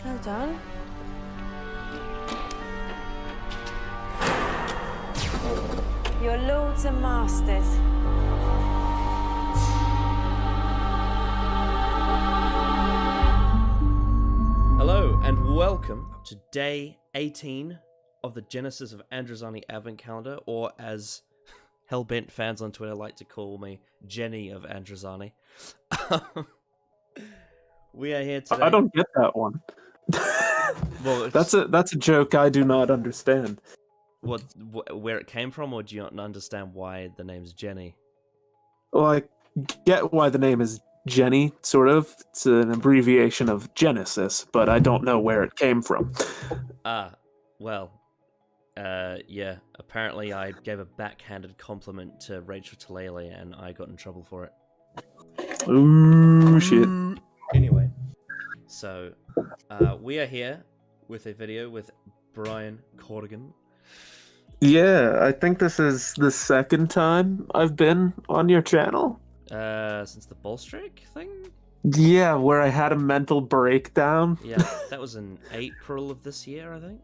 Well done. You're lords and masters. Hello and welcome to day 18 of the Genesis of Androzani Advent Calendar, or as Hellbent fans on Twitter like to call me, Jenny of Androzani. We are here today. I don't get that one. Well, that's a joke I do not understand. Where it came from, or do you not understand why the name's Jenny? Well, I get why the name is Jenny, sort of. It's an abbreviation of Genesis, but I don't know where it came from. Yeah. Apparently I gave a backhanded compliment to Rachel Talalay, and I got in trouble for it. Ooh, shit. Anyway, so we are here with a video with Brian Corrigan. Yeah, I think this is the second time I've been on your channel. Since the Bolstrak thing? Yeah, where I had a mental breakdown. Yeah, that was in April of this year, I think.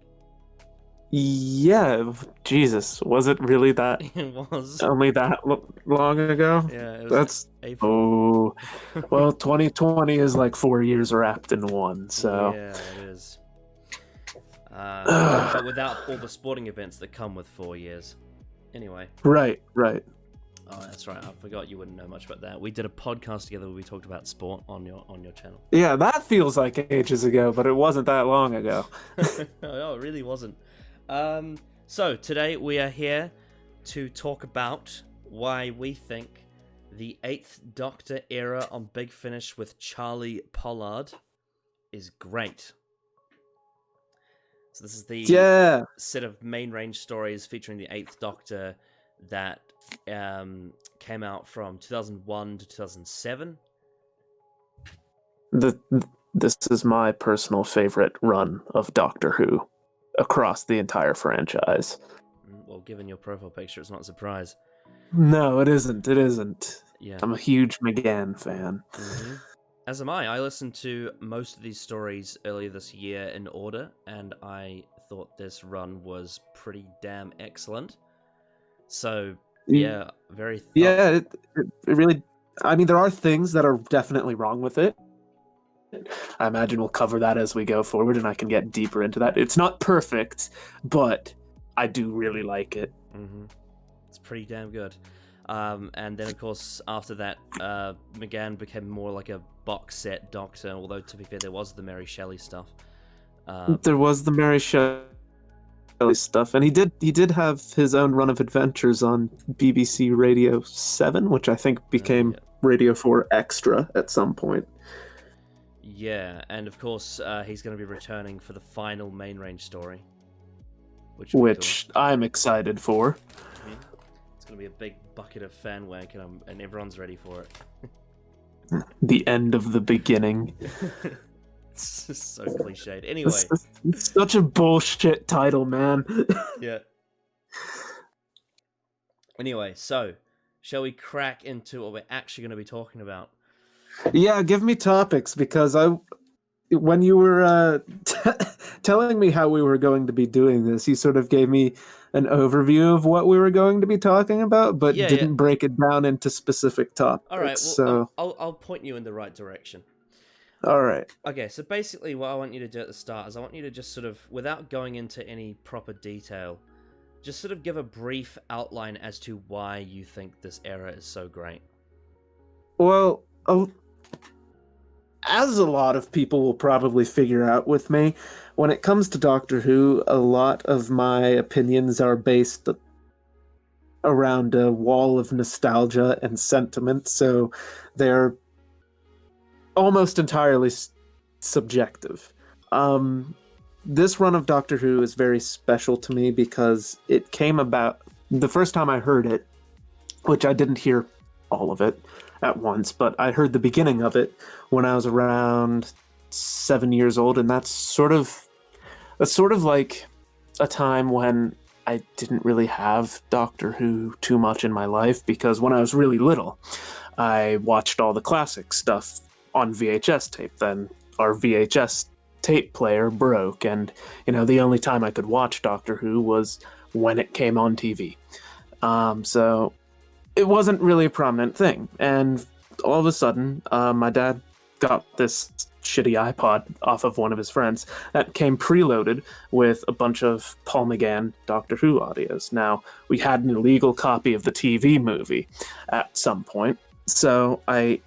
Yeah, Jesus, was it really that? It was. Only that long ago? Yeah, it was That's April. Oh, well, 2020 is like 4 years wrapped in one, so... Yeah, it is. But without all the sporting events that come with 4 years. Anyway. Right. Oh, that's right. I forgot you wouldn't know much about that. We did a podcast together where we talked about sport on your channel. Yeah, that feels like ages ago, but it wasn't that long ago. No, it really wasn't. So today we are here to talk about why we think the 8th Doctor era on Big Finish with Charley Pollard is great. So this is the set of main range stories featuring the 8th Doctor that came out from 2001 to 2007. This is my personal favorite run of Doctor Who across the entire franchise. Well, given your profile picture, it's not a surprise. No, it isn't. Yeah. I'm a huge McGann fan. Mm-hmm. As am I. I listened to most of these stories earlier this year in order, and I thought this run was pretty damn excellent. So, yeah, very... Yeah, it really... I mean, there are things that are definitely wrong with it. I imagine we'll cover that as we go forward, and I can get deeper into that. It's not perfect, but I do really like it. Mm-hmm. It's pretty damn good. And then, of course, after that, McGann became more like a box set Doctor, although, to be fair, there was the Mary Shelley stuff. There was the Mary Shelley stuff, and he did have his own run of adventures on BBC Radio 7, which I think became Radio 4 Extra at some point. Yeah, and of course, he's going to be returning for the final main range story. Which cool. I'm excited for. Mm-hmm. It's going to be a big bucket of fan wank, and everyone's ready for it. The end of the beginning. It's just so cliched. Anyway. It's such a bullshit title, man. Yeah. Anyway, so, shall we crack into what we're actually going to be talking about? Yeah, give me topics, because when you were telling me how we were going to be doing this, you sort of gave me an overview of what we were going to be talking about, but didn't break it down into specific topics. All right, well, so I'll point you in the right direction. All right. Okay, so basically what I want you to do at the start is I want you to just sort of, without going into any proper detail, just sort of give a brief outline as to why you think this era is so great. Well, as a lot of people will probably figure out with me, when it comes to Doctor Who, a lot of my opinions are based around a wall of nostalgia and sentiment, so they're almost entirely subjective. This run of Doctor Who is very special to me because it came about the first time I heard it, which I didn't hear all of it at once, but I heard the beginning of it when I was around 7 years old, and that's sort of like a time when I didn't really have Doctor Who too much in my life, because when I was really little, I watched all the classic stuff on VHS tape then, or VHS tape player broke, and the only time I could watch Doctor Who was when it came on TV. So it wasn't really a prominent thing, and all of a sudden, my dad got this shitty iPod off of one of his friends that came preloaded with a bunch of Paul McGann Doctor Who audios. Now, we had an illegal copy of the TV movie at some point, so I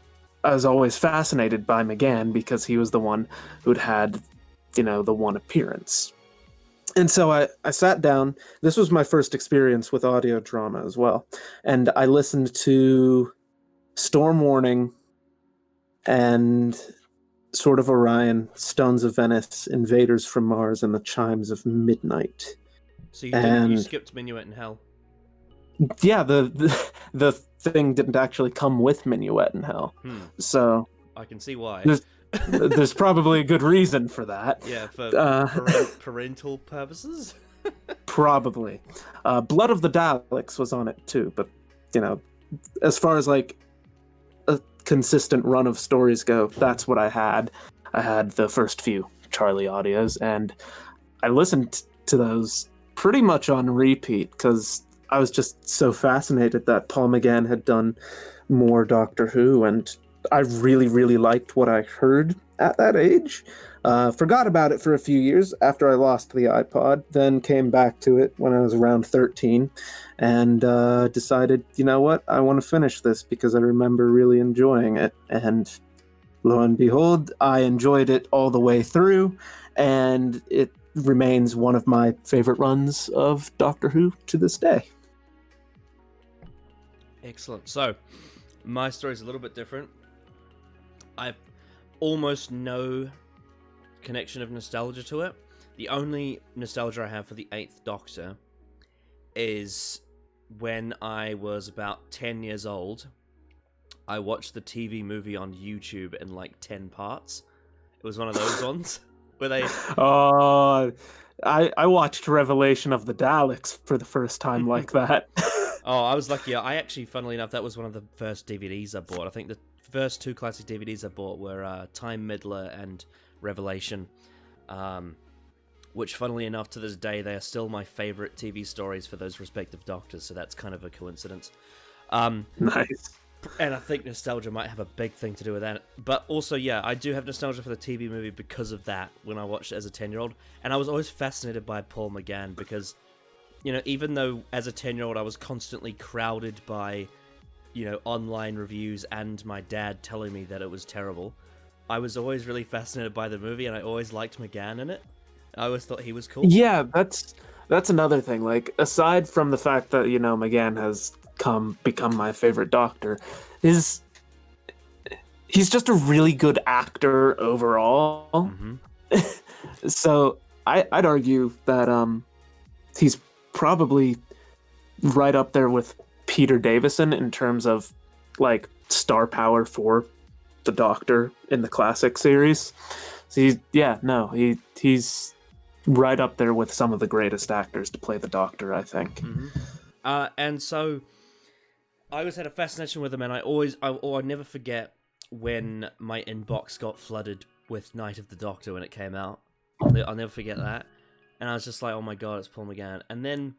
was always fascinated by McGann because he was the one who'd had, the one appearance. And so I sat down. This was my first experience with audio drama as well. And I listened to Storm Warning and Sword of Orion, Stones of Venice, Invaders from Mars, and the Chimes of Midnight. So you skipped Minuet in Hell. Yeah, the thing didn't actually come with Minuet in Hell. So I can see why. There's probably a good reason for that. Yeah, for parental purposes? Probably. Blood of the Daleks was on it too, but, as far as like a consistent run of stories go, that's what I had. I had the first few Charley audios, and I listened to those pretty much on repeat because I was just so fascinated that Paul McGann had done more Doctor Who, and I really, really liked what I heard at that age. Forgot about it for a few years after I lost the iPod, then came back to it when I was around 13, and decided, you know what, I want to finish this because I remember really enjoying it. And lo and behold, I enjoyed it all the way through, and it remains one of my favorite runs of Doctor Who to this day. Excellent. So, my story's a little bit different. I've almost no connection of nostalgia to it. The only nostalgia I have for the 8th Doctor is when I was about 10 years old. I watched the TV movie on YouTube in like 10 parts. It was one of those ones where they... I watched Revelation of the Daleks for the first time like that. Oh, I was lucky. I actually, funnily enough, that was one of the first DVDs I bought. I think the first 2 classic DVDs I bought were Time Middler and Revelation, which, funnily enough, to this day, they are still my favorite TV stories for those respective Doctors, so that's kind of a coincidence. Nice. And I think nostalgia might have a big thing to do with that. But also, yeah, I do have nostalgia for the TV movie because of that, when I watched it as a 10-year-old. And I was always fascinated by Paul McGann because, even though as a 10-year-old I was constantly crowded by, online reviews and my dad telling me that it was terrible, I was always really fascinated by the movie, and I always liked McGann in it. I always thought he was cool. Yeah, that's another thing. Like, aside from the fact that, McGann has become my favorite Doctor, he's just a really good actor overall. Mm-hmm. So I'd argue that he's probably right up there with Peter Davison in terms of like star power for the Doctor in the classic series. So he's right up there with some of the greatest actors to play the Doctor, I think. Mm-hmm. And so I always had a fascination with him, and I'll never forget when my inbox got flooded with Night of the Doctor when it came out. I'll never forget that. And I was just like, oh my god, it's Paul McGann. And then,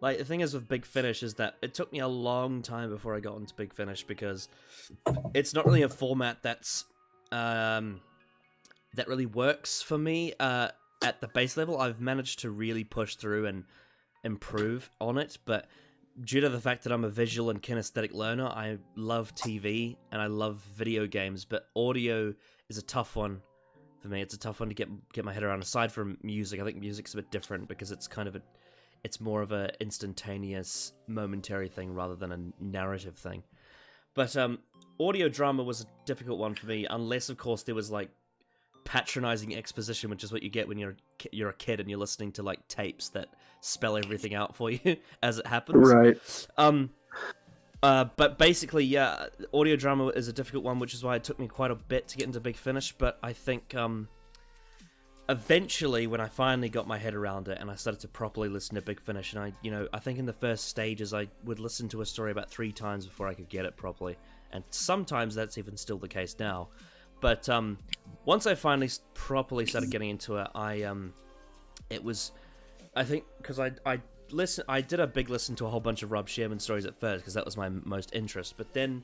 like, the thing is with Big Finish is that it took me a long time before I got into Big Finish because it's not really a format that's that really works for me at the base level. I've managed to really push through and improve on it, but due to the fact that I'm a visual and kinesthetic learner, I love TV and I love video games, but audio is a tough one for me. It's a tough one to get my head around. Aside from music, I think music's a bit different because it's kind of it's more of a instantaneous, momentary thing rather than a narrative thing. But audio drama was a difficult one for me, unless, of course, there was like patronizing exposition, which is what you get when you're a kid and you're listening to like tapes that spell everything out for you as it happens. Right. But basically, yeah, audio drama is a difficult one, which is why it took me quite a bit to get into Big Finish. But I think eventually, when I finally got my head around it and I started to properly listen to Big Finish, and I think in the first stages I would listen to a story about 3 times before I could get it properly, and sometimes that's even still the case now. But once I finally properly started getting into it, it was, I think, because I did a big listen to a whole bunch of Rob Shearman stories at first because that was my most interest. But then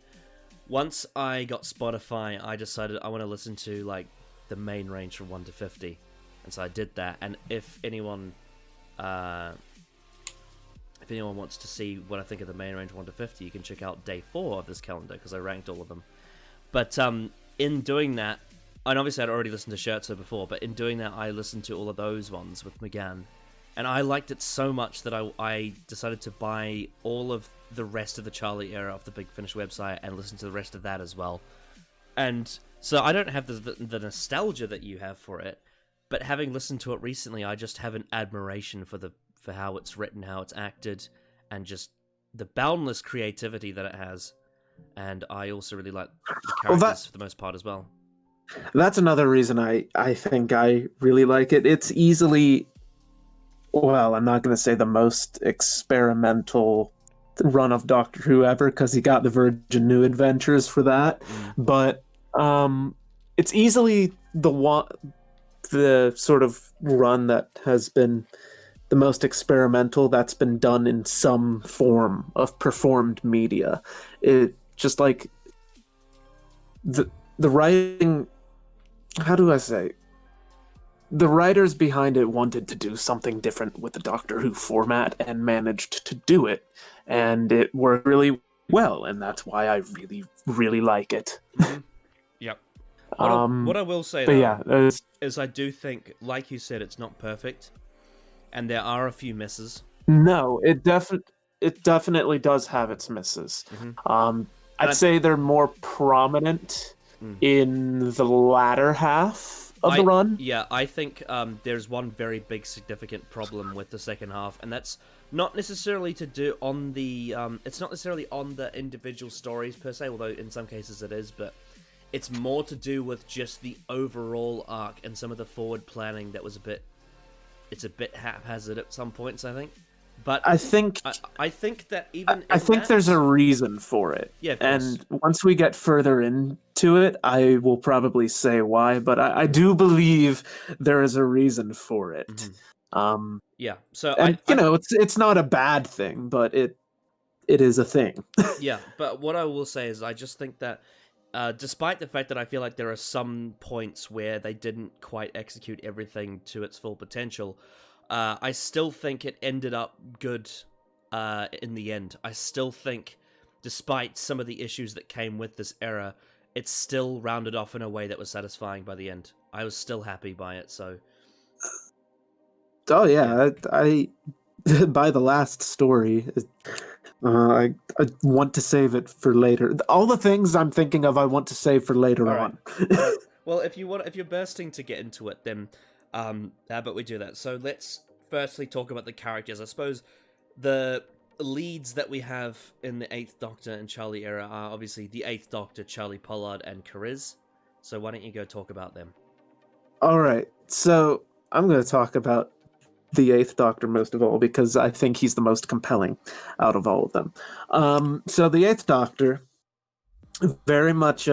once I got Spotify, I decided I want to listen to like the main range from 1 to 50, and so I did that. And if anyone wants to see what I think of the main range 1 to 50, you can check out day 4 of this calendar because I ranked all of them. But in doing that, and obviously I'd already listened to Scherzo before, but in doing that I listened to all of those ones with McGann, and I liked it so much that I decided to buy all of the rest of the Charley era off the Big Finish website and listen to the rest of that as well. And so I don't have the nostalgia that you have for it, but having listened to it recently, I just have an admiration for how it's written, how it's acted, and just the boundless creativity that it has. And I also really like the characters for the most part as well. That's another reason I think I really like it. It's easily, well, I'm not going to say the most experimental run of Doctor Who ever, because he got the Virgin New Adventures for that. But it's easily the sort of run that has been the most experimental that's been done in some form of performed media. It just like the writing, how do I say? The writers behind it wanted to do something different with the Doctor Who format and managed to do it. And it worked really well, and that's why I really, really like it. Yep. What I will say, though, is I do think, like you said, it's not perfect, and there are a few misses. No, it definitely does have its misses. I'd say they're more prominent in the latter half of the run. Yeah, I think there's one very big significant problem with the second half, and that's not necessarily to do on the it's not necessarily on the individual stories per se, although in some cases it is, but it's more to do with just the overall arc and some of the forward planning that was a bit haphazard at some points, I think. But I think that there's a reason for it. Yeah, and once we get further into it, I will probably say why. But I do believe there is a reason for it. Yeah. So it's not a bad thing, but it is a thing. Yeah, but what I will say is I just think that despite the fact that I feel like there are some points where they didn't quite execute everything to its full potential, I still think it ended up good in the end. I still think, despite some of the issues that came with this era, it still rounded off in a way that was satisfying by the end. I was still happy by it, so... Oh, yeah. I by the last story... I want to save it for later. All the things I'm thinking of, I want to save for later on. Well, if you're bursting to get into it, then how about we do that? So let's firstly talk about the characters. I suppose the leads that we have in the 8th Doctor and Charley era are obviously the 8th Doctor, Charley Pollard, and Kariz. So why don't you go talk about them? All right. So I'm going to talk about the 8th Doctor most of all, because I think he's the most compelling out of all of them. So the 8th Doctor very much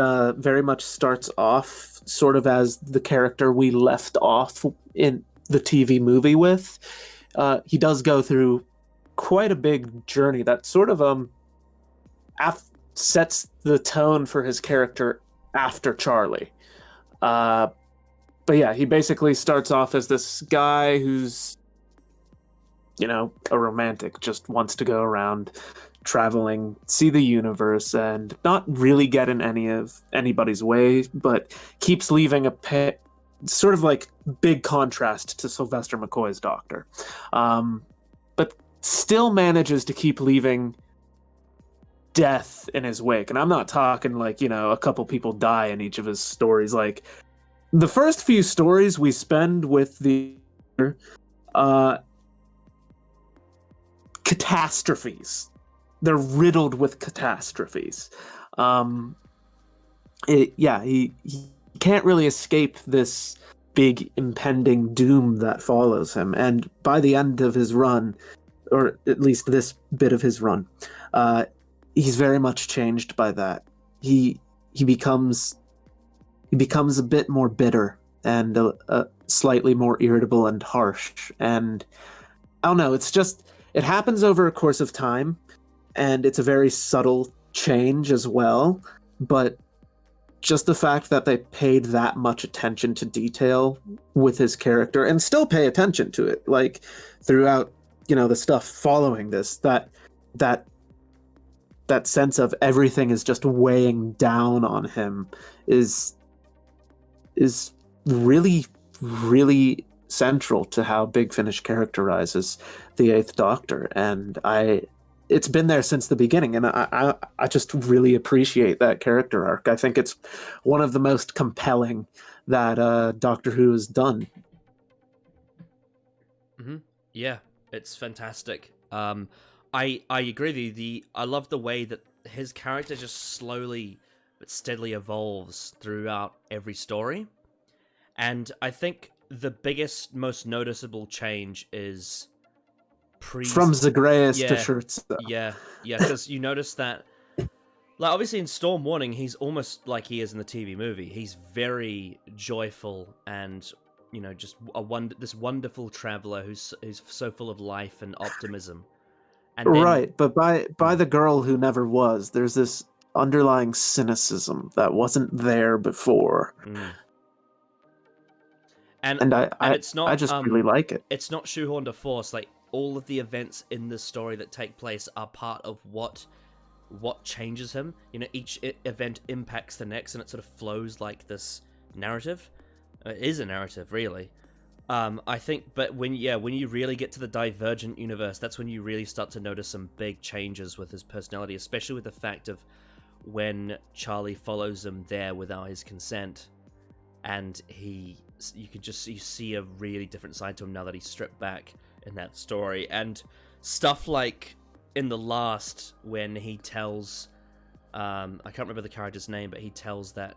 starts off sort of as the character we left off in the TV movie with. He does go through quite a big journey that sort of sets the tone for his character after Charley. But yeah, he basically starts off as this guy who's, a romantic, just wants to go around traveling, see the universe, and not really get in anybody's way, but keeps leaving a sort of like big contrast to Sylvester McCoy's Doctor. But still manages to keep leaving death in his wake. And I'm not talking like, a couple people die in each of his stories. Like, the first few stories we spend with the catastrophes. They're riddled with catastrophes. He can't really escape this big impending doom that follows him. And by the end of his run, or at least this bit of his run, he's very much changed by that. He becomes he becomes a bit more bitter and slightly more irritable and harsh. And I don't know, it happens over a course of time, and it's a very subtle change as well. But just the fact that they paid that much attention to detail with his character, and still pay attention to it, like throughout, the stuff following this, that sense of everything is just weighing down on him is really, really central to how Big Finish characterizes the Eighth Doctor. And it's been there since the beginning, and I just really appreciate that character arc. I think it's one of the most compelling that Doctor Who has done. Mm-hmm. Yeah, it's fantastic. I agree with you. I love the way that his character just slowly but steadily evolves throughout every story. And I think the biggest, most noticeable change is from Zagreus to Scherzo. Yeah, because you notice that, like, obviously in Storm Warning, he's almost like he is in the TV movie. He's very joyful and, just this wonderful traveler who's so full of life and optimism. And then, right, but by the girl who never was, there's this underlying cynicism that wasn't there before. And it's not, I just really like it. It's not shoehorned to force. Like, all of the events in this story that take place are part of what changes him. Each event impacts the next, and it sort of flows like this narrative. It is a narrative, really. I think, but when you really get to the Divergent universe, that's when you really start to notice some big changes with his personality, especially with the fact of when Charley follows him there without his consent, and you see a really different side to him now that he's stripped back in that story. And stuff like in the last, when he tells, I can't remember the character's name, but he tells that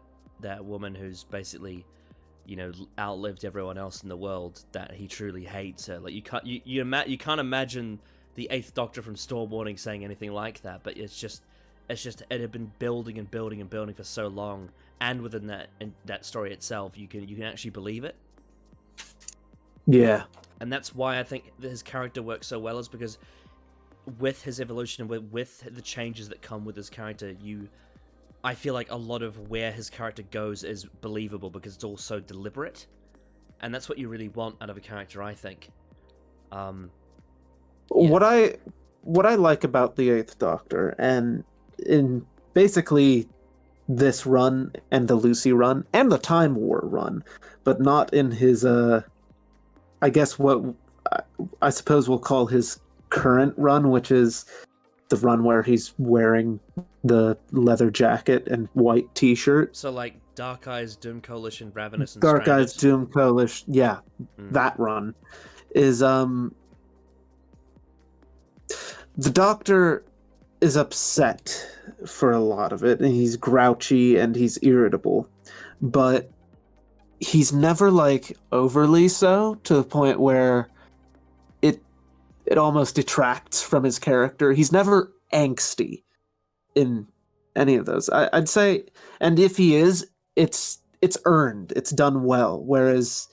woman who's basically, outlived everyone else in the world, that he truly hates her. Like, you can't imagine the Eighth Doctor from Storm Warning saying anything like that, but it had been building and building and building for so long, and within that story itself, you can actually believe it. Yeah. And that's why I think his character works so well, is because with his evolution and with the changes that come with his character, I feel like a lot of where his character goes is believable because it's all so deliberate. And that's what you really want out of a character, I think. What I like about the Eighth Doctor, and in basically this run and the Lucy run and the Time War run, but not in his I guess what I suppose we'll call his current run, which is the run where he's wearing the leather jacket and white t-shirt. So like Dark Eyes, Doom Coalition, Ravenous, and Dark Stranded. Eyes, Doom Coalition, yeah, that run is the Doctor is upset for a lot of it, and he's grouchy and he's irritable, but he's never like overly so, to the point where it almost detracts from his character. He's never angsty in any of those, I'd say. And if he is, it's earned, it's done well. Whereas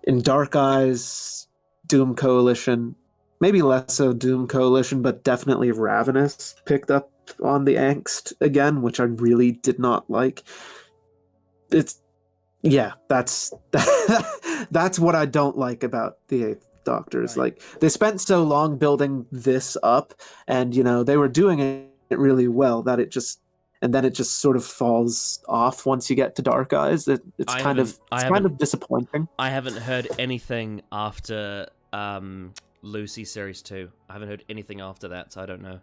in Dark Eyes, Doom Coalition, maybe less so Doom Coalition, but definitely Ravenous picked up on the angst again, which I really did not like. That's what I don't like about the Eighth Doctor. Right. Like, they spent so long building this up, and they were doing it really well, that it just sort of falls off once you get to Dark Eyes. It's kind of disappointing. I haven't heard anything after Lucy Series 2. I haven't heard anything after that, so I don't know.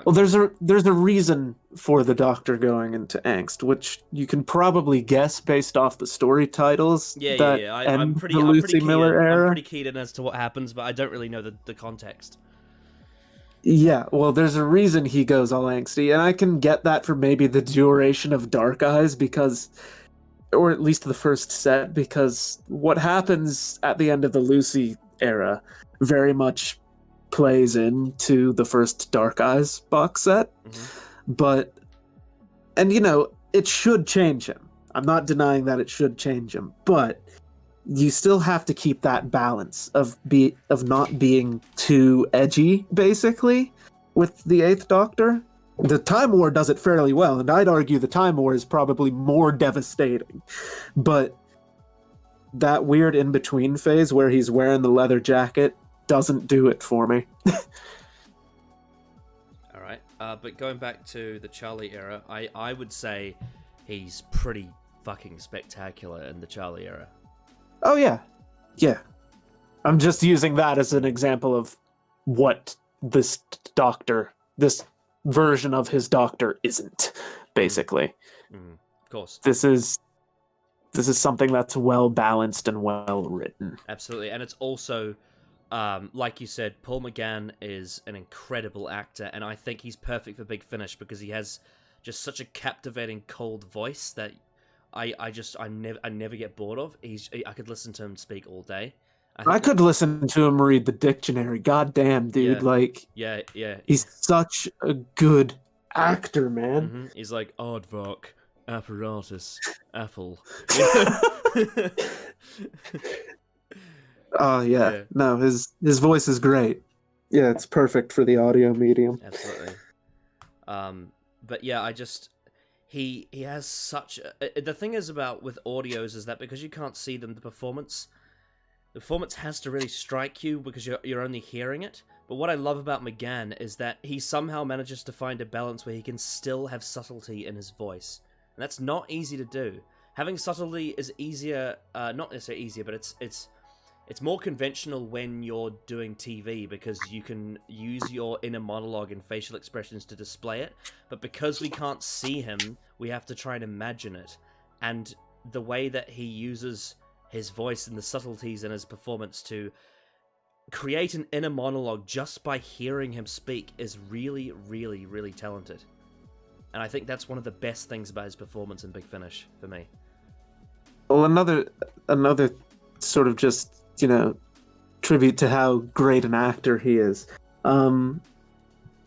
Well, there's a reason for the Doctor going into angst, which you can probably guess based off the story titles. Yeah. I'm pretty keyed in as to what happens, but I don't really know the context. Yeah, well, there's a reason he goes all angsty, and I can get that for maybe the duration of Dark Eyes, because, or at least the first set, because what happens at the end of the Lucy era very much plays into the first Dark Eyes box set. Mm-hmm. But, and it should change him. I'm not denying that it should change him, but you still have to keep that balance of not being too edgy, basically, with the Eighth Doctor. The Time War does it fairly well, and I'd argue the Time War is probably more devastating. But that weird in-between phase where he's wearing the leather jacket doesn't do it for me. All right, but going back to the Charley era, I would say he's pretty fucking spectacular in the Charley era. Oh, yeah. Yeah. I'm just using that as an example of what this version of his Doctor isn't, basically. Of course. This is something that's well balanced and well written. Absolutely. And it's also, like you said, Paul McGann is an incredible actor, and I think he's perfect for Big Finish because he has just such a captivating, cold voice that I never get bored of. I could listen to him speak all day. I could listen to him read the dictionary. God damn, dude. Yeah. He's such a good actor, man. Mm-hmm. He's like, aardvark, apparatus, apple. Oh, yeah. No, his voice is great. Yeah, it's perfect for the audio medium. Absolutely. But yeah, he has such the thing is about with audios is that because you can't see them, the performance has to really strike you because you're only hearing it. But what I love about McGann is that he somehow manages to find a balance where he can still have subtlety in his voice, and that's not easy to do. Having subtlety is easier, not necessarily easier, but it's more conventional when you're doing TV because you can use your inner monologue and facial expressions to display it. But because we can't see him, we have to try and imagine it. And the way that he uses his voice and the subtleties in his performance to create an inner monologue just by hearing him speak is really, really, really talented. And I think that's one of the best things about his performance in Big Finish for me. Well, another sort of just, tribute to how great an actor he is.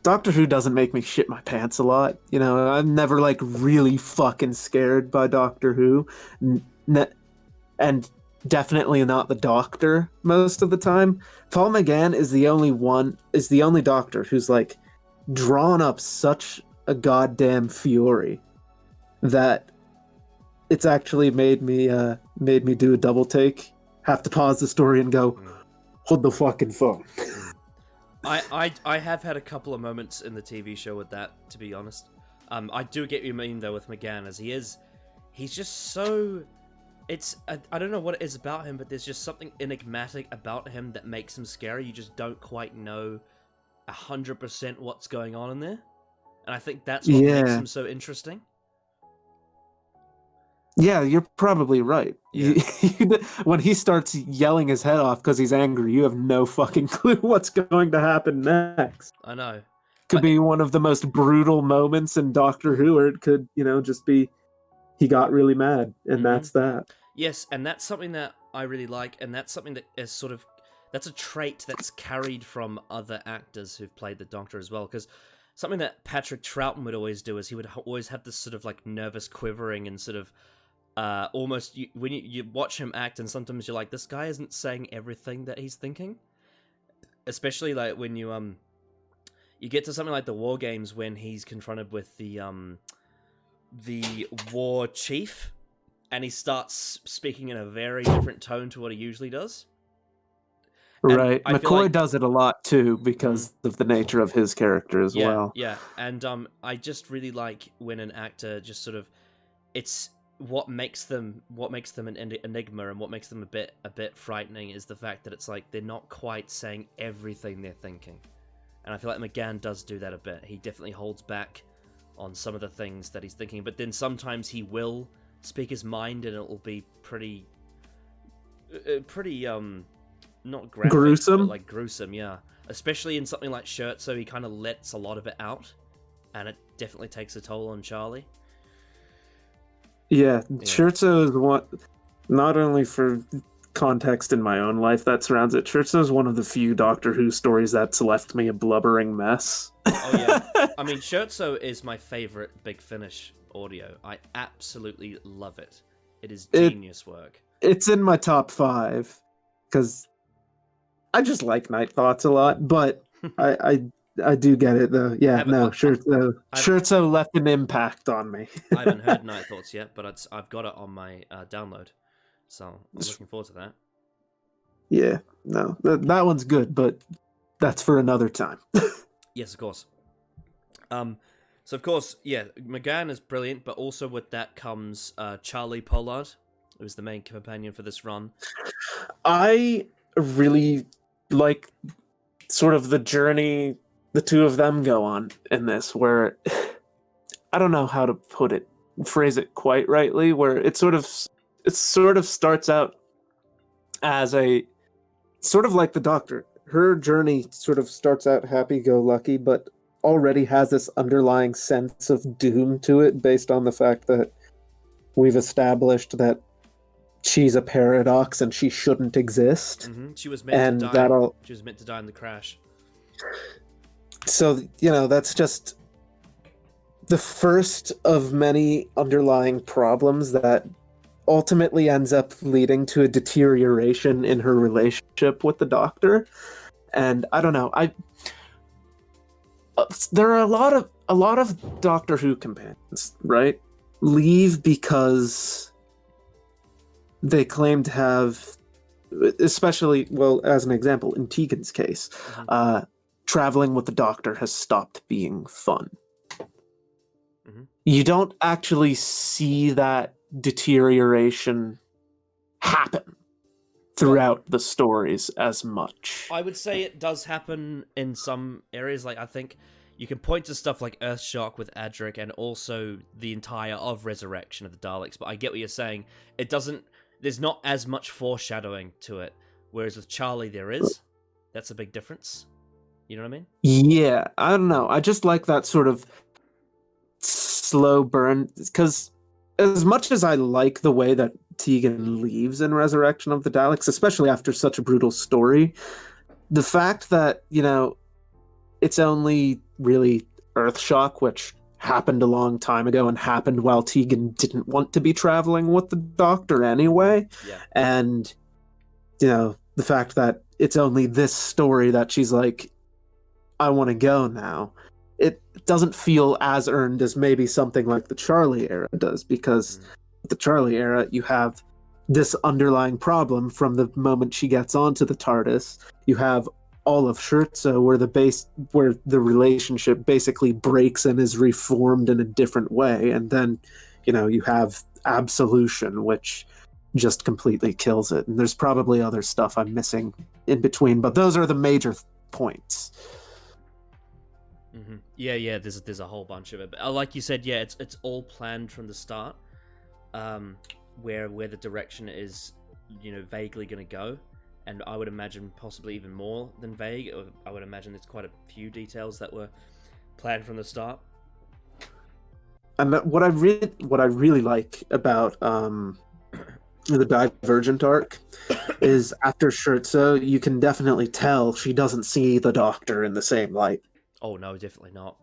Doctor Who doesn't make me shit my pants a lot. I'm never really fucking scared by Doctor Who. And definitely not the Doctor most of the time. Paul McGann is the only Doctor who's drawn up such a goddamn fury that it's actually made me do a double take. Have to pause the story and go, hold the fucking phone. I have had a couple of moments in the TV show with that, to be honest. I do get what you mean though with McGann, as he's just so. I don't know what it is about him, but there's just something enigmatic about him that makes him scary. You just don't quite know 100% what's going on in there, and I think that's what makes him so interesting. Yeah, you're probably right. Yeah. When he starts yelling his head off because he's angry, you have no fucking clue what's going to happen next. I know. Could be one of the most brutal moments in Doctor Who, or it could, just be he got really mad, and that's that. Yes, and that's something that I really like, and that's something that is that's a trait that's carried from other actors who've played the Doctor as well, because something that Patrick Troughton would always do is he would always have this sort of nervous quivering and sort of almost when you watch him act, and sometimes you're like, this guy isn't saying everything that he's thinking. Especially when you get to something like the War Games when he's confronted with the war chief, and he starts speaking in a very different tone to what he usually does. Right, McCoy does it a lot too because of the nature of his character as well. Yeah, and I just really like when an actor just sort of, it's what makes them an enigma and what makes them a bit frightening is the fact that it's they're not quite saying everything they're thinking, and I feel like McGann does do that a bit. He definitely holds back on some of the things that he's thinking, but then sometimes he will speak his mind and it will be pretty not graphic, gruesome, but gruesome, yeah. Especially in something like Shirt, so he kind of lets a lot of it out, and it definitely takes a toll on Charley. Yeah, Scherzo is one, not only for context in my own life that surrounds it, Scherzo is one of the few Doctor Who stories that's left me a blubbering mess. Oh yeah, I mean, Scherzo is my favorite Big Finish audio. I absolutely love it. It is genius work. It's in my top 5 because I just like Night Thoughts a lot, but I do get it though. Yeah, Scherzo left an impact on me. I haven't heard Night Thoughts yet, but I've got it on my download, so I'm looking forward to that. Yeah, no, that one's good, but that's for another time. Yes, of course. So of course, yeah, McGann is brilliant, but also with that comes Charley Pollard, who is the main companion for this run. I really like sort of the journey the two of them go on in this, where I don't know how to phrase it quite rightly, where it sort of starts out as a sort of like the Doctor. Her journey sort of starts out happy-go-lucky, but already has this underlying sense of doom to it based on the fact that we've established that she's a paradox and she shouldn't exist. Mm-hmm. She was meant to die. She was meant to die in the crash. So, that's just the first of many underlying problems that ultimately ends up leading to a deterioration in her relationship with the Doctor. And I don't know, there are a lot of Doctor Who companions, right? Leave because they claim to have, especially, well, as an example, in Tegan's case, mm-hmm. Traveling with the Doctor has stopped being fun. Mm-hmm. You don't actually see that deterioration happen throughout the stories as much. I would say it does happen in some areas. Like, I think you can point to stuff like Earthshock with Eirich and also the entire of Resurrection of the Daleks, but I get what you're saying. There's not as much foreshadowing to it, whereas with Charley there is. That's a big difference. You know what I mean? Yeah, I don't know. I just like that sort of slow burn, because as much as I like the way that Tegan leaves in Resurrection of the Daleks, especially after such a brutal story, the fact that, it's only really Earthshock, which happened a long time ago and happened while Tegan didn't want to be traveling with the Doctor anyway. Yeah. And, the fact that it's only this story that she's like, I want to go now. It doesn't feel as earned as maybe something like the Charley era does, because with the Charley era, you have this underlying problem from the moment she gets onto the TARDIS. You have all of Scherzo, where the relationship basically breaks and is reformed in a different way, and then you have Absolution, which just completely kills it. And there's probably other stuff I'm missing in between, but those are the major points. Mm-hmm. Yeah. There's a whole bunch of it, but like you said, yeah, it's all planned from the start. Where the direction is, vaguely going to go, and I would imagine possibly even more than vague. I would imagine there's quite a few details that were planned from the start. And what I really like about the Divergent arc is after Scherzo, you can definitely tell she doesn't see the Doctor in the same light. Oh no, definitely not.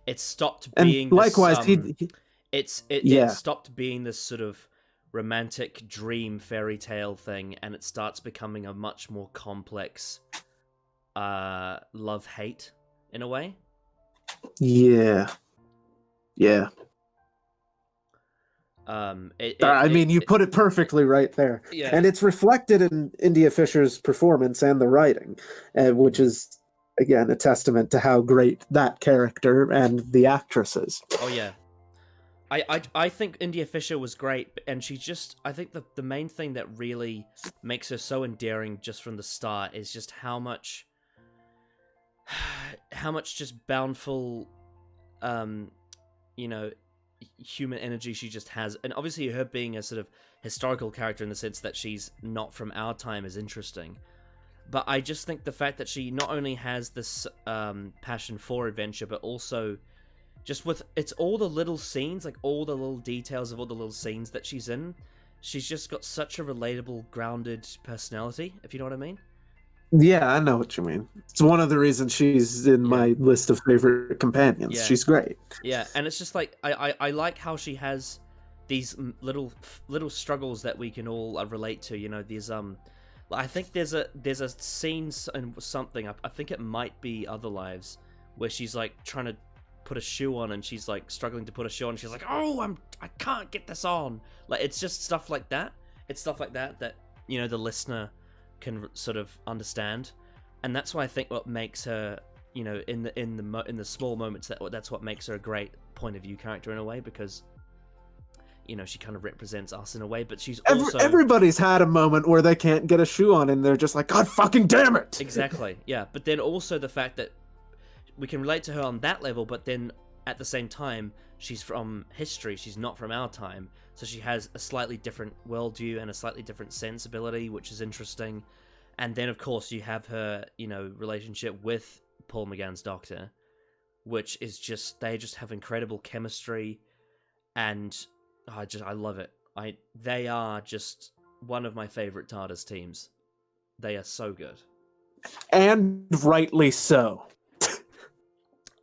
It stopped and being likewise this, it stopped being this sort of romantic dream fairy tale thing, and it starts becoming a much more complex love-hate in a way. Yeah. You put it perfectly right there. Yeah. And it's reflected in India Fisher's performance and the writing, which is, again, a testament to how great that character and the actress is. Oh, yeah. I think India Fisher was great, and I think the main thing that really makes her so endearing just from the start is just how much just bountiful, human energy she just has. And obviously her being a sort of historical character in the sense that she's not from our time is interesting. But I just think the fact that she not only has this passion for adventure, but also just with it's all the little scenes, like all the little details of all the little scenes that she's in. She's just got such a relatable, grounded personality, if you know what I mean. Yeah, I know what you mean. It's one of the reasons she's in Yeah. my list of favorite companions. Yeah. She's great. Yeah, and it's just like I like how she has these little struggles that we can all relate to. You know, these I think there's a scene in something. I think it might be Other Lives, where she's like trying to put a shoe on and she's like struggling to put a shoe on. She's like, oh, I can't get this on. Like, it's just stuff like that. It's stuff like that you know, the listener can sort of understand, and that's why I think what makes her, you know, in the small moments, that's what makes her a great point of view character in a way, because, you know, she kind of represents us in a way, but she's also Everybody's had a moment where they can't get a shoe on and they're just like, God fucking damn it! exactly, yeah. But then also the fact that we can relate to her on that level, but then at the same time, she's from history, she's not from our time, so she has a slightly different worldview and a slightly different sensibility, which is interesting. And then, of course, you have her, you know, relationship with Paul McGann's Doctor, which is just, they just have incredible chemistry, and I love it. They are just one of my favorite TARDIS teams. They are so good. And rightly so.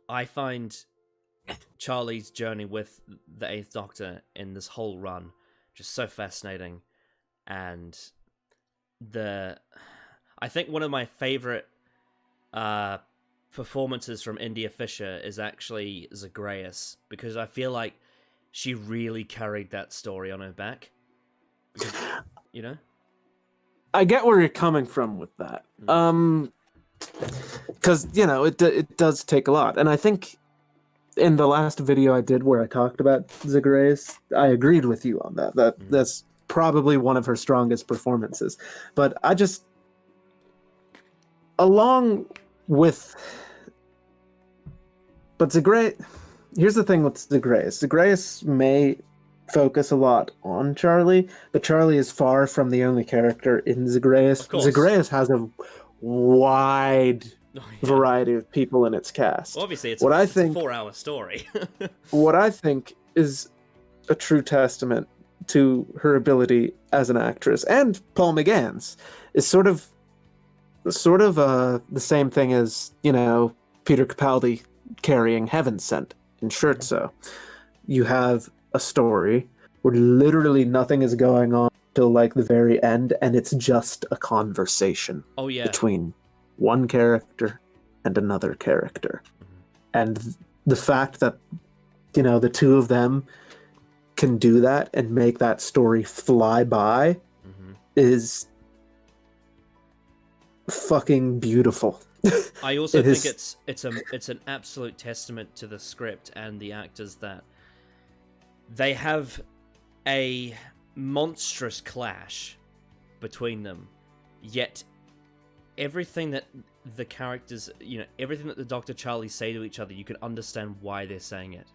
I find Charlie's journey with the Eighth Doctor in this whole run just so fascinating, and I think one of my favorite performances from India Fisher is actually Zagreus, because I feel like she really carried that story on her back. Because, you know, I get where you're coming from with that. Because, you know, it does take a lot, and I think in the last video I did where I talked about Zagreus, I agreed with you on that. That's probably one of her strongest performances. But I just, along with, but Zagreus, here's the thing with Zagreus. Zagreus may focus a lot on Charley, but Charley is far from the only character in Zagreus. Of course. Zagreus has a wide variety of people in its cast. well, obviously it's What I it's think- a 4-hour story. What I think is a true testament to her ability as an actress, and Paul McGann's, is sort of the same thing as, you know, Peter Capaldi carrying Heaven Sent in Scherzo. You have a story where literally nothing is going on till like the very end, and it's just a conversation Oh yeah. between one character and another character. And the fact that, you know, the two of them can do that and make that story fly by is fucking beautiful. I also It think is- it's an absolute testament to the script and the actors that they have a monstrous clash between them, yet everything that the characters, you know, everything that the Dr. Charlie say to each other, you can understand why they're saying it.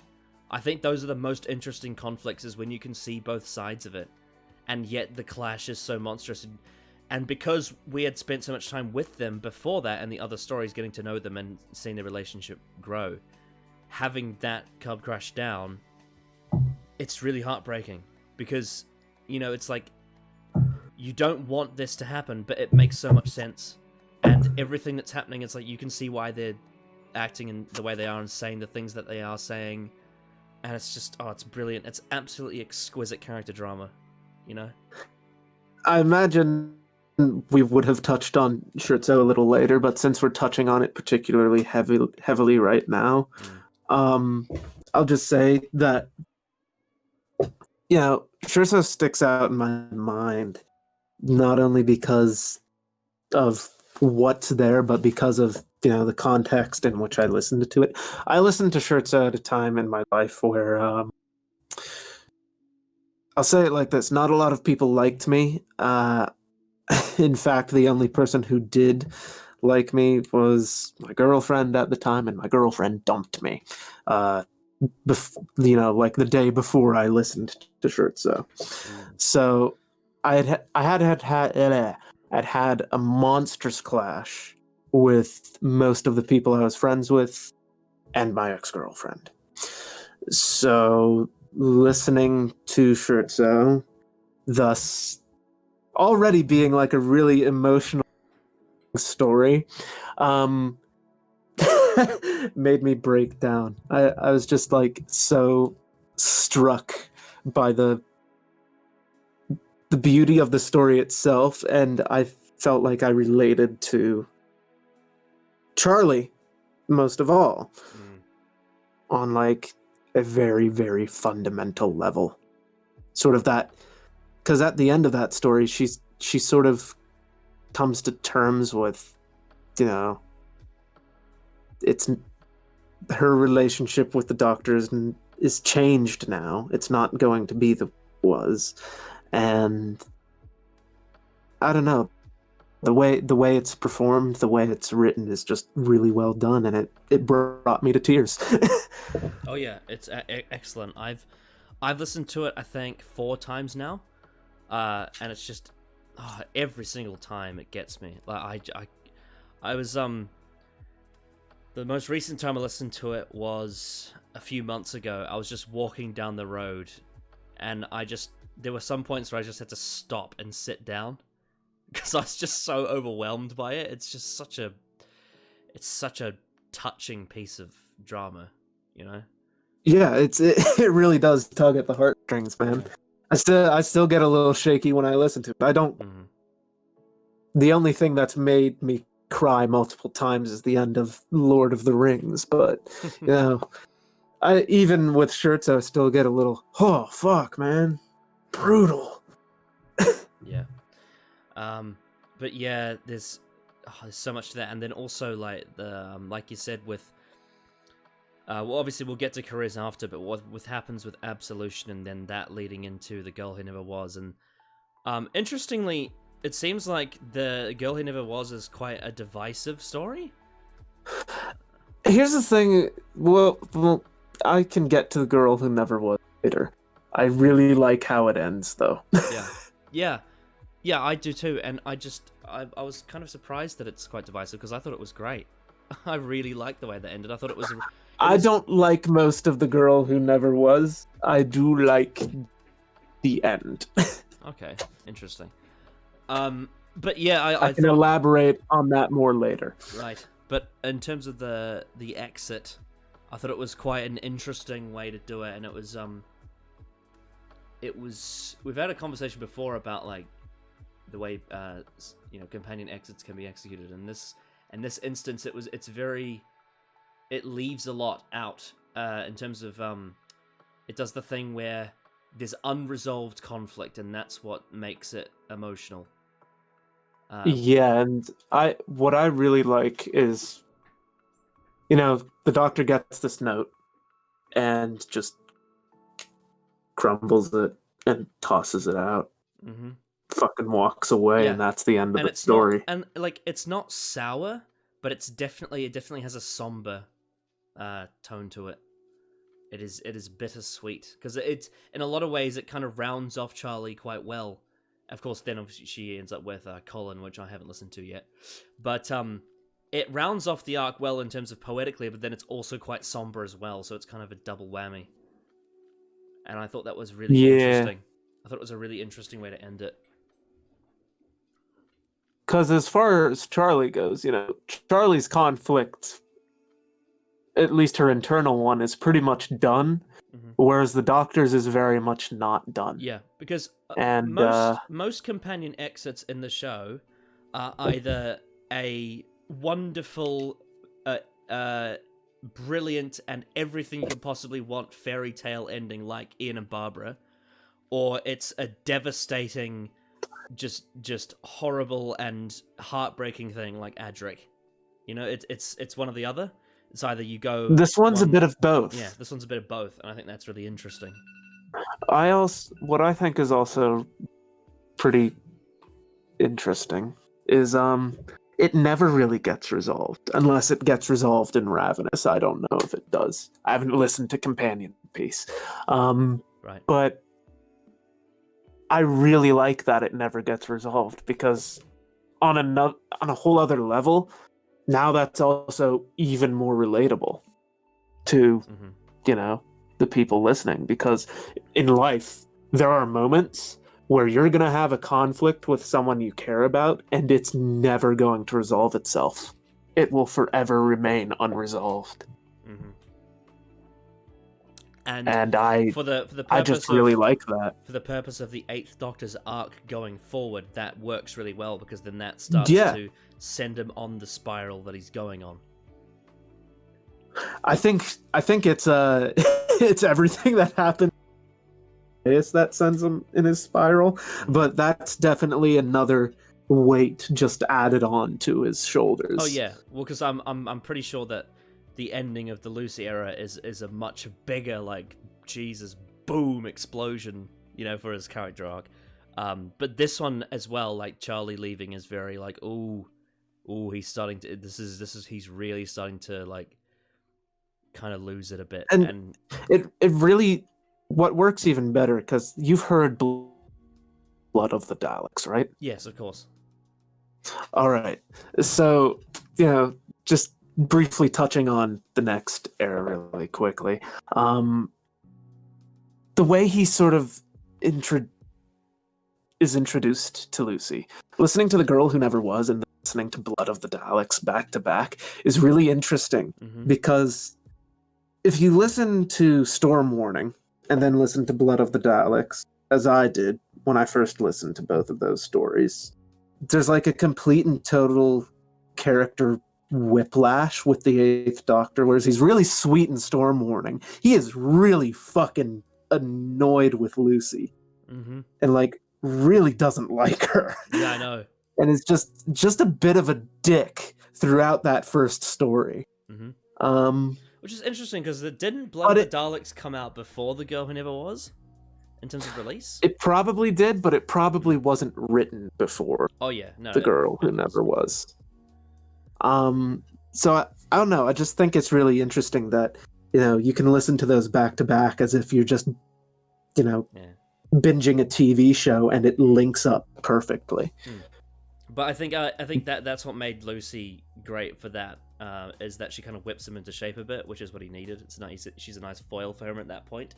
I think those are the most interesting conflicts, is when you can see both sides of it, and yet the clash is so monstrous. And because we had spent so much time with them before that and the other stories, getting to know them and seeing their relationship grow, having that come crash down, it's really heartbreaking, because, you know, it's like, you don't want this to happen, but it makes so much sense. And everything that's happening, it's like, you can see why they're acting in the way they are and saying the things that they are saying. And it's just, it's brilliant. It's absolutely exquisite character drama, you know? I imagine we would have touched on Scherzo a little later, but since we're touching on it particularly heavily right now, I'll just say that, you know, Scherzo sticks out in my mind not only because of what's there, but because of, you know, the context in which I listened to it. I listened to Scherzo at a time in my life where, I'll say it like this, not a lot of people liked me. In fact, the only person who did like me was my girlfriend at the time, and my girlfriend dumped me. You know, like the day before I listened to Scherzo. So I'd had a monstrous clash with most of the people I was friends with and my ex-girlfriend. So listening to Scherzo, thus already being like a really emotional story um made me break down. I was just like so struck by the beauty of the story itself, and I felt like I related to Charley most of all on like a very, very fundamental level. Sort of that, because at the end of that story, she sort of comes to terms with, you know, it's her relationship with the doctors is changed now. It's not going to be the was, and I don't know. The way it's performed, the way it's written is just really well done, and it brought me to tears. Oh yeah, it's excellent. I've listened to it I think 4 times now, and it's just every single time it gets me. Like I was the most recent time I listened to it was a few months ago. I was just walking down the road, and there were some points where I just had to stop and sit down, because I was just so overwhelmed by it. It's just such a touching piece of drama, you know? Yeah, it really does tug at the heartstrings, man. I still get a little shaky when I listen to it. I don't. Mm-hmm. The only thing that's made me cry multiple times is the end of Lord of the Rings, but you know, I even with shirts I still get a little, oh fuck, man, brutal. Yeah. But yeah, there's so much to that, and then also like the like you said with well, obviously we'll get to careers after, but what happens with Absolution, and then that leading into The Girl Who Never Was, and interestingly, it seems like The Girl Who Never Was is quite a divisive story. Here's the thing. Well, I can get to The Girl Who Never Was later. I really like how it ends, though. Yeah, I do too, and I was kind of surprised that it's quite divisive, because I thought it was great. I really liked the way that ended. I thought it was... I don't like most of The Girl Who Never Was. I do like the end. Okay, interesting. But yeah, I can elaborate on that more later. Right, but in terms of the exit, I thought it was quite an interesting way to do it, and it was we've had a conversation before about like the way companion exits can be executed. In this instance, it leaves a lot out in terms of it does the thing where there's unresolved conflict, and that's what makes it emotional. Yeah, and what I really like is, the doctor gets this note and just crumbles it and tosses it out. Mm-hmm. Fucking walks away, yeah. And that's the end of the story. It's not sour, but it definitely has a somber tone to it. It is bittersweet, because it's in a lot of ways it kind of rounds off Charley quite well. Of course, then obviously she ends up with Colin, which I haven't listened to yet. But it rounds off the arc well in terms of poetically, but then it's also quite somber as well, so it's kind of a double whammy. And I thought that was really interesting. I thought it was a really interesting way to end it. Because as far as Charley goes, Charley's conflict, at least her internal one, is pretty much done, whereas the Doctor's is very much not done. Yeah, because and most companion exits in the show are either a wonderful, brilliant, and everything you could possibly want fairy tale ending like Ian and Barbara, or it's a devastating, just horrible and heartbreaking thing like Eirich. It's one or the other. It's either you go... This one's a bit of both. Yeah, this one's a bit of both, and I think that's really interesting. What I think is also pretty interesting is it never really gets resolved, unless it gets resolved in Ravenous. I don't know if it does. I haven't listened to Companion Piece. Right. But I really like that it never gets resolved, because on a whole other level, now that's also even more relatable to, the people listening, because in life, there are moments where you're going to have a conflict with someone you care about, and it's never going to resolve itself. It will forever remain unresolved. Mm-hmm. And I just really like that. For the purpose of the Eighth Doctor's arc going forward, that works really well, because then that starts to send him on the spiral that he's going on. I think it's it's everything that happened that sends him in his spiral, but that's definitely another weight just added on to his shoulders. Oh yeah, well, because I'm pretty sure that the ending of the Lucy era is a much bigger, like, Jesus, boom, explosion, you know, for his character arc. But this one as well, like, Charley leaving is very like, ooh, he's starting to. He's really starting to, like, kind of lose it a bit, and it really, what works even better, because you've heard Blood of the Daleks, right? Yes, of course. All right, so, you know, just briefly touching on the next era really quickly, the way he sort of is introduced to Lucy, listening to The Girl Who Never Was and listening to Blood of the Daleks back to back is really interesting, because if you listen to Storm Warning and then listen to Blood of the Daleks, as I did when I first listened to both of those stories, there's like a complete and total character whiplash with the Eighth Doctor, whereas he's really sweet in Storm Warning. He is really fucking annoyed with Lucy. And, like, really doesn't like her. Yeah, I know. And is just a bit of a dick throughout that first story. Which is interesting, because didn't Blood of the Daleks come out before The Girl Who Never Was, in terms of release? It probably did, but it probably wasn't written before. Oh yeah, no. The Girl Who Never Was. So I don't know. I just think it's really interesting that, you know, you can listen to those back to back as if you're just, you know, binging a TV show, and it links up perfectly. But I think that's what made Lucy great for that, is that she kind of whips him into shape a bit, which is what he needed. It's nice. She's a nice foil for him at that point.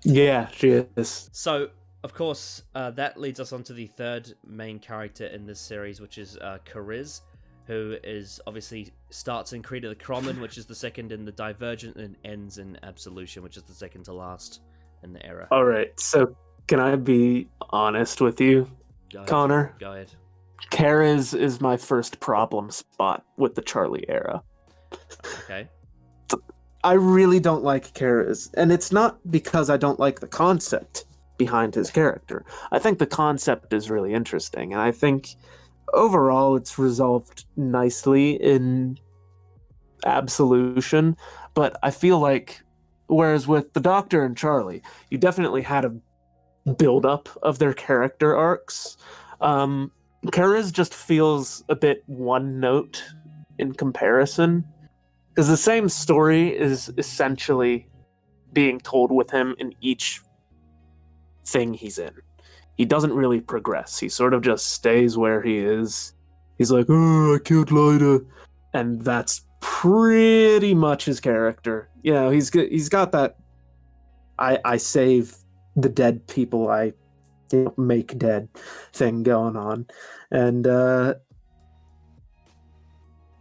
Yeah, she is. So, of course, that leads us on to the third main character in this series, which is Kariz, who is obviously starts in Creed of the Crommen, which is the second in the Divergent, and ends in Absolution, which is the second to last in the era. All right, so can I be honest with you, Connor? Go ahead. Kariz is my first problem spot with the Charley era. Okay. I really don't like Kariz, and it's not because I don't like the concept behind his character. I think the concept is really interesting, and I think overall it's resolved nicely in Absolution, but I feel like, whereas with the Doctor and Charley, you definitely had a build-up of their character arcs. Kariz just feels a bit one-note in comparison, because the same story is essentially being told with him in each thing he's in. He doesn't really progress. He sort of just stays where he is. He's like, oh, I killed Lyda. And that's pretty much his character. You know, he's got that I save the dead people I make dead thing going on. And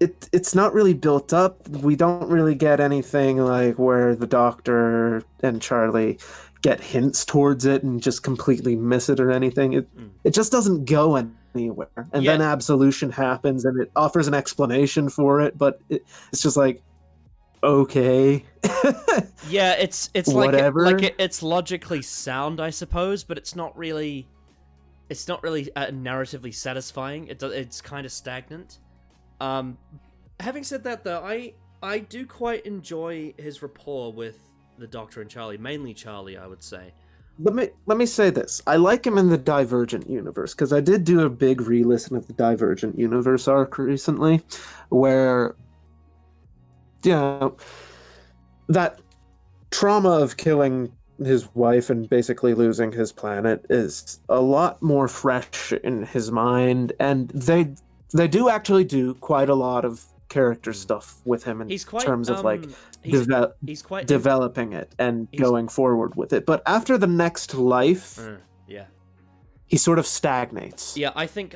it's not really built up. We don't really get anything like where the Doctor and Charley get hints towards it and just completely miss it or anything. It just doesn't go anywhere. And then Absolution happens and it offers an explanation for it, but it's just like, okay. Yeah, it's whatever. It's logically sound, I suppose, but it's not really narratively satisfying. It's kind of stagnant. Having said that, though, I do quite enjoy his rapport with the Doctor and Charley, mainly Charley, I would say. Let me say this. I like him in the Divergent universe, because I did do a big re-listen of the Divergent universe arc recently, where, you know, that trauma of killing his wife and basically losing his planet is a lot more fresh in his mind, and they do actually do quite a lot of character stuff with him in terms of like developing it and going forward with it. But after the next life, he sort of stagnates. Yeah, I think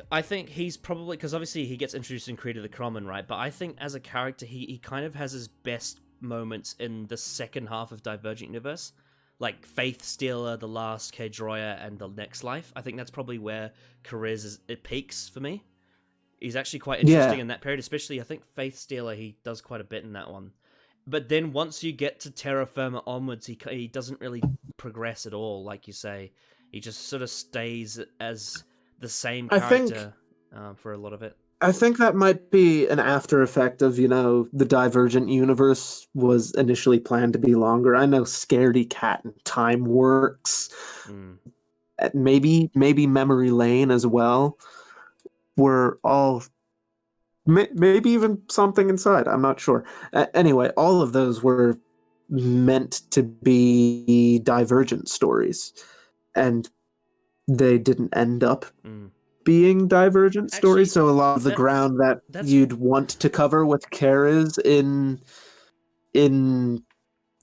he's probably, because obviously he gets introduced in Creed of the Cromon, right? But I think as a character, he kind of has his best moments in the second half of Divergent Universe, like Faith Stealer, The Last, K-Droya, and The Next Life. I think that's probably where it peaks for me. He's actually quite interesting in that period, especially I think Faith Stealer, he does quite a bit in that one. But then once you get to Terra Firma onwards, he doesn't really progress at all, like you say. He just sort of stays as the same character for a lot of it. I think that might be an after effect of, the Divergent universe was initially planned to be longer. I know Scaredy Cat and Time Works, maybe Memory Lane as well, were all, maybe even Something Inside, I'm not sure. Anyway, all of those were meant to be Divergent stories. And they didn't end up being Divergent stories, so a lot of the ground that you'd want to cover with Kariz in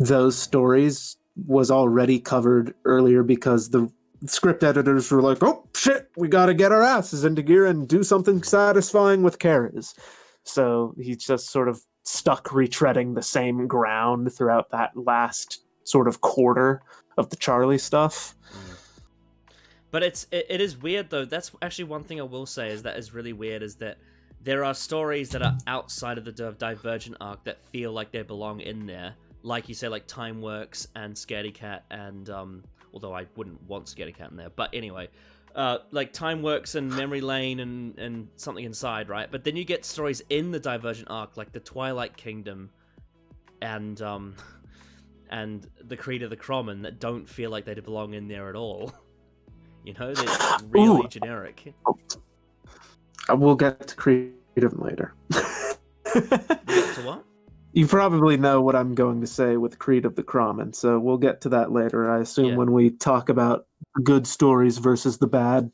those stories was already covered earlier because the script editors were like, oh, shit, we gotta get our asses into gear and do something satisfying with Kariz. So he just sort of stuck retreading the same ground throughout that last sort of quarter of the Charley stuff. But it is weird though. That's actually one thing I will say is that is really weird is that there are stories that are outside of the Divergent arc that feel like they belong in there. Like you say, like Time Works and Scaredy Cat and although I wouldn't want Scaredy Cat in there, but anyway, like Time Works and Memory Lane and Something Inside, right? But then you get stories in the Divergent arc like the Twilight Kingdom and the Creed of the Cromon that don't feel like they belong in there at all. They're really generic. We'll get to Creative later. To what? You probably know what I'm going to say with Creed of the Cromon, so we'll get to that later, I assume, when we talk about good stories versus the bad.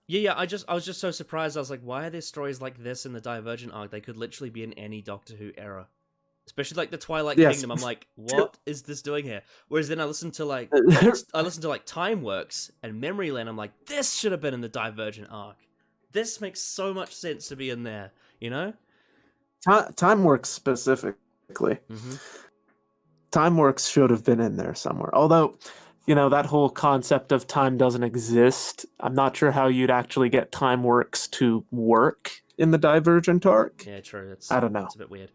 Yeah, I was just so surprised. I was like, why are there stories like this in the Divergent arc? They could literally be in any Doctor Who era. Especially like the Twilight Kingdom, I'm like, what is this doing here? Whereas then I listen to like Time Works and Memory Lane. I'm like, this should have been in the Divergent arc. This makes so much sense to be in there. Time Works specifically. Time Works should have been in there somewhere. Although, that whole concept of time doesn't exist. I'm not sure how you'd actually get Time Works to work in the Divergent arc. Yeah, true. I don't know. It's a bit weird.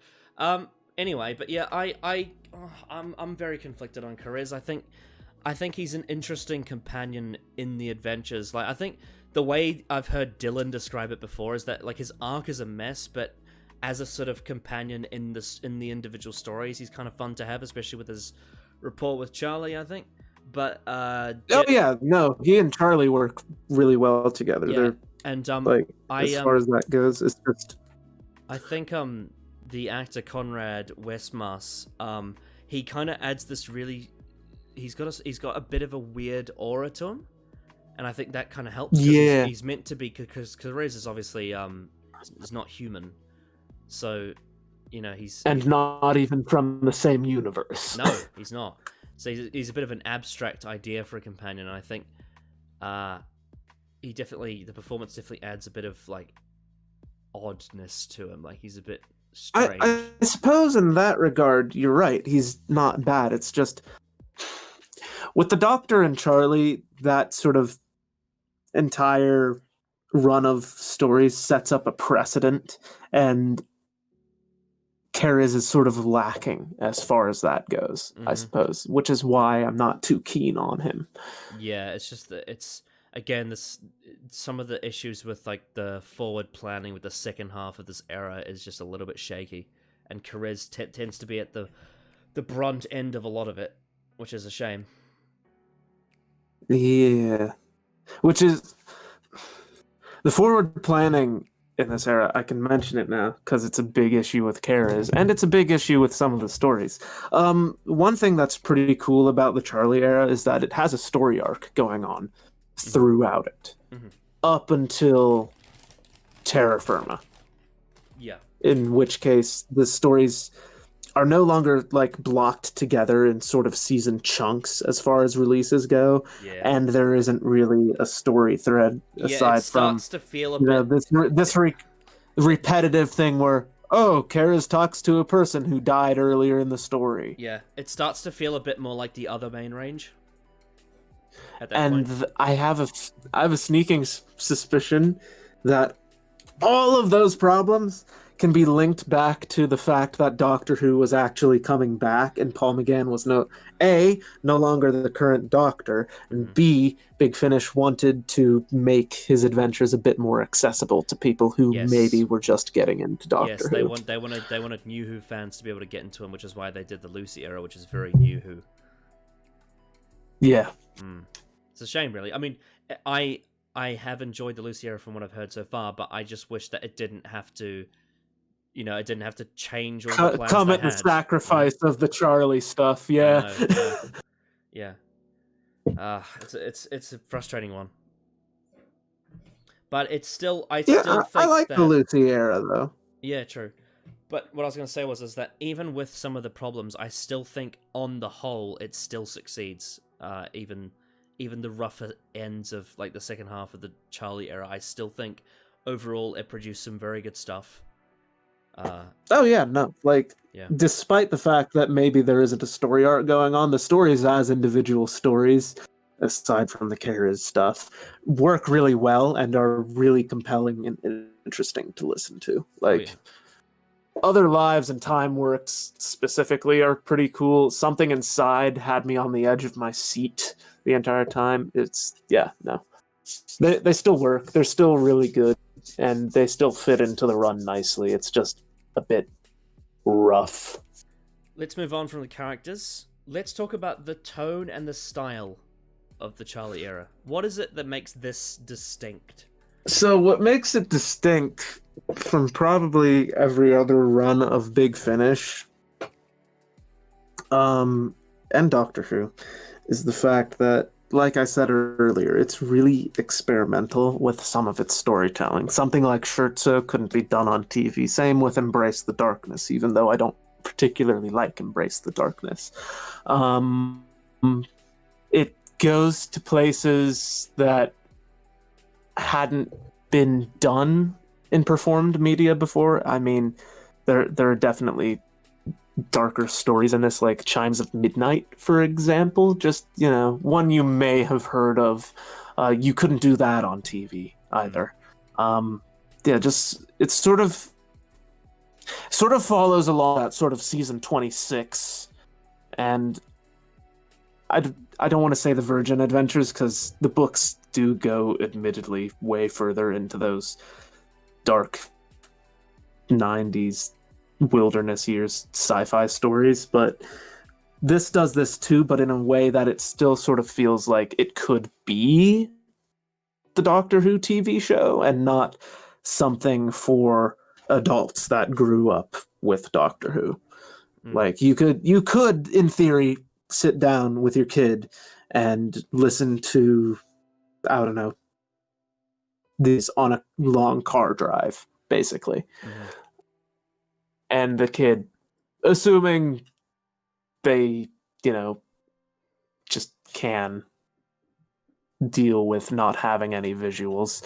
Anyway, but yeah, I'm very conflicted on Kariz. I think he's an interesting companion in the adventures. Like I think the way I've heard Dylan describe it before is that like his arc is a mess, but as a sort of companion in the individual stories, he's kind of fun to have, especially with his rapport with Charley, I think. But he and Charley work really well together. Yeah. They're and as far as that goes, it's just I think the actor Conrad Westmaas, he kind of adds this really, he's got a bit of a weird aura to him, and I think that kind of helps. Yeah, he's meant to be, because Kariz is obviously is not human, so he's not even from the same universe. No, he's not. So he's a bit of an abstract idea for a companion, and I think the performance definitely adds a bit of like oddness to him. Like he's a bit strange. I suppose in that regard, you're right. He's not bad. It's just with the Doctor and Charley, that sort of entire run of stories sets up a precedent, and Kariz is sort of lacking as far as that goes, I suppose, which is why I'm not too keen on him. Yeah, it's just that again, some of the issues with like the forward planning with the second half of this era is just a little bit shaky, and Kariz tends to be at the brunt end of a lot of it, which is a shame. Yeah, which is the forward planning in this era. I can mention it now because it's a big issue with Kariz, and it's a big issue with some of the stories. One thing that's pretty cool about the Charley era is that it has a story arc going on throughout it, up until Terra Firma. Yeah. In which case, the stories are no longer like blocked together in sort of season chunks as far as releases go, Yeah. and there isn't really a story thread Yeah, aside it from starts to feel a bit... this repetitive thing where Kara's talks to a person who died earlier in the story. Yeah, it starts to feel a bit more like the other main range. At that And point. I have a sneaking suspicion that all of those problems can be linked back to the fact that Doctor Who was actually coming back, and Paul McGann was no longer the current Doctor, and B, Big Finish wanted to make his adventures a bit more accessible to people who maybe were just getting into Doctor Who. Yes, they wanted New Who fans to be able to get into him, which is why they did the Lucy era, which is very New Who. Yeah. It's a shame, really. I mean, I have enjoyed the Lucy era from what I've heard so far, but I just wish that it didn't have to, it didn't have to change all the plans come they at the had. sacrifice of the Charley stuff. Yeah. Yeah. It's a frustrating one, but it's still I like the Lucy era though. Yeah, true. But what I was going to say is that even with some of the problems, I still think on the whole it still succeeds. Even the rougher ends of like the second half of the Charley era, I still think overall it produced some very good stuff. Despite the fact that maybe there isn't a story arc going on, the stories as individual stories, aside from the Kara's stuff, work really well and are really compelling and interesting to listen to. Other Lives and Time Works specifically are pretty cool. Something Inside had me on the edge of my seat the entire time. They still work. They're still really good, and they still fit into the run nicely. It's just a bit rough. Let's move on from the characters. Let's talk about the tone and the style of the Charley era. What is it that makes this distinct? So what makes it distinct from probably every other run of Big Finish and Doctor Who is the fact that, like I said earlier, it's really experimental with some of its storytelling. Something like Scherzo couldn't be done on TV. Same with Embrace the Darkness, even though I don't particularly like Embrace the Darkness. It goes to places that hadn't been done in performed media before. I mean, there are definitely darker stories in this, like Chimes of Midnight, for example. Just, one you may have heard of. You couldn't do that on TV either. It's sort of follows along that sort of season 26, and I don't want to say the Virgin Adventures, because the books do go admittedly way further into those dark 90s wilderness years sci-fi stories, but this does this too, but in a way that it still sort of feels like it could be the Doctor Who TV show and not something for adults that grew up with Doctor Who. Like you could in theory sit down with your kid and listen to, I don't know, these on a long car drive, basically. And the kid, assuming they, just can deal with not having any visuals,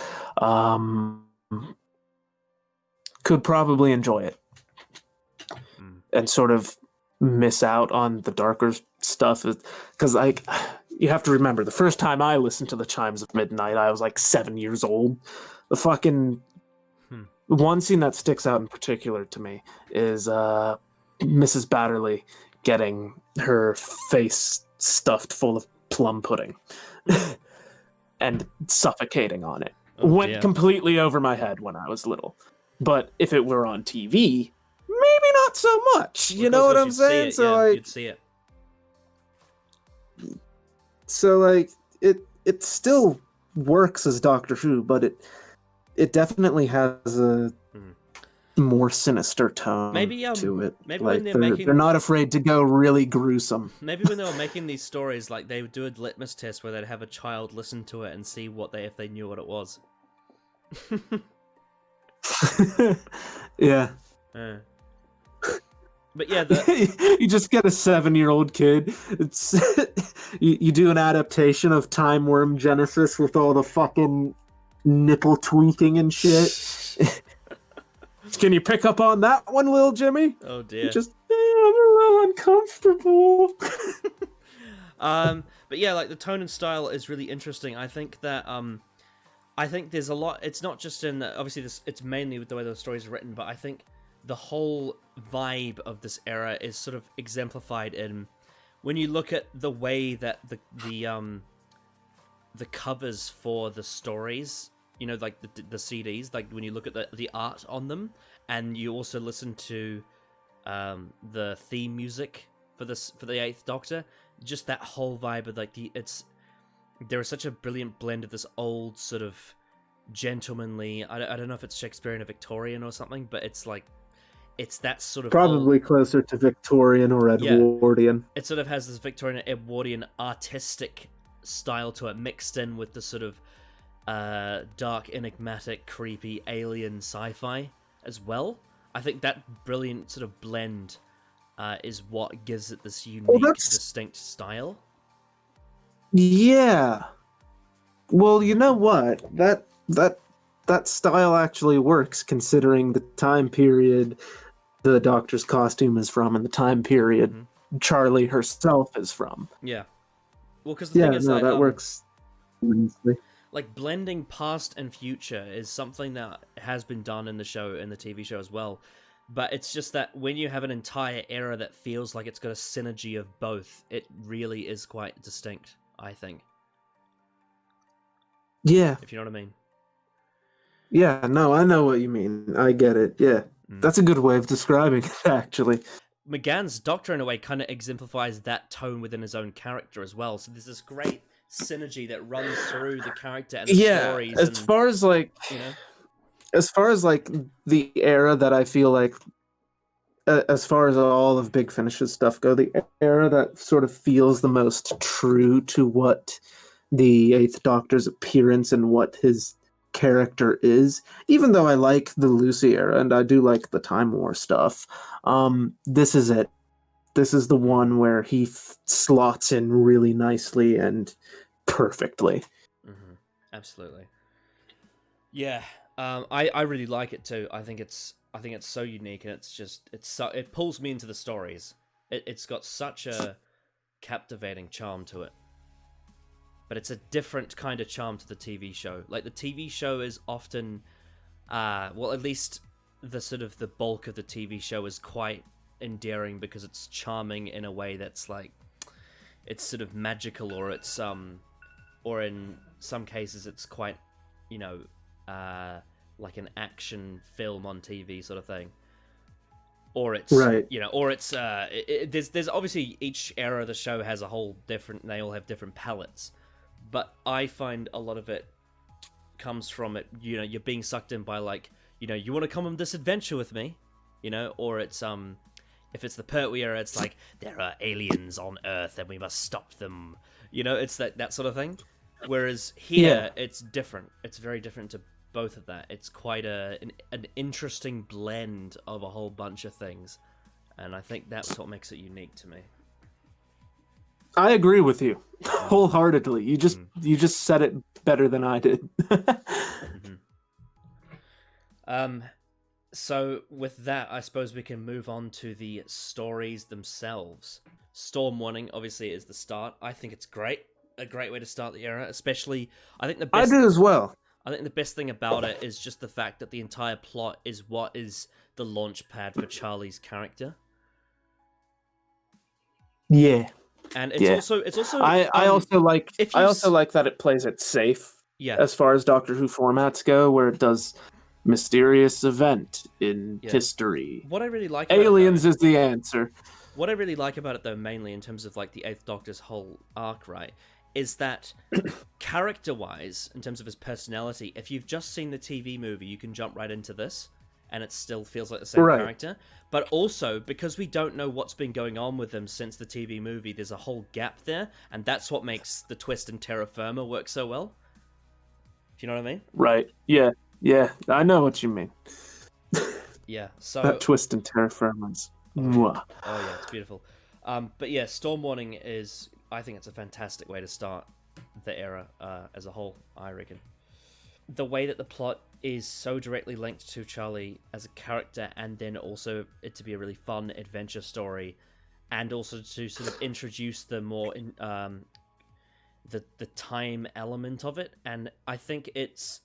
could probably enjoy it. And sort of miss out on the darker stuff. Because, you have to remember, the first time I listened to the Chimes of Midnight, I was 7 years old. The fucking... One scene that sticks out in particular to me is Mrs. Batterley getting her face stuffed full of plum pudding and suffocating on it. Went completely over my head when I was little. But if it were on TV, maybe not so much. You know what I'm saying? You'd see it. So it still works as Doctor Who, but it definitely has a more sinister tone to it. Maybe when they're not afraid to go really gruesome. Maybe when they were making these stories, they would do a litmus test where they'd have a child listen to it and see if they knew what it was. Yeah. But yeah, the You just get a 7-year-old kid. It's you do an adaptation of Time Worm Genesis with all the fucking nipple tweaking and shit. Can you pick up on that one, little Jimmy? oh dear. Just I'm a little uncomfortable. But yeah, like the tone and style is really interesting. I think that I think there's a lot. It's not just in obviously this. It's mainly with the way the stories are written, but I think the whole vibe of this era is sort of exemplified in when you look at the way that the covers for the stories, you know, like the CDs, like when you look at the art on them, and you also listen to the theme music for the Eighth Doctor, just that whole vibe of like there is such a brilliant blend of this old sort of gentlemanly. I don't know if it's Shakespearean or Victorian or something, but it's like it's that sort of Probably closer to Victorian or Edwardian. It sort of has this Victorian Edwardian artistic style to it, mixed in with the sort of dark, enigmatic, creepy alien sci-fi as well. I think that brilliant sort of blend is what gives it this unique, distinct style. Yeah. Well, you know what? That style actually works, considering the time period the Doctor's costume is from and the time period Charley herself is from. Yeah. Well, because the thing is, like, that works. Like blending past and future is something that has been done in the show, in the TV show as well. But it's just that when you have an entire era that feels like it's got a synergy of both, it really is quite distinct, I think. Yeah. If you know what I mean. Yeah, no, I know what you mean. I get it. Yeah. That's a good way of describing it, actually. McGann's Doctor, in a way, kind of exemplifies that tone within his own character as well. So there's this great synergy that runs through the character and the stories. As far as like, you know, as far as like the era that I feel like, as far as all of Big Finish's stuff go, the era that sort of feels the most true to what the Eighth Doctor's appearance and what his character is, even though I like the Lucy era and I do like the Time War stuff, this is it. This is the one where he slots in really nicely and perfectly. Absolutely. Yeah, I really like it too. I think it's so unique, and it pulls me into the stories. It's got such a captivating charm to it. But it's a different kind of charm to the TV show. Like, the TV show is often, well, at least the sort of the bulk of the TV show is quite endearing because it's charming in a way that's like, it's sort of magical, or it's, or in some cases it's quite, you know, like an action film on TV sort of thing. Or it's, you know, or it's, there's obviously each era of the show has a whole different, they all have different palettes. But I find a lot of it comes from it, you know, you're being sucked in by, like, you know, you want to come on this adventure with me, you know, or it's, if it's the Pertwee era, it's like, there are aliens on Earth and we must stop them, you know, it's that sort of thing. Whereas here, it's different. It's very different to both of that. It's quite an interesting blend of a whole bunch of things. And I think that's what makes it unique to me. I agree with you wholeheartedly. You just said it better than I did. So with that, I suppose we can move on to the stories themselves. Storm Warning obviously is the start. I think it's great. A great way to start the era, especially I think the best I did as well. I think the best thing about it is just the fact that the entire plot is what is the launch pad for Charley's character. Yeah. And it's also I also like that it plays it safe. Yeah. As far as Doctor Who formats go, where it does mysterious event in history. What I really like about aliens is the answer. What I really like about it, though, mainly in terms of like the Eighth Doctor's whole arc, right, is that character-wise, in terms of his personality, if you've just seen the TV movie, you can jump right into this, and it still feels like the same character. But also, because we don't know what's been going on with him since the TV movie, there's a whole gap there, and that's what makes the twist in Terra Firma work so well. Do you know what I mean? Right. Yeah. I know what you mean. Yeah, so... That twist in Terra Firma is Mwah. Oh yeah, it's beautiful. But yeah, Storm Warning is, I think it's a fantastic way to start the era as a whole, I reckon. The way that the plot is so directly linked to Charley as a character, and then also it to be a really fun adventure story, and also to sort of introduce the more the time element of it. And I think it's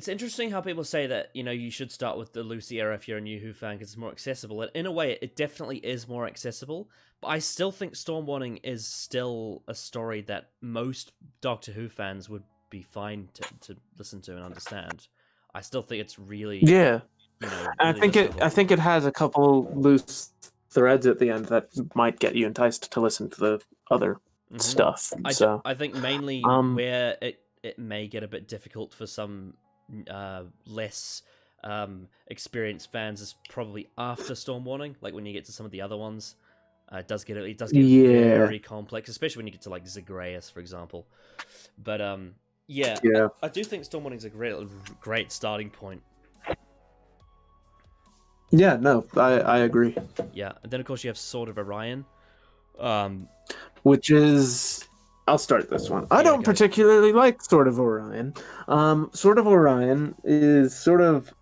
interesting how people say that, you know, you should start with the Lucy era if you're a new Who fan because it's more accessible. And in a way, it definitely is more accessible. But I still think Storm Warning is still a story that most Doctor Who fans would be fine to listen to and understand. I still think it's really Yeah, you know, and really I think it has a couple loose threads at the end that might get you enticed to listen to the other stuff. I think mainly where it may get a bit difficult for some less experienced fans is probably after Storm Warning, like when you get to some of the other ones. It does get very complex, especially when you get to like Zagreus, for example. But I do think Storm Warning is a great starting point. Yeah, no, I agree. Yeah, and then of course you have Sword of Orion, which is, I'll start this one. I don't particularly like Sword of Orion. Sword of Orion is sort of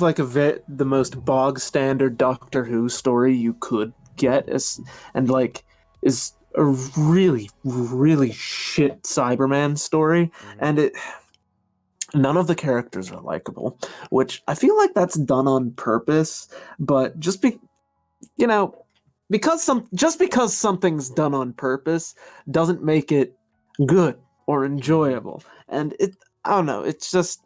like the most bog standard Doctor Who story you could get, is a really, really shit Cyberman story, and none of the characters are likable, which I feel like that's done on purpose. But because something's done on purpose doesn't make it good or enjoyable. And I don't know, it's just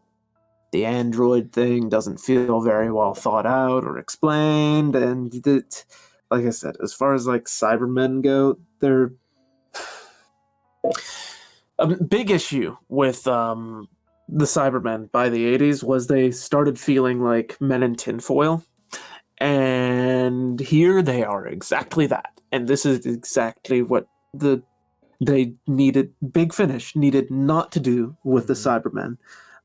the android thing doesn't feel very well thought out or explained, and like I said, as far as like Cybermen go, they're a big issue with the Cybermen by the 80s was they started feeling like men in tinfoil, and here they are exactly that. And this is exactly what Big Finish needed not to do with the Cybermen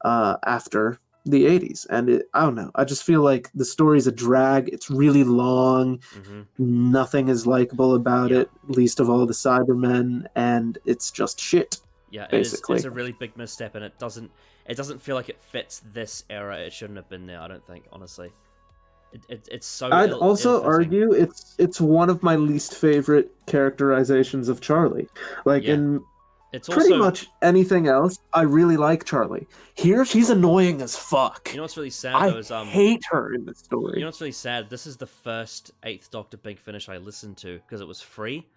after the 80s. And I don't know, I just feel like the story's a drag. It's really long. Nothing is likable about it, least of all the Cybermen, and it's just shit. Yeah, basically. It's a really big misstep, and it doesn't feel like it fits this era. It shouldn't have been there, I don't think, honestly. It's so I'd also argue it's one of my least favorite characterizations of Charley. It's pretty much anything else, I really like Charley. Here, she's annoying as fuck. You know what's really sad, though, is I hate her in the story. You know what's really sad? This is the first 8th Doctor Big Finish I listened to, because it was free,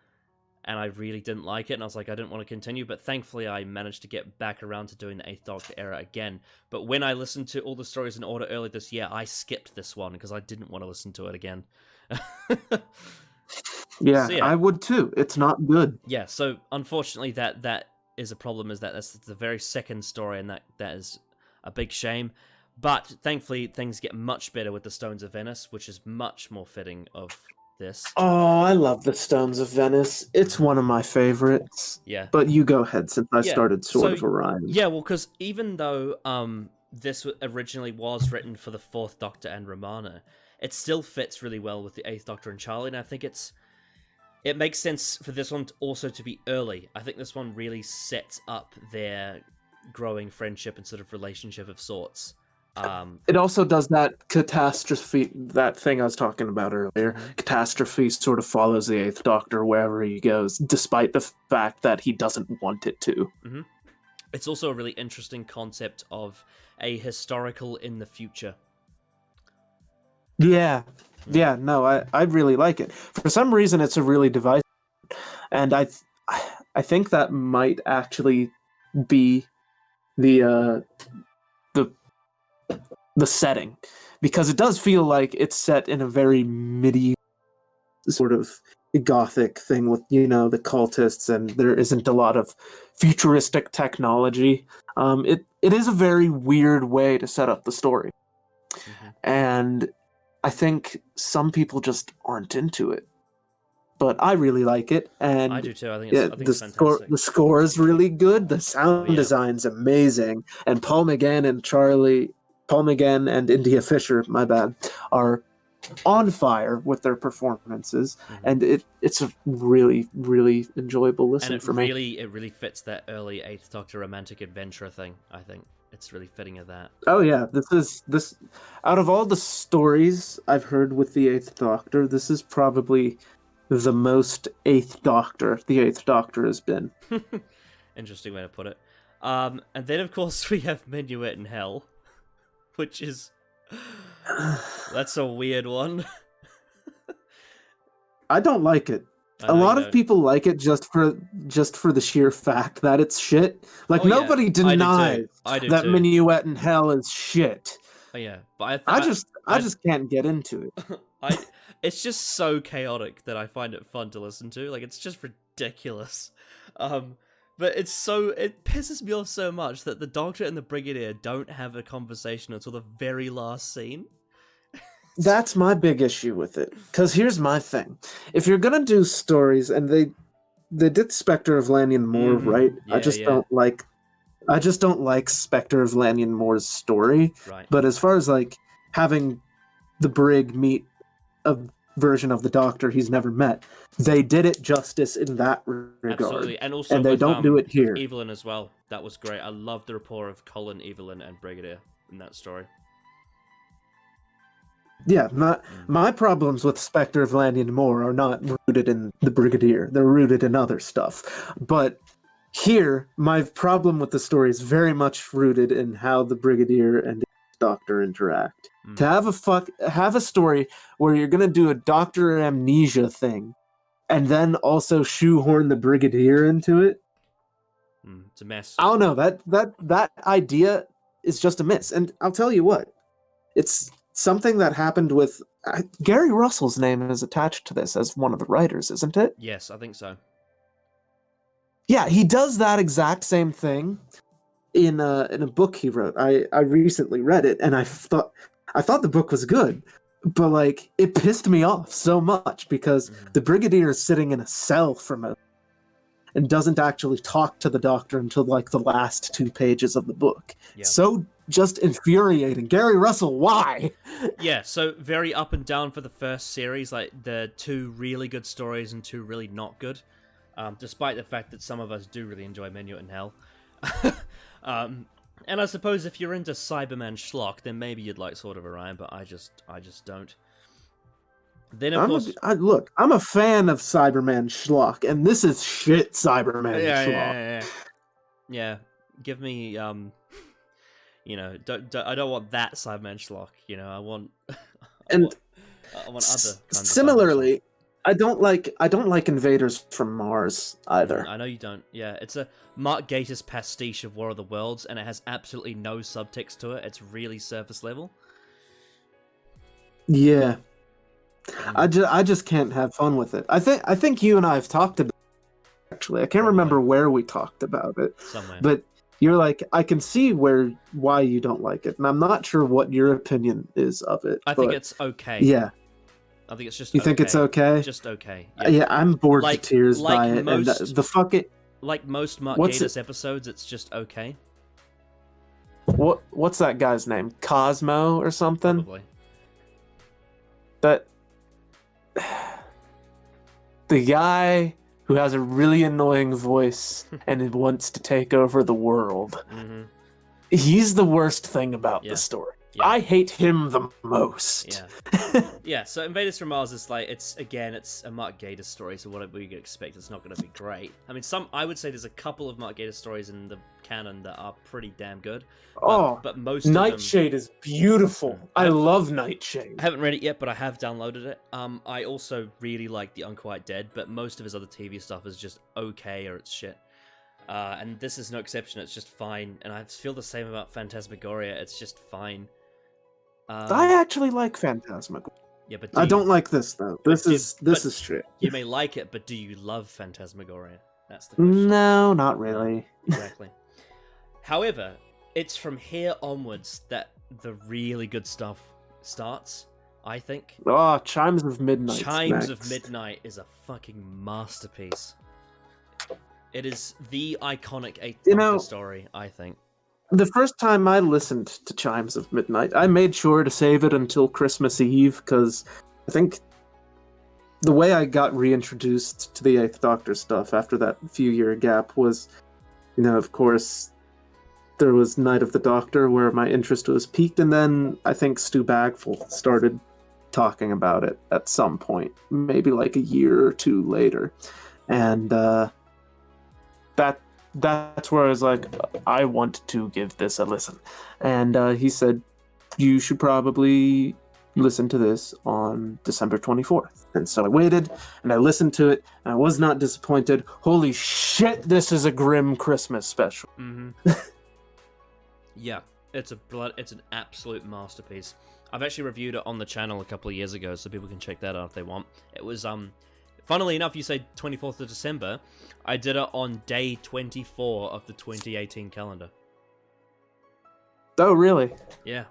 and I really didn't like it, and I was like, I didn't want to continue, but thankfully I managed to get back around to doing the 8th Doctor era again. But when I listened to all the stories in order earlier this year, I skipped this one, because I didn't want to listen to it again. Yeah, so, I would too. It's not good. Yeah, so unfortunately that is a problem, is that's the very second story, and that is a big shame. But thankfully things get much better with the Stones of Venice, which is much more fitting of this. Oh, I love the Stones of Venice. It's one of my favorites. Yeah. But you go ahead, since I started Sword of Orion. Yeah, well, because even though this originally was written for the 4th Doctor and Romana, it still fits really well with the 8th Doctor and Charley, and I think it makes sense for this one also to be early. I think this one really sets up their growing friendship and sort of relationship of sorts. It also does that catastrophe, that thing I was talking about earlier. Catastrophe sort of follows the 8th Doctor wherever he goes, despite the fact that he doesn't want it to. It's also a really interesting concept of a historical in the future. Yeah, no, I really like it. For some reason, it's a really divisive, and I think that might actually be the setting, because it does feel like it's set in a very medieval sort of gothic thing with, the cultists, and there isn't a lot of futuristic technology. It is a very weird way to set up the story, and I think some people just aren't into it, but I really like it, and I do too. I think it's fantastic. The score is really good. The sound design's amazing, and Paul McGann and Charley Paul McGann and India Fisher, my bad, are on fire with their performances, and it's a really, really enjoyable listen for me. It really fits that early Eighth Doctor romantic adventure thing. I think it's really fitting of that. Oh yeah, this out of all the stories I've heard with the Eighth Doctor, this is probably the most Eighth Doctor the Eighth Doctor has been. Interesting way to put it. And then of course we have Minuet in Hell, which is that's a weird one. I don't like it. A lot of people like it just for the sheer fact that it's shit. Like nobody denies that Minuet in Hell is shit. Oh yeah, but I just can't get into it. It's just so chaotic that I find it fun to listen to. Like it's just ridiculous. But it pisses me off so much that the Doctor and the Brigadier don't have a conversation until the very last scene. That's my big issue with it. Because here's my thing. If you're going to do stories, and they did Spectre of Lanyon Moore, right? Yeah, I just don't like Spectre of Lanyon Moore's story. Right. But as far as like having the Brig meet a version of the Doctor he's never met, they did it justice in that regard. Absolutely. And they don't do it here. Evelyn as well. That was great. I loved the rapport of Colin, Evelyn, and Brigadier in that story. Yeah, my problems with Spectre of Lanyon Moore are not rooted in the Brigadier. They're rooted in other stuff. But here, my problem with the story is very much rooted in how the Brigadier and the Doctor interact. To have a story where you're gonna do a Doctor amnesia thing, and then also shoehorn the Brigadier into it. It's a mess. I don't know, that idea is just a miss. And I'll tell you what, it's something that happened with Gary Russell's name is attached to this as one of the writers, isn't it? Yes, I think so. Yeah, he does that exact same thing in a book he wrote. I recently read it, and I thought the book was good, but like it pissed me off so much because the Brigadier is sitting in a cell and doesn't actually talk to the Doctor until like the last 2 pages of the book. Yeah. So just infuriating. Gary Russell, why? Yeah, so very up and down for the first series, like the 2 really good stories and 2 really not good. Despite the fact that some of us do really enjoy Minuet in Hell. And I suppose if you're into Cyberman schlock, then maybe you'd like Sword of Orion, but I just don't. Then of course, look, I'm a fan of Cyberman schlock, and this is shit Cyberman schlock. Yeah. Give me I don't want that Cyberman schlock. I want other kinds of similarly. I don't like Invaders from Mars either. I know you don't. Yeah, it's a Mark Gatiss pastiche of War of the Worlds, and it has absolutely no subtext to it. It's really surface level. Yeah, I just can't have fun with it. I think you and I have talked about it, actually. I can't remember where we talked about it. Somewhere. But you're like, I can see why you don't like it, and I'm not sure what your opinion is of it. I think it's okay. Yeah. I think it's just. You think it's okay? Just okay. Yeah, I'm bored to tears by it. And the fucking like most Mark Gatiss episodes, it's just okay. What's that guy's name? Cosmo or something? Probably. But the guy who has a really annoying voice and wants to take over the world. He's the worst thing about the story. Yeah. I hate him the most. Yeah. So Invaders from Mars is like it's a Mark Gatiss story. So whatever you could expect, it's not going to be great. I mean, I would say there's a couple of Mark Gatiss stories in the canon that are pretty damn good. But most Nightshade is beautiful. I love Nightshade. I haven't read it yet, but I have downloaded it. I also really like The Unquiet Dead, but most of his other TV stuff is just okay or it's shit. And this is no exception. It's just fine. And I feel the same about Phantasmagoria. It's just fine. I actually like Phantasmagoria. Yeah, but I don't like this though. This is shit. You may like it, but do you love Phantasmagoria? That's the question. No, not really. Exactly. However, it's from here onwards that the really good stuff starts, I think. Oh, Chimes of Midnight. Chimes of Midnight is a fucking masterpiece. It is the iconic 8th Doctor story, I think. The first time I listened to Chimes of Midnight, I made sure to save it until Christmas Eve, because I think the way I got reintroduced to the Eighth Doctor stuff after that few-year gap was, of course, there was Night of the Doctor, where my interest was piqued, and then I think Stu Bagfull started talking about it at some point, maybe like a year or two later. And that's where I was like, I want to give this a listen. And he said, you should probably listen to this on December 24th. And so I waited, and I listened to it, and I was not disappointed. Holy shit, this is a grim Christmas special. Mm-hmm. Yeah, it's an absolute masterpiece. I've actually reviewed it on the channel a couple of years ago, so people can check that out if they want. It was, funnily enough, you say 24th of December. I did it on day 24 of the 2018 calendar. Oh, really? Yeah.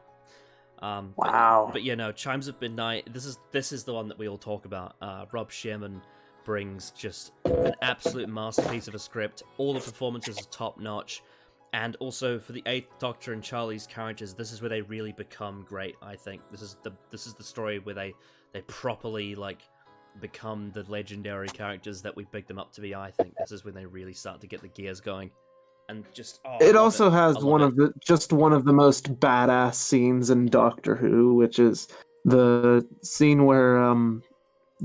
Wow. But Chimes of Midnight, this is the one that we all talk about. Rob Sherman brings just an absolute masterpiece of a script. All the performances are top-notch. And also for the Eighth Doctor and Charlie's characters, this is where they really become great. I think this is the story where they properly become the legendary characters that we picked them up to be. I think this is when they really start to get the gears going, and just it also has one of the most badass scenes in Doctor Who, which is the scene where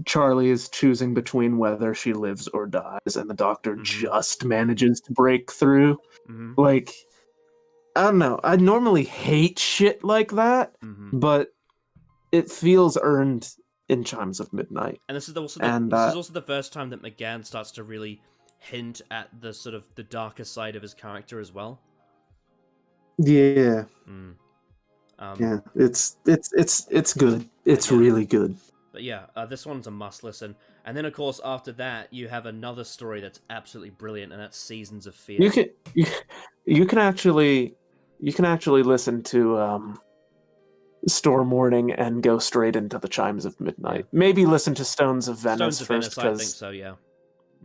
Charlie is choosing between whether she lives or dies, and the Doctor just manages to break through. Mm-hmm. I don't know. I normally hate shit like that, but it feels earned in Chimes of Midnight. And this is also the first time that McGann starts to really hint at the sort of the darker side of his character as well. Yeah. Yeah. It's good. It's really good. But yeah, this one's a must listen. And then, of course, after that, you have another story that's absolutely brilliant, and that's Seasons of Fear. You can actually listen to Storm Warning and go straight into the Chimes of Midnight. Yeah. Maybe listen to Stones of Venice first. I think so. Yeah.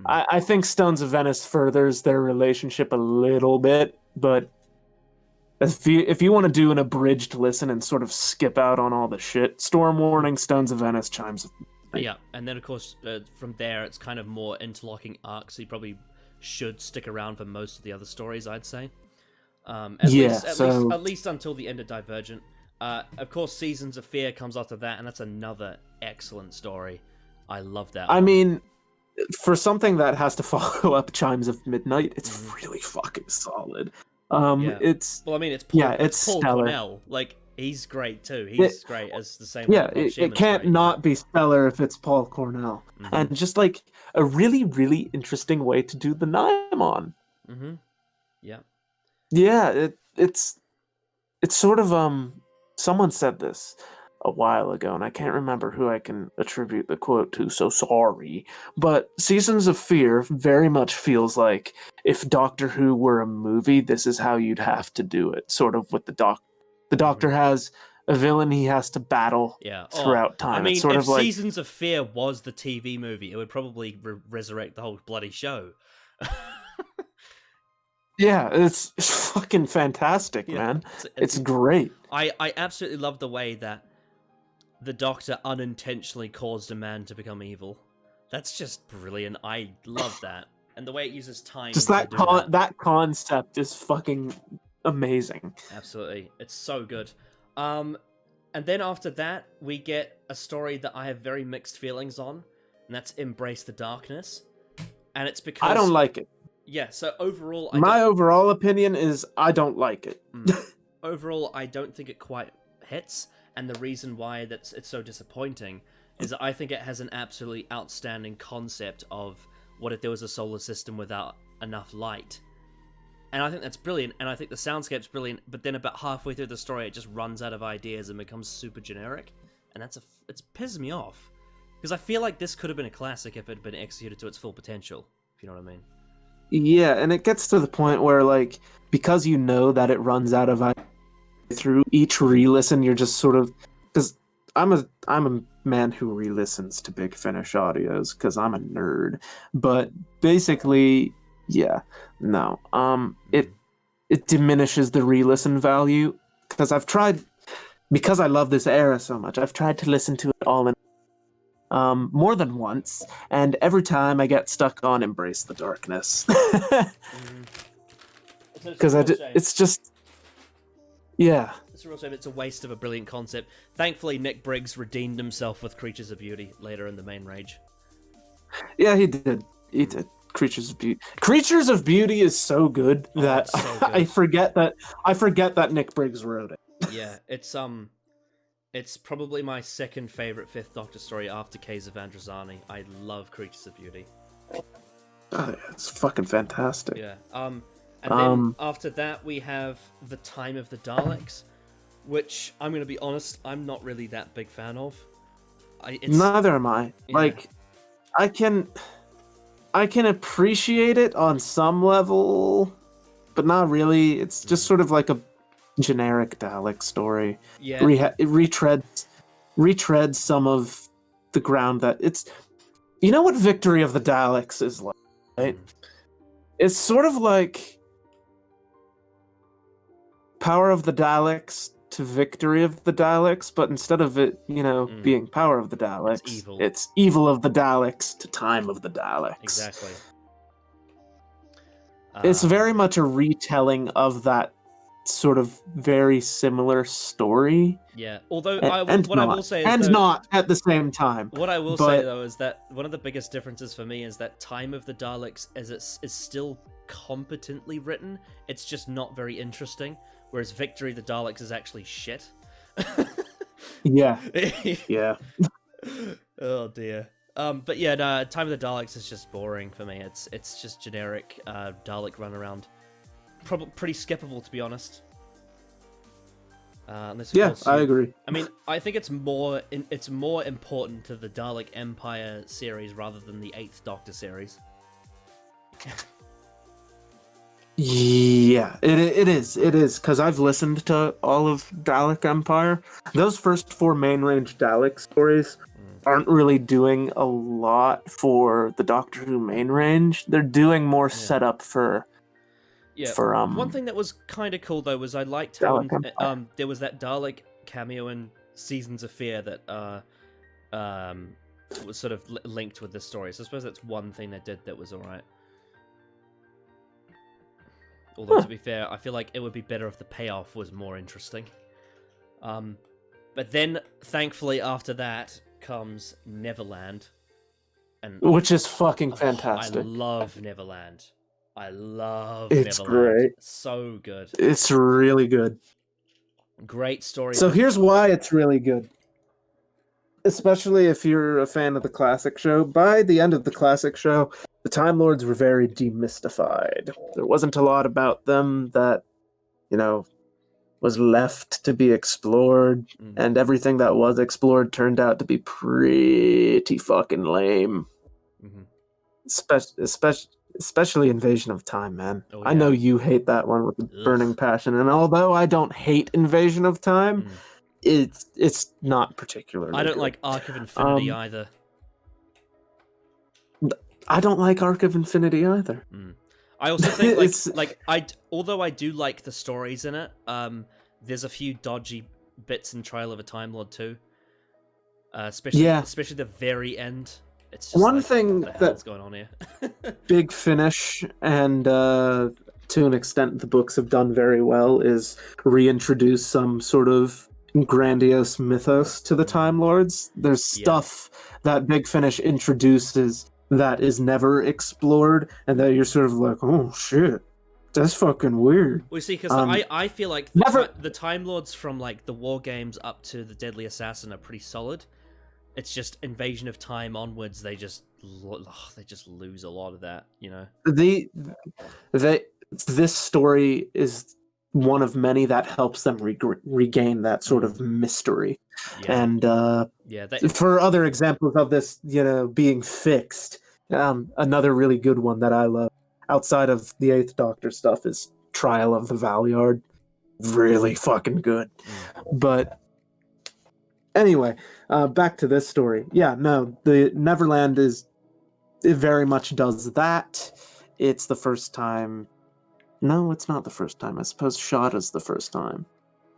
I think Stones of Venice furthers their relationship a little bit, but if you want to do an abridged listen and sort of skip out on all the shit, Storm Warning, Stones of Venice, Chimes of Midnight. Yeah, and then of course from there it's kind of more interlocking arcs, so you probably should stick around for most of the other stories, I'd say. At least until the end of Divergent. Of course, Seasons of Fear comes after that, and that's another excellent story. I love that. I mean, for something that has to follow up Chimes of Midnight, it's really fucking solid. It's Paul stellar. Cornell. He's great too. He's great as the same. Yeah, it can't not be stellar if it's Paul Cornell, and just a really, really interesting way to do the Naimon. Yeah. Yeah, it's sort of someone said this a while ago, and I can't remember who I can attribute the quote to, so sorry. But Seasons of Fear very much feels like if Doctor Who were a movie, this is how you'd have to do it. Sort of with the Doctor has a villain he has to battle throughout time. I mean, it's sort if of Seasons of Fear was the TV movie, it would probably resurrect the whole bloody show. Yeah, it's fucking fantastic, man. It's great. I absolutely love the way that the Doctor unintentionally caused a man to become evil. That's just brilliant. I love that. And the way it uses time. Just that concept is fucking amazing. Absolutely. It's so good. And then after that, we get a story that I have very mixed feelings on, and that's Embrace the Darkness. And it's because I don't like it. Yeah, so overall my overall opinion is I don't like it. Overall, I don't think it quite hits. And the reason why it's so disappointing is that I think it has an absolutely outstanding concept of what if there was a solar system without enough light. And I think that's brilliant, and I think the soundscape's brilliant, but then about halfway through the story it just runs out of ideas and becomes super generic. And it's pisses me off. Because I feel like this could have been a classic if it had been executed to its full potential, if you know what I mean. Yeah, and it gets to the point where, because you know that it runs out of ideas through each re-listen, you're just sort of, because I'm a man who re-listens to Big Finish audios because I'm a nerd, but basically, yeah, no, it it diminishes the re-listen value because because I love this era so much. I've tried to listen to it all in more than once, and every time I get stuck on Embrace the Darkness. Because it's just, yeah. It's a real shame. It's a waste of a brilliant concept. Thankfully, Nick Briggs redeemed himself with Creatures of Beauty later in the main rage. Yeah, he did. He did. Creatures of Beauty. Creatures of Beauty is so good that it's so good. I forget that Nick Briggs wrote it. Yeah, it's probably my second favorite Fifth Doctor story after Caves of Androzani. I love Creatures of Beauty. Oh, yeah, it's fucking fantastic. Yeah. And then after that we have The Time of the Daleks, which I'm going to be honest, I'm not really that big fan of. Neither am I. Yeah. Like, I can appreciate it on some level, but not really. It's just sort of like a generic Dalek story. Yeah. It retreads some of the ground that it's. You know what Victory of the Daleks is like, right? It's sort of like Power of the Daleks to Victory of the Daleks, but instead of it, being Power of the Daleks, it's Evil of the Daleks to Time of the Daleks. Exactly. It's very much a retelling of that sort of very similar story. Yeah, although I will say is not at the same time. What I will say though is that one of the biggest differences for me is that Time of the Daleks is still competently written. It's just not very interesting. Whereas Victory of the Daleks is actually shit. Yeah. Yeah. Oh dear. But yeah, no, Time of the Daleks is just boring for me. It's just generic Dalek run around. Probably pretty skippable, to be honest. I agree. I mean, I think it's more important to the Dalek Empire series rather than the Eighth Doctor series. Yeah, it is because I've listened to all of Dalek Empire. Those first 4 main range Dalek stories aren't really doing a lot for the Doctor Who main range. They're doing more setup for. Yeah. For one thing that was kind of cool though was I liked how there was that Dalek cameo in Seasons of Fear that was sort of linked with this story. So I suppose that's one thing they did that was alright. Although to be fair, I feel like it would be better if the payoff was more interesting. But then, thankfully, after that comes Neverland, which is fucking fantastic. I love Neverland. It's Neverland. Great. So good. It's really good. Great story. So here's why it's really good. Especially if you're a fan of the classic show. By the end of the classic show, the Time Lords were very demystified. There wasn't a lot about them that, was left to be explored. And everything that was explored turned out to be pretty fucking lame. Especially Invasion of Time, man. Oh, yeah. I know you hate that one with a burning passion, and although I don't hate Invasion of Time, it's not particularly I don't good. Like Arc of Infinity either. I don't like Arc of Infinity either. I also think although I do like the stories in it, there's a few dodgy bits in Trial of a Time Lord too. Especially the very end. It's just one thing that's going on here. Big Finish and to an extent the books have done very well is reintroduce some sort of grandiose mythos to the Time Lords. There's stuff that Big Finish introduces that is never explored, and that you're sort of like, oh shit, that's fucking weird. Well, see, because I feel like the Time Lords from like the War Games up to the Deadly Assassin are pretty solid. It's just Invasion of Time onwards, they just lose a lot of that, This story is one of many that helps them regain that sort of mystery. And for other examples of this, being fixed, another really good one that I love outside of the Eighth Doctor stuff is Trial of the Valeyard. Really fucking good. But anyway, back to this story. Yeah, no, the Neverland it very much does that. It's the first time No, it's not the first time. I suppose Shada's the first time.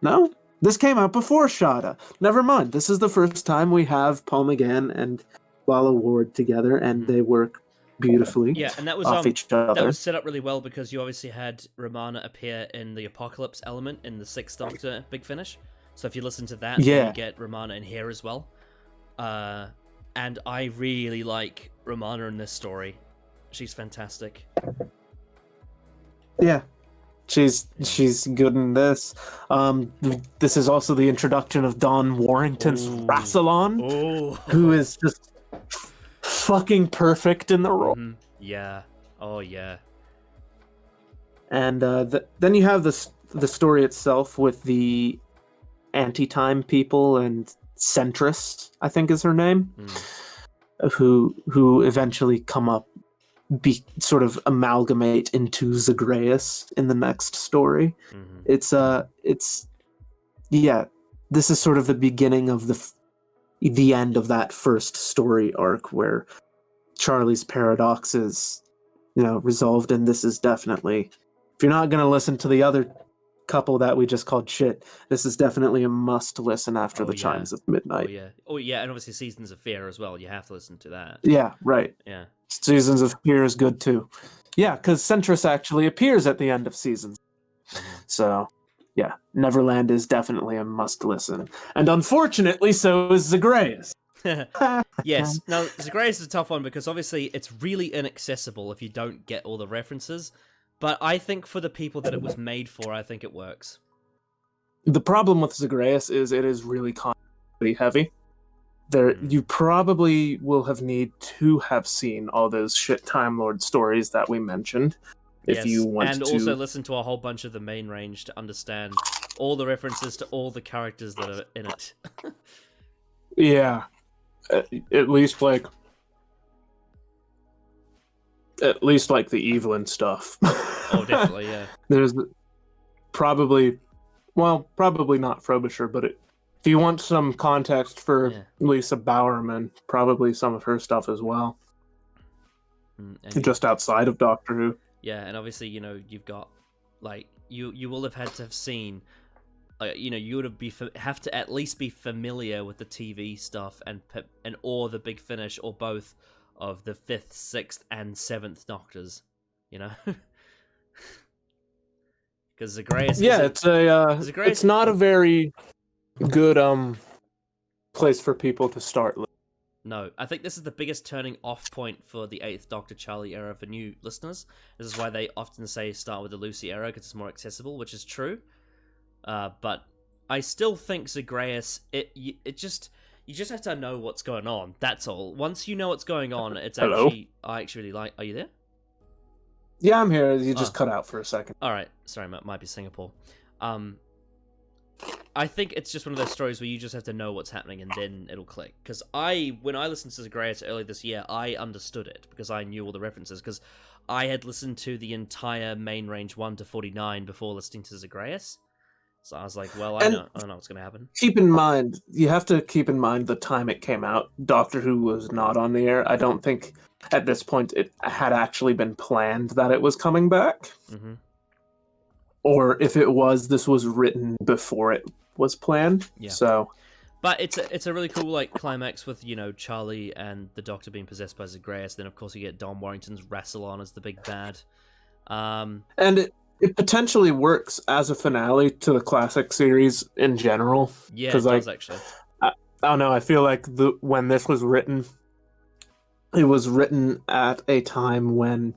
No? This came out before Shada. Never mind. This is the first time we have Paul McGann and Lala Ward together, and they work beautifully Yeah, and that was off each other. that was set up really well because you obviously had Romana appear in the Apocalypse element in the Sixth Doctor Big Finish. So if you listen to that, then you get Romana in here as well. And I really like Romana in this story. She's fantastic. Yeah. She's good in this. This is also the introduction of Don Warrington's Rassilon, who is just fucking perfect in the role. Yeah. Oh yeah. And then you have the story itself with the anti-time people and Centrist, I think is her name, who eventually come up, sort of amalgamate into Zagreus in the next story. This is sort of the beginning of the end of that first story arc where Charley's paradox is, resolved, and this is definitely, if you're not going to listen to the other couple that we just called shit, this is definitely a must listen after the chimes of midnight. Oh yeah, and obviously Seasons of Fear as well. You have to listen to that. Yeah, right. Yeah. Seasons of Fear is good too. Yeah, because Centrist actually appears at the end of Seasons. So, yeah, Neverland is definitely a must listen. And unfortunately, so is Zagreus. Yes. Now, Zagreus is a tough one because obviously it's really inaccessible if you don't get all the references. But I think for the people that it was made for, I think it works. The problem with Zagreus is it is really continuity heavy. You probably will need to have seen all those shit Time Lord stories that we mentioned if you want to. And also listen to a whole bunch of the main range to understand all the references to all the characters that are in it. Yeah. At least like the Evelyn stuff. Oh, definitely, yeah. There's probably not Frobisher, but if you want some context for Lisa Bowerman, probably some of her stuff as well. Just outside of Doctor Who. Yeah, and obviously, you've got, like, you will have had to have seen, you would have to at least be familiar with the TV stuff or the Big Finish or both of the 5th, 6th, and 7th Doctors, Because Zagreus... Yeah, it's not a very good place for people to start. No, I think this is the biggest turning off point for the 8th Doctor Charley era for new listeners. This is why they often say start with the Lucy era, because it's more accessible, which is true. But I still think Zagreus, you just have to know what's going on. That's all. Once you know what's going on, it's actually... I actually really like... Are you there? Yeah, I'm here. You just cut out for a second. Alright. Sorry, might be Singapore. I think it's just one of those stories where you just have to know what's happening and then it'll click. Because when I listened to Zagreus earlier this year, I understood it because I knew all the references. Because I had listened to the entire main range 1 to 49 before listening to Zagreus. So I was like, well, I know what's going to happen. You have to keep in mind the time it came out. Doctor Who was not on the air. I don't think at this point it had actually been planned that it was coming back. Mm-hmm. Or if it was, this was written before it was planned. Yeah. So, but it's a really cool like climax with Charley and the Doctor being possessed by Zagreus. Then of course you get Don Warrington's Rassilon as the big bad. And it potentially works as a finale to the classic series in general. Yeah, it does actually. I don't know. I feel like when this was written, it was written at a time when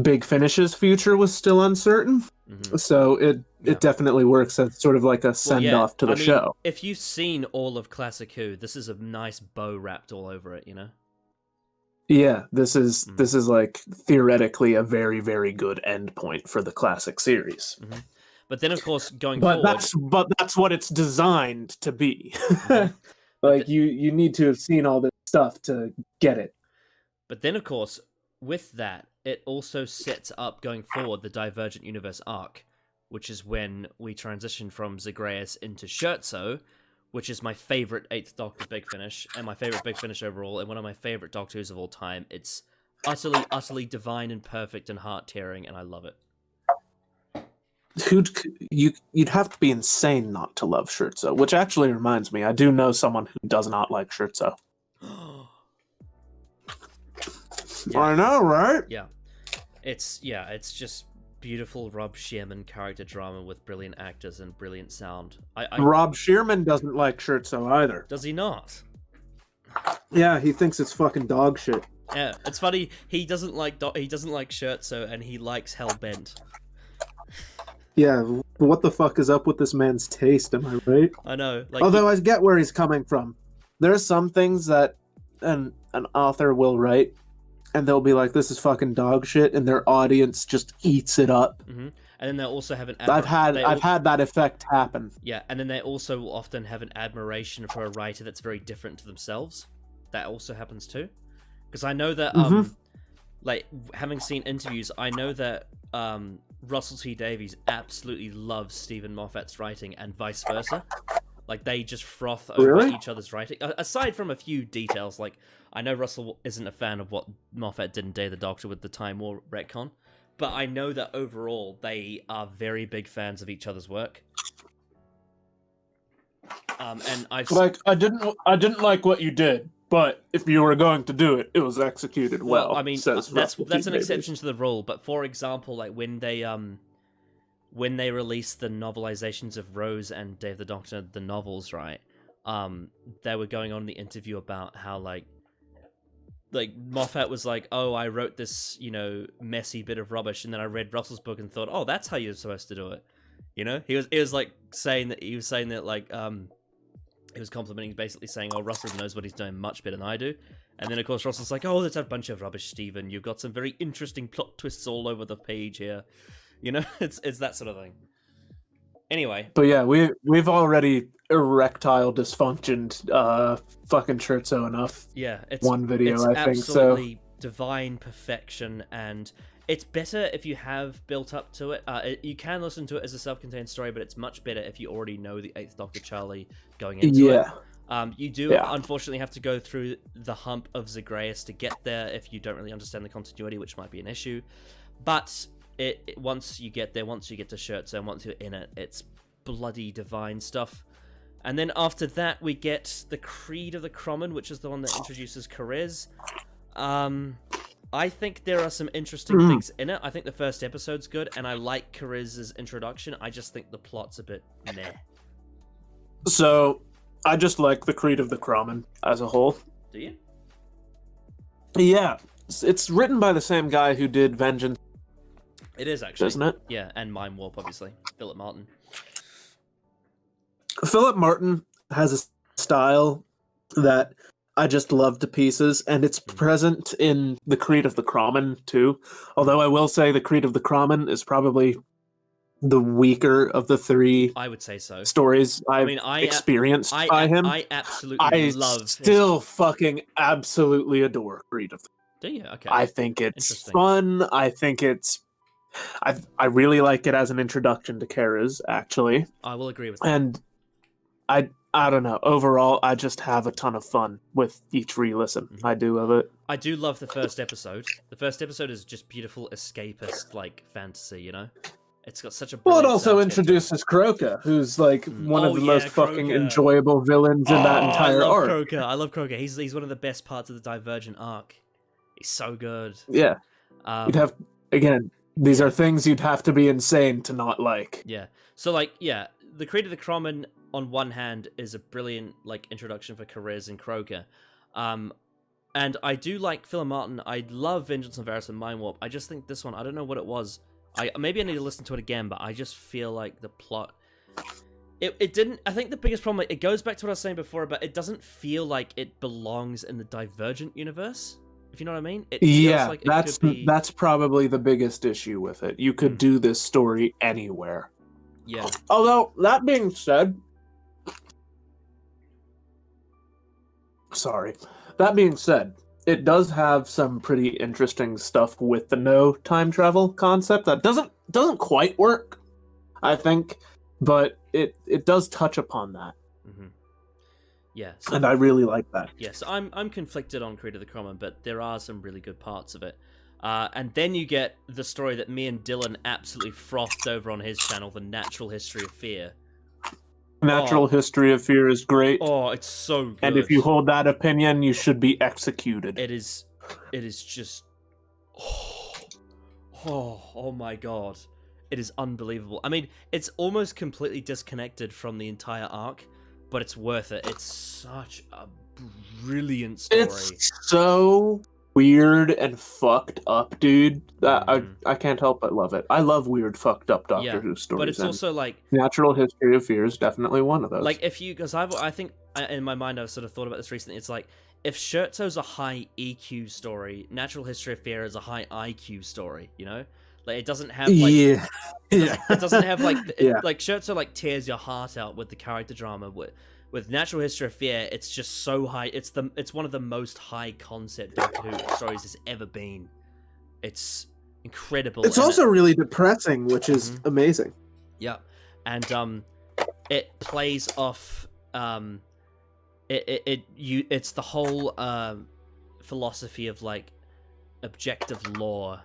Big Finish's future was still uncertain. Mm-hmm. So it definitely works as sort of like a send-off to the show. If you've seen all of Classic Who, this is a nice bow wrapped all over it, Yeah, this is like theoretically a very, very good endpoint for the classic series. Mm-hmm. But then, of course, going forward... But that's what it's designed to be. Like, you need to have seen all this stuff to get it. But then, of course, with that, it also sets up, going forward, the Divergent Universe arc, which is when we transition from Zagreus into Scherzo, which is my favorite 8th Doctor Big Finish, and my favorite Big Finish overall, and one of my favorite Doctor Who's of all time. It's utterly, utterly divine and perfect and heart-tearing, and I love it. You'd have to be insane not to love Scherzo, which actually reminds me, I do know someone who does not like Scherzo. Yeah. I know, right? Yeah. It's just beautiful Rob Shearman character drama with brilliant actors and brilliant sound. Rob Shearman doesn't like Scherzo either. Does he not? Yeah, he thinks it's fucking dog shit. Yeah, it's funny. He doesn't like Scherzo, and he likes Hellbent. Yeah, what the fuck is up with this man's taste? Am I right? I know. Like, although I get where he's coming from. There are some things that an author will write, and they'll be like, "This is fucking dog shit," and their audience just eats it up. Mm-hmm. And then they also have an. I've had that effect happen. Yeah, and then they also will often have an admiration for a writer that's very different to themselves. That also happens too, because I know that like having seen interviews, I know that Russell T Davies absolutely loves Stephen Moffat's writing, and vice versa. Like, they just froth over each other's writing. Aside from a few details, like, I know Russell isn't a fan of what Moffat did in Day of the Doctor with the Time War retcon, but I know that overall they are very big fans of each other's work. And I didn't like what you did, but if you were going to do it, it was executed well. I mean, that's an exception to the rule. But for example, like when they released the novelizations of Rose and Day of the Doctor, the novels, right? They were going on the interview about how like Moffat was like, "Oh, I wrote this, messy bit of rubbish, and then I read Russell's book and thought, oh, that's how you're supposed to do it." He was like saying that like he was complimenting, basically saying, "Oh, Russell knows what he's doing much better than I do." And then of course Russell's like, "Oh, that's a bunch of rubbish, Stephen. You've got some very interesting plot twists all over the page here." It's that sort of thing. Anyway. But yeah, we've already erectile dysfunctioned fucking Scherzo enough. Yeah, it's one video, it's I think. Absolutely divine perfection, and it's better if you have built up to it. You can listen to it as a self-contained story, but it's much better if you already know the Eighth Doctor Charley going into it. You do unfortunately have to go through the hump of Zagreus to get there if you don't really understand the continuity, which might be an issue. But once you get there, once you get to Scherzo, and once you're in it, it's bloody divine stuff. And then after that, we get the Creed of the Crommen, which is the one that introduces Karez. I think there are some interesting things in it. I think the first episode's good, and I like Karez's introduction. I just think the plot's a bit meh. So, I just like the Creed of the Crommen as a whole. Do you? Yeah. It's written by the same guy who did Vengeance. It is, actually. Isn't it? Yeah, and Mind Warp, obviously. Philip Martin. Philip Martin has a style that I just love to pieces, and it's present in the Creed of the Crommen, too. Although I will say the Creed of the Crommen is probably the weaker of the three I would say so. stories I've experienced by him. I absolutely love still fucking absolutely adore Creed of the Crommen. Do you? Okay. I think it's fun. I think it's... I really like it as an introduction to Karez, actually. I will agree with that. And I don't know. Overall, I just have a ton of fun with each re-listen. Mm-hmm. I do love it. I do love the first episode. The first episode is just beautiful escapist, like, fantasy, It's got such a it also introduces Croker, who's like one of the most fucking enjoyable villains in that entire arc. I love Croker. He's one of the best parts of the Divergent arc. He's so good. Yeah. You'd have, again, these are things you'd have to be insane to not like. Yeah. So, the Creed of the Crommen, on one hand, is a brilliant, introduction for Karez and Croker. And I do like Philip Martin. I love Vengeance on Varys and Mind Warp. I just think this one, I don't know what it was. Maybe I need to listen to it again, but I just feel like the plot... It didn't... I think the biggest problem... It goes back to what I was saying before, but it doesn't feel like it belongs in the Divergent universe. If you know what I mean? It feels like that's probably the biggest issue with it. You could do this story anywhere. Yeah. Although, that being said... Sorry. That being said, it does have some pretty interesting stuff with the no time travel concept that doesn't quite work, I think, but it does touch upon that. Mm-hmm. Yeah, and I really like that. Yes, I'm conflicted on Creed of the Crommen, but there are some really good parts of it. And then you get the story that me and Dylan absolutely frothed over on his channel, The Natural History of Fear. Natural History of Fear is great. Oh, it's so good. And if you hold that opinion, you should be executed. It is just... Oh my god. It is unbelievable. I mean, it's almost completely disconnected from the entire arc, but it's worth it. It's such a brilliant story. It's so weird and fucked up, dude. I can't help but love it. I love weird, fucked up Doctor Who stories. But it's also like... Natural History of Fear is definitely one of those. Like, if you... Because I think, in my mind, I've sort of thought about this recently. It's like, if Scherzo's a high EQ story, Natural History of Fear is a high IQ story, you know? Like, it doesn't have, like... Yeah. It doesn't have, like... Yeah. Like, Scherzo, like, tears your heart out with the character drama. With Natural History of Fear, it's just so high. It's one of the most high-concept Doctor Who stories there's ever been. It's incredible. It's also really depressing, which is amazing. Yeah. And, it plays off... It's the whole philosophy of like objective law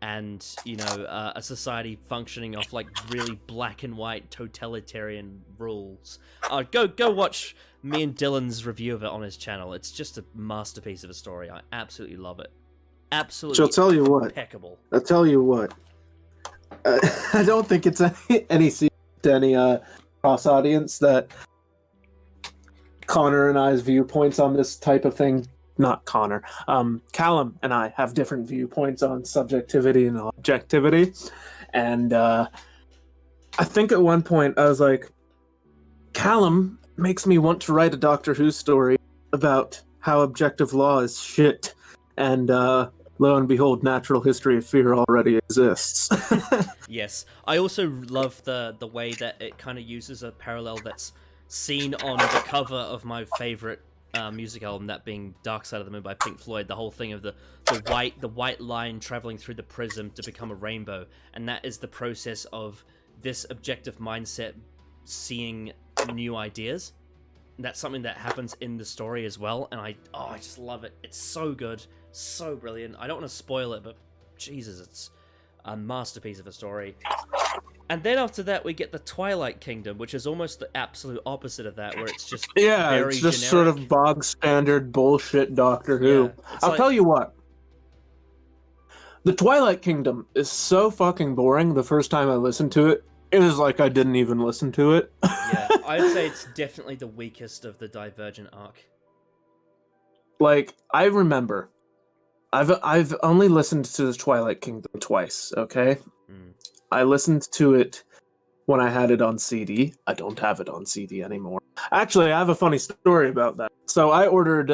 and, you know, a society functioning off like really black and white totalitarian rules. Go watch me and Dylan's review of it on his channel. It's just a masterpiece of a story. I absolutely love it. Absolutely. So I'll tell you what. Impeccable. I'll tell you what. I don't think it's any secret to any cross audience that Connor and I's viewpoints on this type of thing. Not Connor. Callum and I have different viewpoints on subjectivity and objectivity. And I think at one point I was like, Callum makes me want to write a Doctor Who story about how objective law is shit. And lo and behold, Natural History of Fear already exists. Yes. I also love the way that it kind of uses a parallel that's seen on the cover of my favorite music album, that being Dark Side of the Moon by Pink Floyd. The whole thing of the white line traveling through the prism to become a rainbow, and that is the process of this objective mindset seeing new ideas. And that's something that happens in the story as well, and I just love it. It's so good, so brilliant. I don't want to spoil it, but Jesus, it's a masterpiece of a story. And then after that, we get the Twilight Kingdom, which is almost the absolute opposite of that, where it's just very it's just generic. sort of bog standard bullshit Doctor Who. Yeah, I'll tell you what. The Twilight Kingdom is so fucking boring the first time I listened to it. It was like I didn't even listen to it. Yeah, I'd say it's definitely the weakest of the Divergent arc. Like, I remember, I've only listened to the Twilight Kingdom twice, okay? I listened to it when I had it on CD. I don't have it on CD anymore. Actually, I have a funny story about that. So I ordered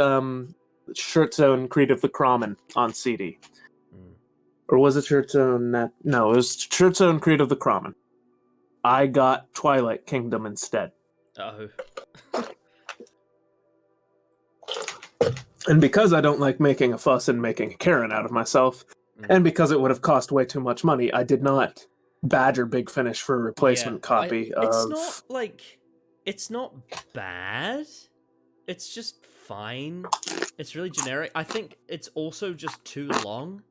Scherzo and Creed of the Kramen on CD. Or was it Scherzo and... No, it was Scherzo and Creed of the Kramen. I got Twilight Kingdom instead. Oh. And because I don't like making a fuss and making a Karen out of myself, and because it would have cost way too much money, I did not badger Big Finish for a replacement copy of... It's not, like... It's not bad. It's just fine. It's really generic. I think it's also just too long.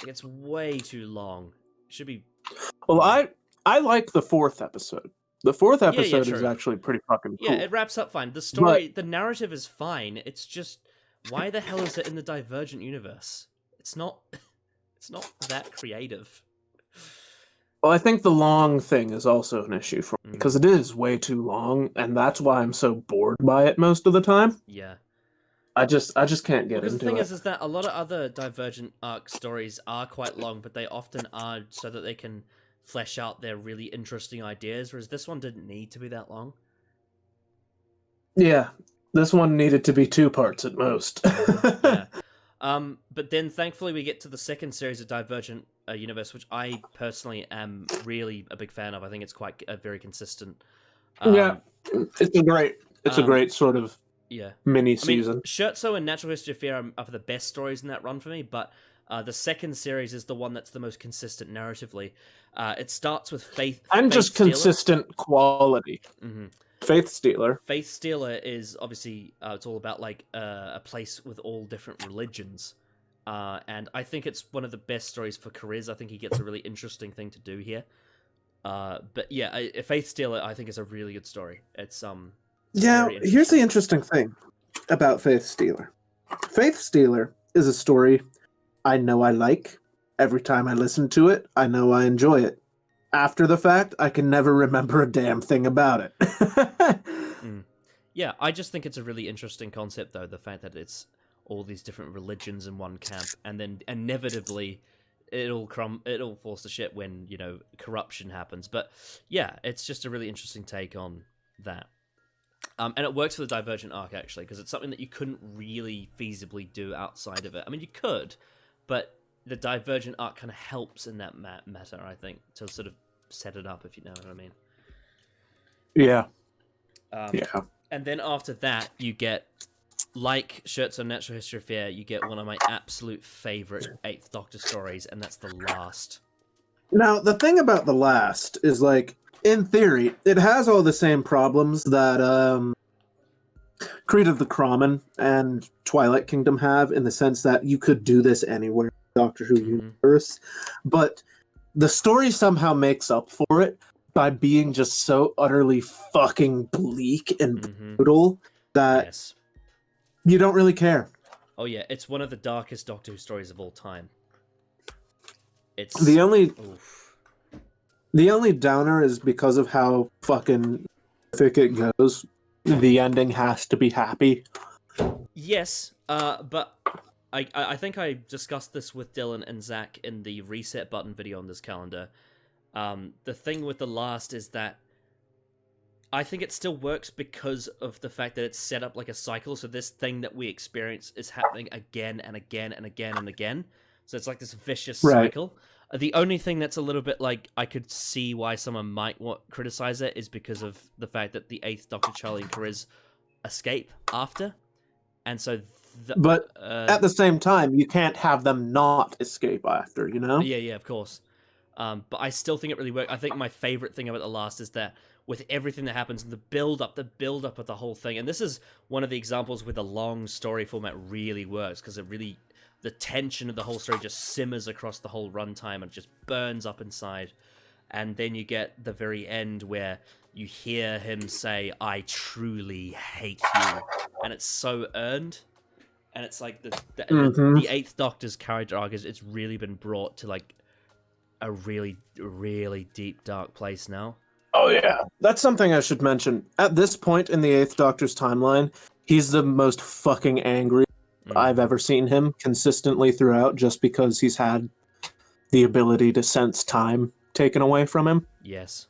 Like, it's way too long. It should be... Well, I like the fourth episode. The fourth episode is actually pretty fucking cool. Yeah, it wraps up fine. The story, the narrative is fine. It's just, why the hell is it in the Divergent universe? It's not that creative. Well, I think the long thing is also an issue for me, because it is way too long, and that's why I'm so bored by it most of the time. Yeah. I just can't get into it. The thing is that a lot of other Divergent arc stories are quite long, but they often are so that they can flesh out their really interesting ideas, whereas this one didn't need to be that long. Yeah, this one needed to be 2 parts at most. Yeah. But then thankfully we get to the second series of Divergent Universe, which I personally am really a big fan of. I think it's quite very consistent. Yeah, it's a great sort of mini season. I mean, Scherzo and Natural History of Fear are the best stories in that run for me, but the second series is the one that's the most consistent narratively. It starts with Faith and just Stealer. Consistent quality. Mm-hmm. Faith Stealer. Faith Stealer is obviously it's all about like a place with all different religions, and I think it's one of the best stories for Kariz. I think he gets a really interesting thing to do here. But yeah, Faith Stealer, I think is a really good story. It's Yeah, here's the interesting thing about Faith Stealer. Faith Stealer is a story I know I like. Every time I listen to it, I know I enjoy it. After the fact, I can never remember a damn thing about it. Yeah, I just think it's a really interesting concept, though, the fact that it's all these different religions in one camp, and then inevitably it'll falls to shit when, you know, corruption happens. But yeah, it's just a really interesting take on that. And it works for the Divergent arc, actually, because it's something that you couldn't really feasibly do outside of it. I mean, you could, but the Divergent arc kind of helps in that matter, I think, to sort of set it up, if you know what I mean. Yeah. Yeah. And then after that, you get, like Shirts on Natural History of Fear, you get one of my absolute favorite Eighth Doctor stories, and that's The Last. Now, the thing about The Last is, like, in theory, it has all the same problems that Creed of the Kramen and Twilight Kingdom have, in the sense that you could do this anywhere in the Doctor Who universe, but the story somehow makes up for it by being just so utterly fucking bleak and brutal that you don't really care. Oh yeah, it's one of the darkest Doctor Who stories of all time. It's the only downer is because of how fucking thick it goes. The ending has to be happy. Yes, but I think I discussed this with Dylan and Zach in the reset button video on this calendar. The thing with The Last is that I think it still works because of the fact that it's set up like a cycle. So this thing that we experience is happening again and again and again and again. So it's like this vicious cycle. The only thing that's a little bit like I could see why someone might criticize it is because of the fact that the Eighth Doctor, Charley, and Kariz escape after, and so. But at the same time, you can't have them not escape after, you know? Yeah, of course. But I still think it really worked. I think my favorite thing about The Last is that with everything that happens, the build up of the whole thing, and this is one of the examples where the long story format really works, because the tension of the whole story just simmers across the whole runtime and just burns up inside. And then you get the very end where you hear him say, "I truly hate you," and it's so earned. And it's like the Eighth Doctor's character arc it's really been brought to like a really, really deep, dark place now. Oh yeah, that's something I should mention. At this point in the Eighth Doctor's timeline, he's the most fucking angry I've ever seen him consistently throughout, just because he's had the ability to sense time taken away from him. Yes.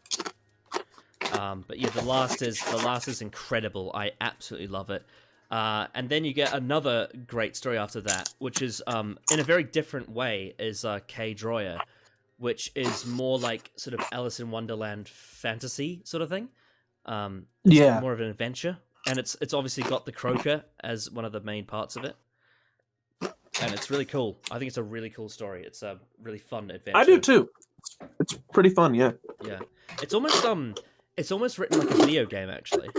But yeah, The Last is incredible. I absolutely love it. And then you get another great story after that, which is, in a very different way, is K. Droyer, which is more like sort of Alice in Wonderland fantasy sort of thing. It's more of an adventure, and it's obviously got the Croaker as one of the main parts of it, and it's really cool. I think it's a really cool story. It's a really fun adventure. I do too. It's pretty fun, yeah. Yeah, it's almost written like a video game, actually.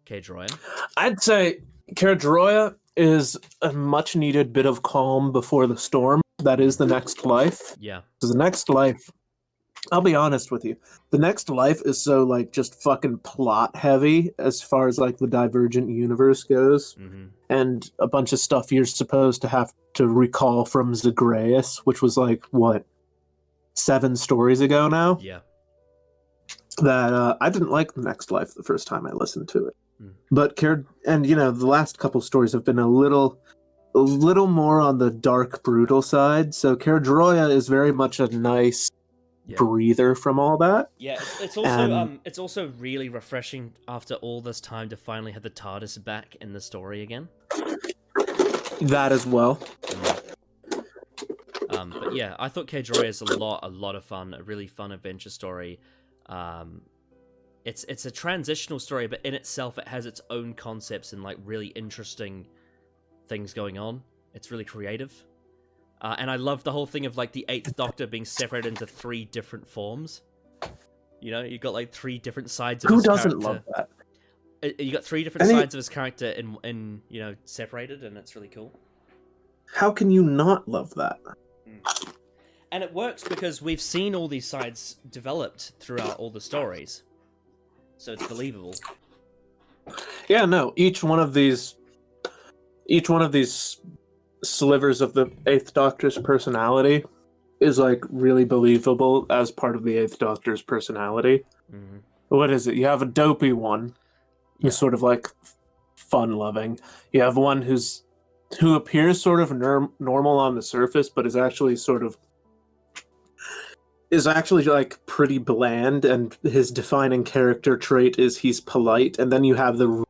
K. Droyer. I'd say K. Droyer is a much-needed bit of calm before the storm. That is the Next Life. Yeah. Because the Next Life, I'll be honest with you, the Next Life is so, like, just fucking plot-heavy as far as, like, the Divergent universe goes. And a bunch of stuff you're supposed to have to recall from Zagreus, which was, like, what, 7 stories ago now? Yeah. That I didn't like the Next Life the first time I listened to it. But the last couple stories have been a little more on the dark, brutal side. So K. Droyer is very much a nice breather from all that. Yeah, it's also really refreshing after all this time to finally have the TARDIS back in the story again. That as well. But yeah, I thought K. Droyer is a lot of fun, a really fun adventure story. It's a transitional story, but in itself it has its own concepts and like really interesting things going on. It's really creative. And I love the whole thing of like the Eighth Doctor being separated into 3 different forms. You know, you got like 3 different sides of his character. Who doesn't love that? You got 3 different sides of his character in separated, and it's really cool. How can you not love that? And it works because we've seen all these sides developed throughout all the stories. So it's believable. Yeah, no, each one of these slivers of the Eighth Doctor's personality is like really believable as part of the Eighth Doctor's personality. Mm-hmm. What is it? You have a dopey one who's sort of like fun-loving. You have one who appears sort of normal on the surface, but is actually like pretty bland, and his defining character trait is he's polite. And then you have the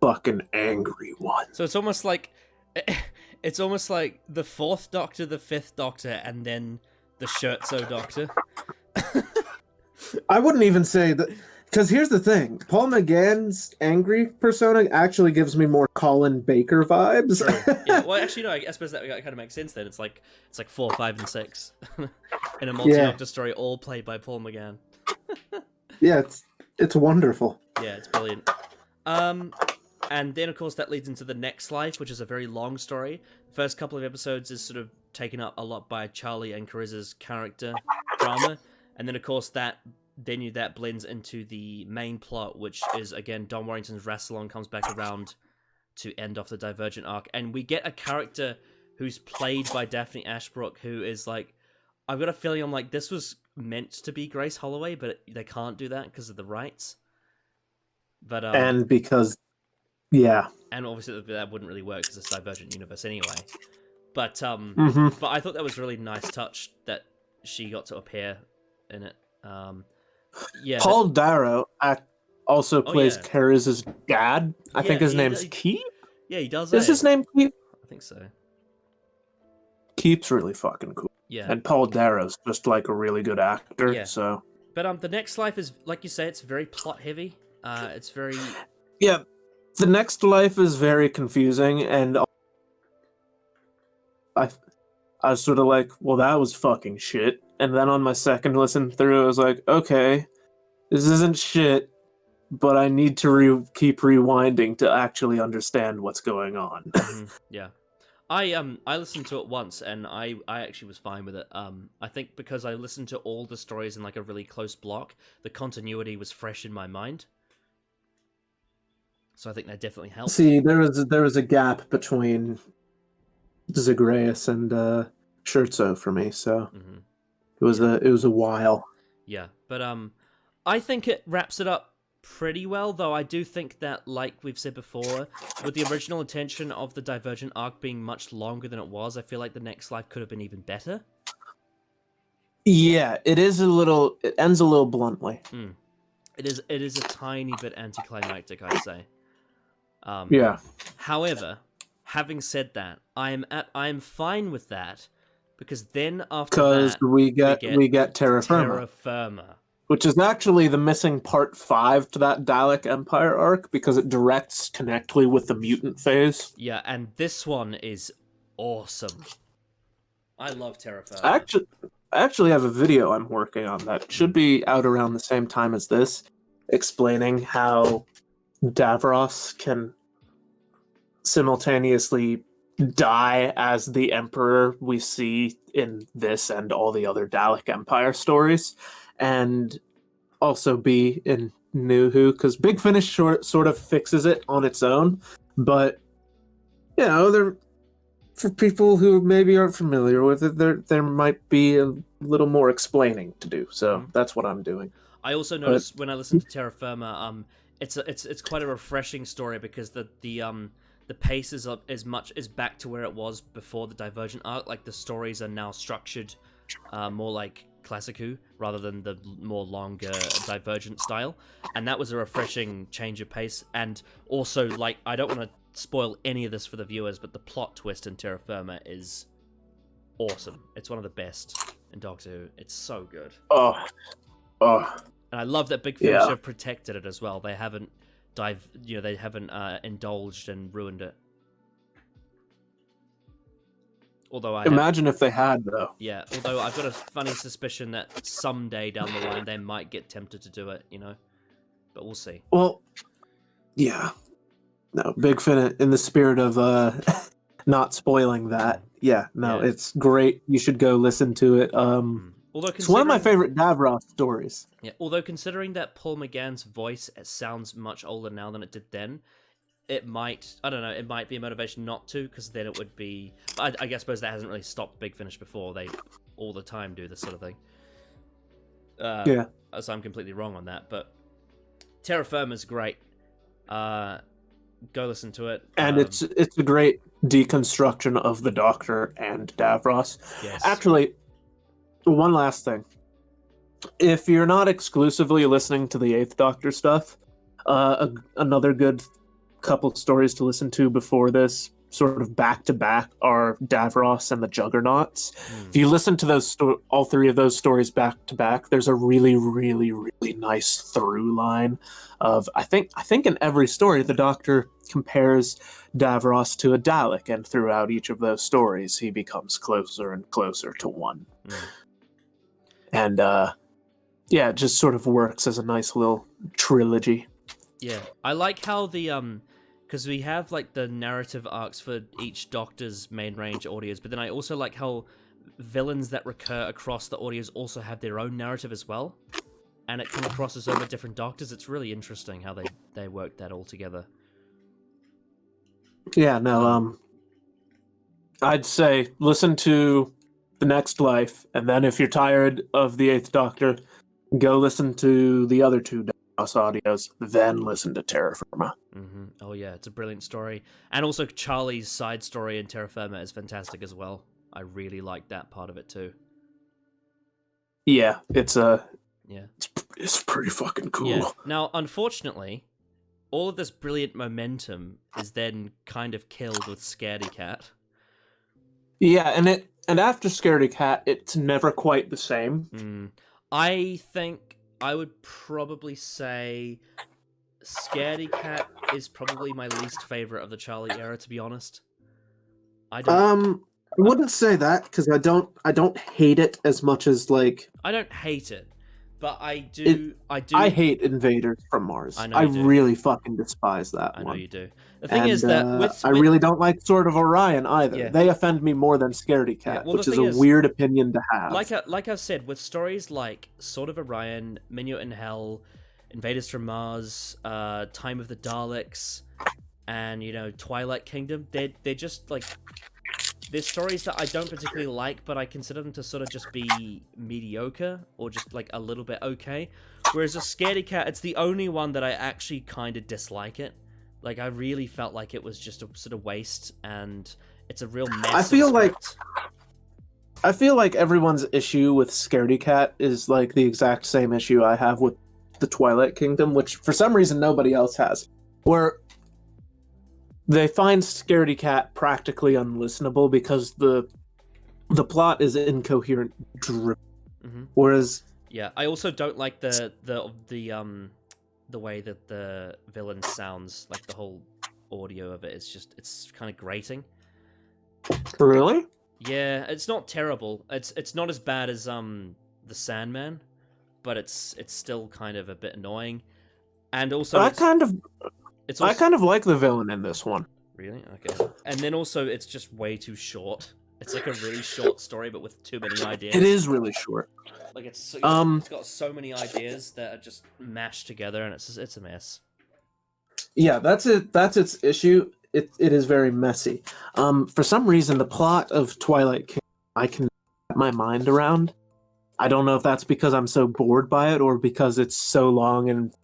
fucking angry one. So it's almost like the Fourth Doctor, the Fifth Doctor, and then the Scherzo Doctor. I wouldn't even say that, because here's the thing: Paul McGann's angry persona actually gives me more Colin Baker vibes. Yeah, well, actually, no. I suppose that kind of makes sense then. It's like 4, 5, and 6 in a multi-Doctor story, all played by Paul McGann. Yeah, it's wonderful. Yeah, it's brilliant. And then, of course, that leads into the next life, which is a very long story. The first couple of episodes is sort of taken up a lot by Charley and Carissa's character drama. And then, of course, that blends into the main plot, which is, again, Don Warrington's Rassilon comes back around to end off the Divergent arc. And we get a character who's played by Daphne Ashbrook, who is like... I've got a feeling I'm like, this was meant to be Grace Holloway, but they can't do that because of the rights. But and because... Yeah. And obviously that wouldn't really work because it's a Divergent universe anyway. But Mm-hmm. but I thought that was a really nice touch that she got to appear in it. Yeah. Paul Darrow also plays Carissa's dad. I think his name's Keep? Yeah, he does. Is his name Keep? I think so. Keep's really fucking cool. Yeah. And Paul Darrow's just like a really good actor, Yeah. so... But the next life is, like you say, it's very plot heavy. It's very... Yeah, the next life is very confusing, and I was sort of like, well, that was fucking shit. And then on my second listen through, I was like, okay, this isn't shit, but I need to keep rewinding to actually understand what's going on. Mm-hmm. Yeah. I listened to it once, and I actually was fine with it. I think because I listened to all the stories in like a really close block, the continuity was fresh in my mind. So I think that definitely helped. See, there was a gap between Zagreus and Scherzo for me, so it was a while. Yeah, but I think it wraps it up pretty well, though I do think that, like we've said before, with the original intention of the Divergent arc being much longer than it was, I feel like the next life could have been even better. Yeah, it ends a little bluntly. It is a tiny bit anticlimactic, I'd say. Yeah. However, having said that, I am fine with that, because then after that we get Terra Firma, which is actually the missing part 5 to that Dalek Empire arc, because it directs connectly with the mutant phase. Yeah, and this one is awesome. I love Terra Firma. I actually have a video I'm working on that should be out around the same time as this, explaining how Davros can simultaneously die as the Emperor we see in this and all the other Dalek Empire stories, and also be in New Who, because Big Finish sort of fixes it on its own, but you know, for people who maybe aren't familiar with it, there might be a little more explaining to do, so that's what I'm doing. I also noticed when I listened to Terra Firma, it's quite a refreshing story, because the pace is back to where it was before the Divergent arc. Like, the stories are now structured more like Classic Who rather than the more longer Divergent style, and that was a refreshing change of pace. And also, like, I don't want to spoil any of this for the viewers, but the plot twist in Terra Firma is awesome. It's one of the best in Doctor Who. It's so good. Oh. And I love that Big Finish have protected it as well. They haven't indulged and ruined it. Although imagine if they had, though. Yeah, although I've got a funny suspicion that someday down the line they might get tempted to do it, you know? But we'll see. Well, yeah. No, Big Finish, in the spirit of not spoiling that. Yeah, no, Yeah. it's great. You should go listen to it. Although It's one of my considering- favorite Davros stories. Yeah, although considering that Paul McGann's voice sounds much older now than it did then, it might, I don't know, it might be a motivation not to, because then it would be, I suppose that hasn't really stopped Big Finish before. They all the time do this sort of thing. Yeah. So I'm completely wrong on that, but Terra Firma's great. Go listen to it. And it's a great deconstruction of the Doctor and Davros. Yes. Actually, one last thing. If you're not exclusively listening to the Eighth Doctor stuff, another good couple stories to listen to before this, sort of back-to-back, are Davros and the Juggernauts. If you listen to those all three of those stories back-to-back, there's a really, really, really nice through line of, I think in every story, the Doctor compares Davros to a Dalek, and throughout each of those stories, he becomes closer and closer to one. And, yeah, it just sort of works as a nice little trilogy. Yeah, I like how the because we have like the narrative arcs for each Doctor's main range audios, but then I also like how villains that recur across the audios also have their own narrative as well, and it kind of crosses over different Doctors. It's really interesting how they work that all together. Yeah, no, I'd say listen to The Next Life, and then if you're tired of the Eighth Doctor, go listen to the other two Davros audios, then listen to Terra Firma. Oh yeah, it's a brilliant story. And also Charlie's side story in Terra Firma is fantastic as well. I really like that part of it too. Yeah, it's pretty fucking cool. Yeah. Now, unfortunately, all of this brilliant momentum is then kind of killed with Scaredy Cat. Yeah, and after Scaredy Cat, it's never quite the same. I think I would probably say Scaredy Cat is probably my least favorite of the Charley era, to be honest. I wouldn't say that, because I don't hate it as much as, like, I don't hate it, but I do. I hate Invaders from Mars. I know I you do. really fucking despise that I one. know you do. The thing is that I really don't like Sword of Orion either. Yeah. They offend me more than Scaredy Cat, well, the which is thing a is, weird opinion to have. Like I've said, with stories like Sword of Orion, Minuet in Hell, Invaders from Mars, Time of the Daleks, and Twilight Kingdom, they're just like, they're stories that I don't particularly like, but I consider them to sort of just be mediocre or just like a little bit okay. Whereas a Scaredy Cat, it's the only one that I actually kind of dislike it. Like, I really felt like it was just a sort of waste, and it's a real mess. I feel like everyone's issue with Scaredy Cat is like the exact same issue I have with the Twilight Kingdom, which for some reason nobody else has, where they find Scaredy Cat practically unlistenable because the plot is incoherent, whereas yeah, I also don't like the way that the villain sounds. Like, the whole audio of it is just, it's kind of grating. Really? Yeah, it's not terrible. It's not as bad as the Sandman, but it's still kind of a bit annoying. And also, I kind of like the villain in this one. Really? Okay. And then also, it's just way too short. It's like a really short story, but with too many ideas. It is really short. Like, it's got so many ideas that are just mashed together, and it's a mess. Yeah, that's it. That's its issue. It is very messy. For some reason, the plot of Twilight Kingdom, I can wrap my mind around. I don't know if that's because I'm so bored by it, or because it's so long and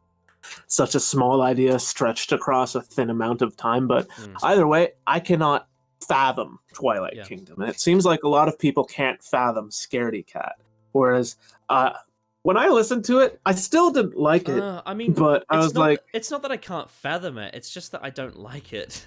such a small idea stretched across a thin amount of time. But either way, I cannot fathom Twilight Kingdom, and it seems like a lot of people can't fathom Scaredy Cat. Whereas, when I listened to it, I still didn't like it. I mean, but I was like, it's not that I can't fathom it. It's just that I don't like it.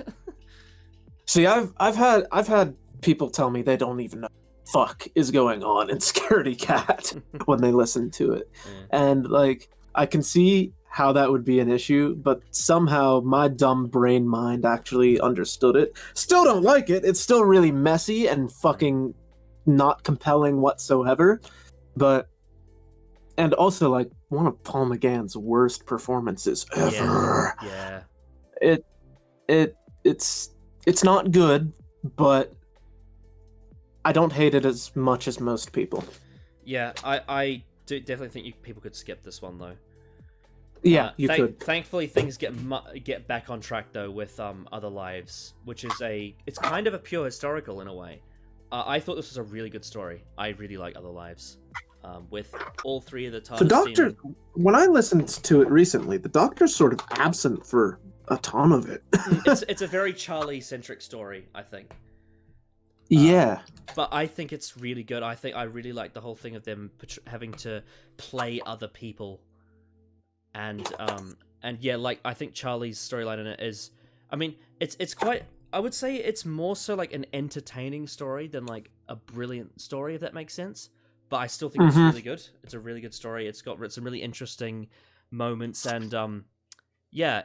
See, I've had people tell me they don't even know what the fuck is going on in Scaredy Cat when they listen to it, and like, I can see how that would be an issue, but somehow my dumb brain mind actually understood it. Still don't like it. It's still really messy and fucking not compelling whatsoever. But, and also, like, one of Paul McGann's worst performances ever. Yeah. It's not good, but I don't hate it as much as most people. Yeah, I do definitely think people could skip this one though. Yeah, you could. Thankfully, things get back on track though with Other Lives, which is it's kind of a pure historical in a way. I thought this was a really good story. I really like Other Lives, with all three of the TARDIS The Doctor, team. when I listened to it recently, the Doctor's sort of absent for a ton of it. It's a very Charley centric story, I think. Yeah. But I think it's really good. I really like the whole thing of them having to play other people. And yeah, like I think Charlie's storyline in it is, I mean, it's quite, I would say it's more so like an entertaining story than like a brilliant story, if that makes sense. But I still think it's really good. It's a really good story. It's got some really interesting moments, and yeah,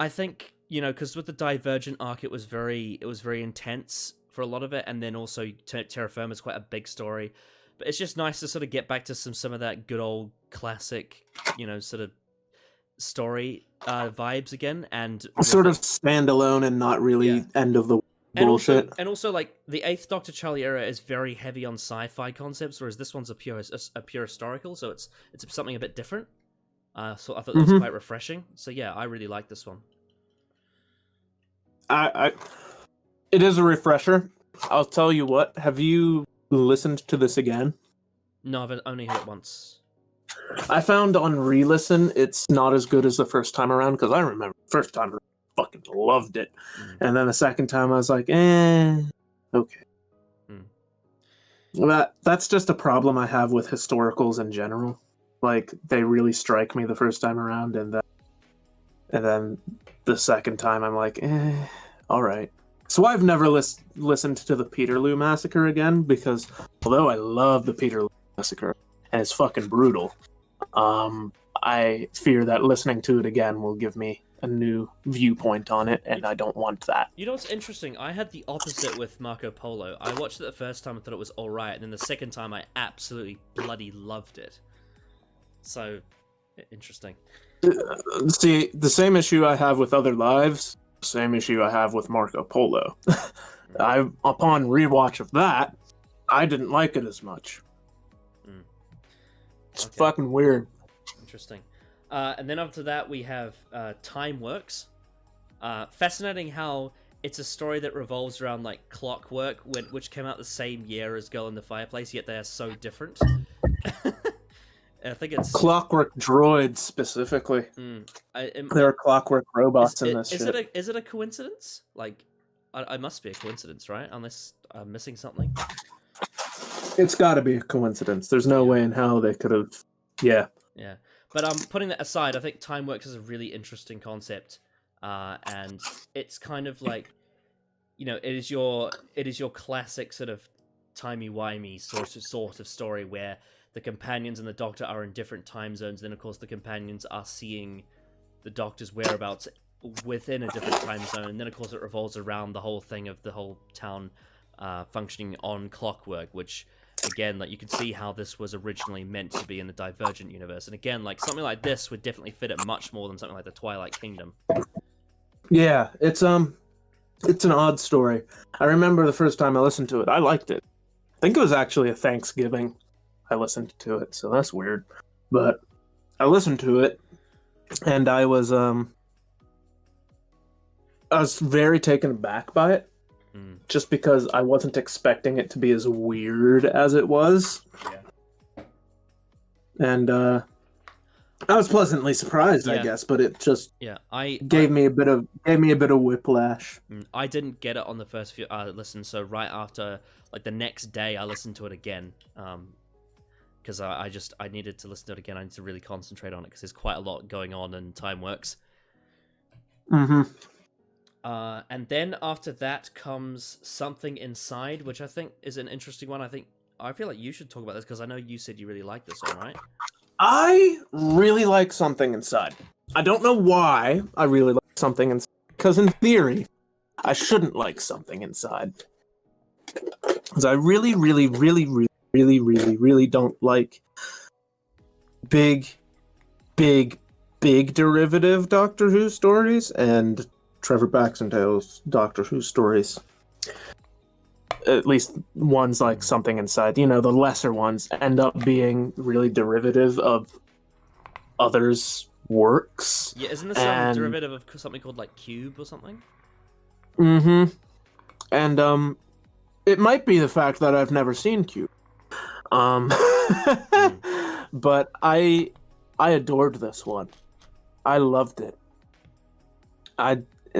I think, you know, because with the Divergent arc, it was very intense for a lot of it, and then also Terra Firma is quite a big story. But it's just nice to sort of get back to some of that good old classic, you know, sort of story vibes again, and sort of standalone and not really end of the bullshit. And also, like the Eighth Doctor Charley era is very heavy on sci-fi concepts, whereas this one's a pure historical, so it's something a bit different. So I thought that was quite refreshing. So yeah, I really like this one. It is a refresher. I'll tell you what. Have you listened to this again? No, I've only heard it once. I found on re-listen it's not as good as the first time around, because I remember the first time I fucking loved it. And then the second time I was like, okay. That's just a problem I have with historicals in general. Like, they really strike me the first time around, and then the second time I'm like, alright. So I've never listened to the Peterloo Massacre again, because although I love the Peterloo Massacre, and it's fucking brutal, I fear that listening to it again will give me a new viewpoint on it, and I don't want that. You know what's interesting? I had the opposite with Marco Polo. I watched it the first time and thought it was alright, and then the second time I absolutely bloody loved it. So, interesting. See, the same issue I have with Other Lives, same issue I have with Marco Polo. Upon rewatch of that, I didn't like it as much. It's fucking weird. Interesting. And then after that, we have Time Works. Fascinating how it's a story that revolves around like Clockwork, which came out the same year as Girl in the Fireplace, yet they are so different. I think it's Clockwork droids specifically. There are clockwork robots in this shit. Is it a coincidence? Like, I must be a coincidence, right? Unless I'm missing something. It's got to be a coincidence. There's no way in hell they could have. Yeah. Yeah. But putting that aside, I think Time Works is a really interesting concept, and it's kind of like, you know, it is your classic sort of timey-wimey sort of story where the companions and the Doctor are in different time zones. Then, of course, the companions are seeing the Doctor's whereabouts within a different time zone. And then, of course, it revolves around the whole thing of the whole town functioning on clockwork, which, again, like you can see how this was originally meant to be in the Divergent universe. And again, like something like this would definitely fit it much more than something like the Twilight Kingdom. Yeah, it's an odd story. I remember the first time I listened to it, I liked it. I think it was actually a Thanksgiving I listened to it, so that's weird. But I listened to it, and I was very taken aback by it, just because I wasn't expecting it to be as weird as it was. Yeah. And I was pleasantly surprised, I guess, but it just gave me a bit of whiplash. I didn't get it on the first few listens, so right after, like the next day, I listened to it again. Because I needed to listen to it again. I need to really concentrate on it because there's quite a lot going on in Time Works. And then after that comes Something Inside, which I think is an interesting one. I feel like you should talk about this because I know you said you really like this one, right? I really like Something Inside. I don't know why I really like Something Inside, because in theory, I shouldn't like Something Inside. Because I really don't like big derivative Doctor Who stories, and Trevor Baxendale's Doctor Who stories. At least ones like Something Inside, the lesser ones end up being really derivative of others' works. Yeah, isn't this some derivative of something called like Cube or something? Mm-hmm. And it might be the fact that I've never seen Cube. But I adored this one. I loved it.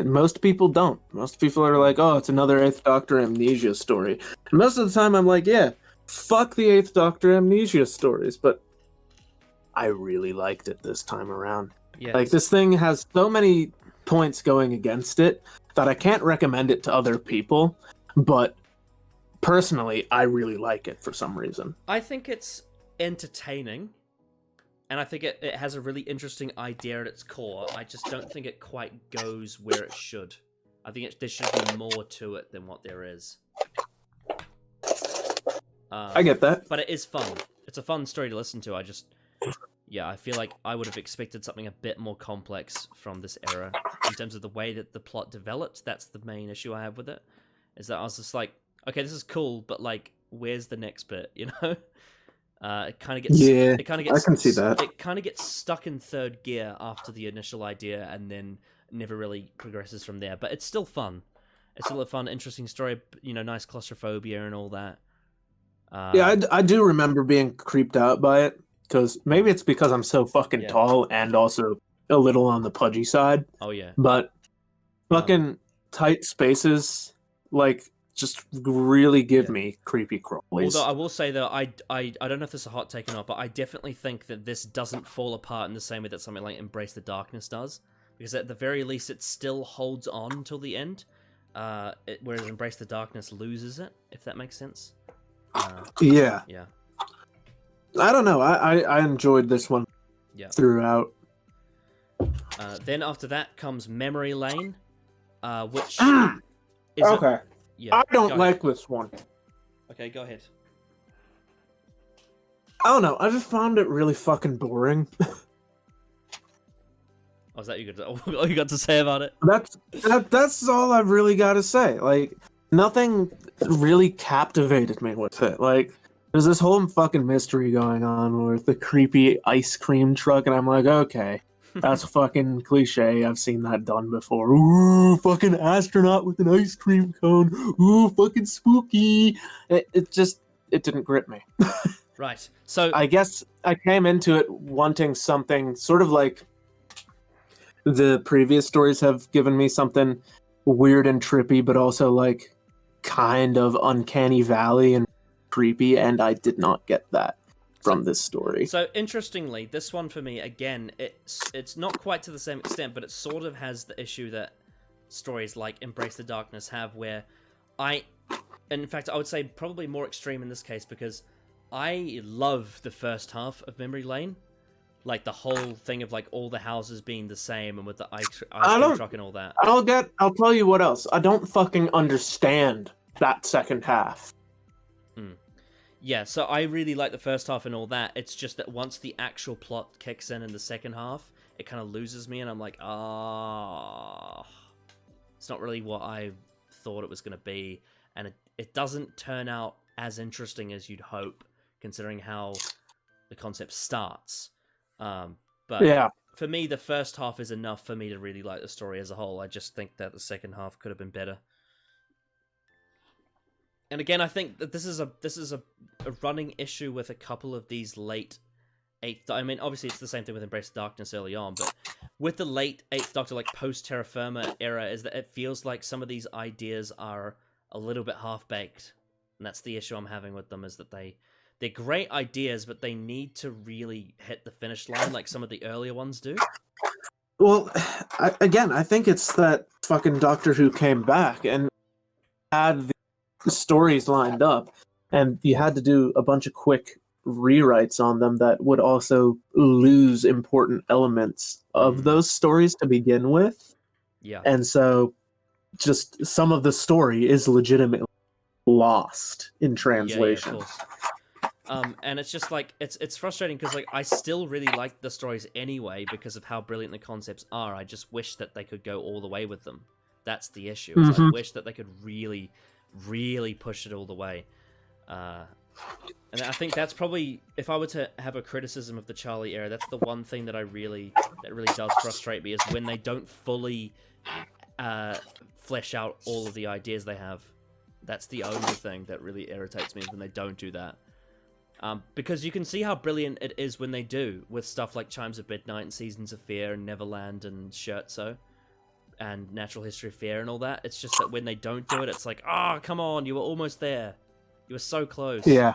Most people don't. Most people are like, oh, it's another Eighth Doctor amnesia story. And most of the time I'm like, yeah, fuck the Eighth Doctor amnesia stories, but I really liked it this time around. Yes. Like, this thing has so many points going against it that I can't recommend it to other people, but personally, I really like it for some reason. I think it's entertaining, and I think it has a really interesting idea at its core. I just don't think it quite goes where it should. I think there should be more to it than what there is. I get that. But it is fun. It's a fun story to listen to. I feel like I would have expected something a bit more complex from this era. In terms of the way that the plot developed, that's the main issue I have with it. Is that I was just like, okay, this is cool, but like, where's the next bit, It kind of gets. Yeah, it kind of gets. I can see that. It kind of gets stuck in third gear after the initial idea, and then never really progresses from there. But it's still fun. It's still a fun, interesting story. Nice claustrophobia and all that. I do remember being creeped out by it, because maybe it's because I'm so fucking tall and also a little on the pudgy side. Oh yeah. But fucking tight spaces, like, just really give me creepy crawlies. Although I will say though, I don't know if this is a hot take or not, but I definitely think that this doesn't fall apart in the same way that something like Embrace the Darkness does, because at the very least it still holds on until the end, whereas Embrace the Darkness loses it, if that makes sense. Yeah. I don't know. I enjoyed this one throughout. Then after that comes Memory Lane, which is okay. I don't like this one. Okay, go ahead. I don't know. I just found it really fucking boring. Oh, is that all you got to say about it? That's all I've really got to say. Like, nothing really captivated me with it. Like, there's this whole fucking mystery going on with the creepy ice cream truck, and I'm like, okay, that's fucking cliche. I've seen that done before. Ooh, fucking astronaut with an ice cream cone. Ooh, fucking spooky. It didn't grip me. Right. So I guess I came into it wanting something sort of like the previous stories have given me, something weird and trippy, but also like kind of uncanny valley and creepy, and I did not get that from this story. So interestingly, this one for me, again, it's not quite to the same extent, but it sort of has the issue that stories like Embrace the Darkness have, where in fact, I would say probably more extreme in this case, because I love the first half of Memory Lane. Like the whole thing of like all the houses being the same and with the ice cream truck and all that. I'll tell you what else. I don't fucking understand that second half. Yeah, so I really like the first half and all that. It's just that once the actual plot kicks in the second half, it kind of loses me, and I'm like, it's not really what I thought it was going to be, and it doesn't turn out as interesting as you'd hope, considering how the concept starts. But yeah, for me, the first half is enough for me to really like the story as a whole. I just think that the second half could have been better. And again, I think that this is a running issue with a couple of these late Eighth. I mean, obviously it's the same thing with Embrace the Darkness early on, but with the late Eighth Doctor, like post Terra Firma era, is that it feels like some of these ideas are a little bit half baked, and that's the issue I'm having with them. Is that they're great ideas, but they need to really hit the finish line like some of the earlier ones do. Well, I think it's that fucking Doctor Who came back and had the stories lined up, and you had to do a bunch of quick rewrites on them that would also lose important elements of those stories to begin with. Yeah. And so just some of the story is legitimately lost in translation. Yeah, of And it's just like it's frustrating because like I still really like the stories anyway because of how brilliant the concepts are. I just wish that they could go all the way with them. That's the issue. Is I wish that they could really, really push it all the way. And I think that's probably, if I were to have a criticism of the Charley era, that's the one thing that really does frustrate me, is when they don't fully flesh out all of the ideas they have. That's the only thing that really irritates me, is when they don't do that. Because you can see how brilliant it is when they do, with stuff like Chimes of Midnight and Seasons of Fear and Neverland and Scherzo and Natural History of Fear and all that. It's just that when they don't do it, it's like, oh, come on, you were almost there. You were so close. Yeah.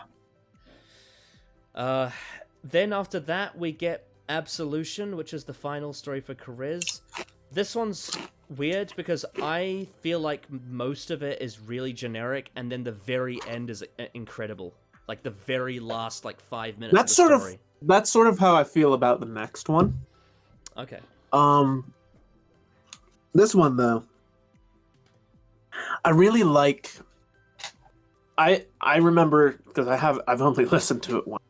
Then after that, we get Absolution, which is the final story for Kariz. This one's weird because I feel like most of it is really generic, and then the very end is incredible. Like the very last 5 minutes That's of the story. That's sort of how I feel about the next one. Okay. This one though, I really like. I remember, because I've only listened to it once,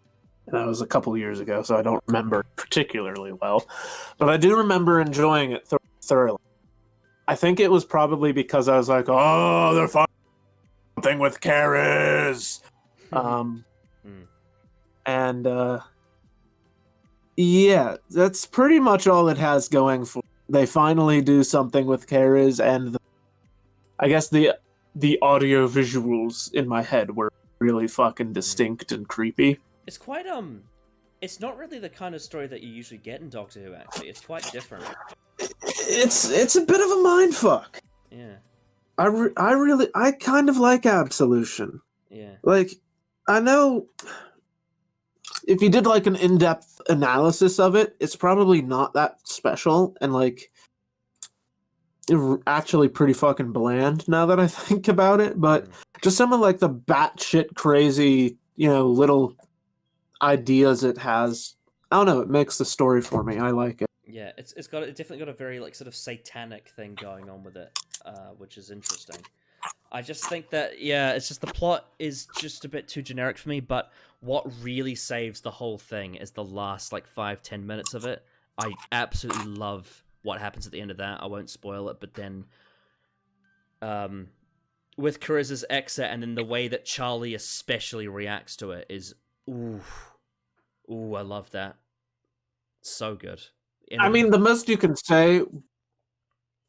and that was a couple years ago, so I don't remember particularly well, but I do remember enjoying it thoroughly. I think it was probably because I was like, oh, they're finding something with Kariz. And yeah, that's pretty much all it has going for. They finally do something with Kariz, and I guess the audio visuals in my head were really fucking distinct and creepy. It's quite it's not really the kind of story that you usually get in Doctor Who. Actually, it's quite different. It's a bit of a mindfuck. Yeah. I kind of like Absolution. Yeah. Like, I know if you did an in-depth analysis of it, it's probably not that special, and actually pretty fucking bland now that I think about it. But just some of the batshit crazy, little ideas it has. I don't know. It makes the story for me. I like it. Yeah, it's definitely got a very sort of satanic thing going on with it, which is interesting. I just think that it's just the plot is just a bit too generic for me. But what really saves the whole thing is the last 5-10 minutes of it. I absolutely love what happens at the end of that. I won't spoil it, but then with Kariz's exit, and then the way that Charley especially reacts to it is ooh, I love that. So good. I mean, the most you can say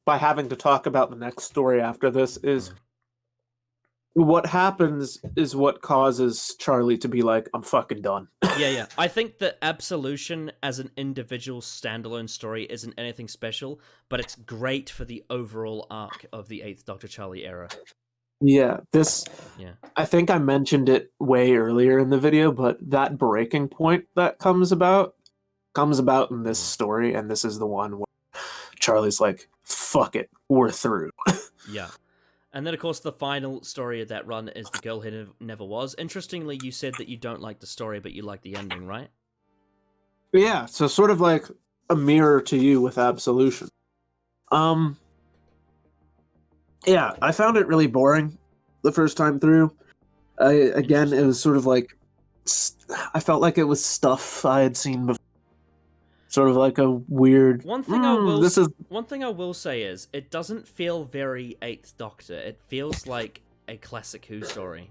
by having to talk about the next story after this is what happens is what causes Charley to be like, I'm fucking done. Yeah. I think that Absolution as an individual standalone story isn't anything special, but it's great for the overall arc of the 8th Doctor Charley era. Yeah, Yeah. I think I mentioned it way earlier in the video, but that breaking point that comes about in this story, and this is the one where Charley's like, fuck it, we're through. Yeah. And then, of course, the final story of that run is The Girl Who Never Was. Interestingly, you said that you don't like the story, but you like the ending, right? Yeah, so sort of like a mirror to you with Absolution. Yeah, I found it really boring the first time through. Again, it was sort of like, I felt like it was stuff I had seen before. Sort of like a weird. One thing I will say is it doesn't feel very 8th Doctor. It feels like a classic Who story.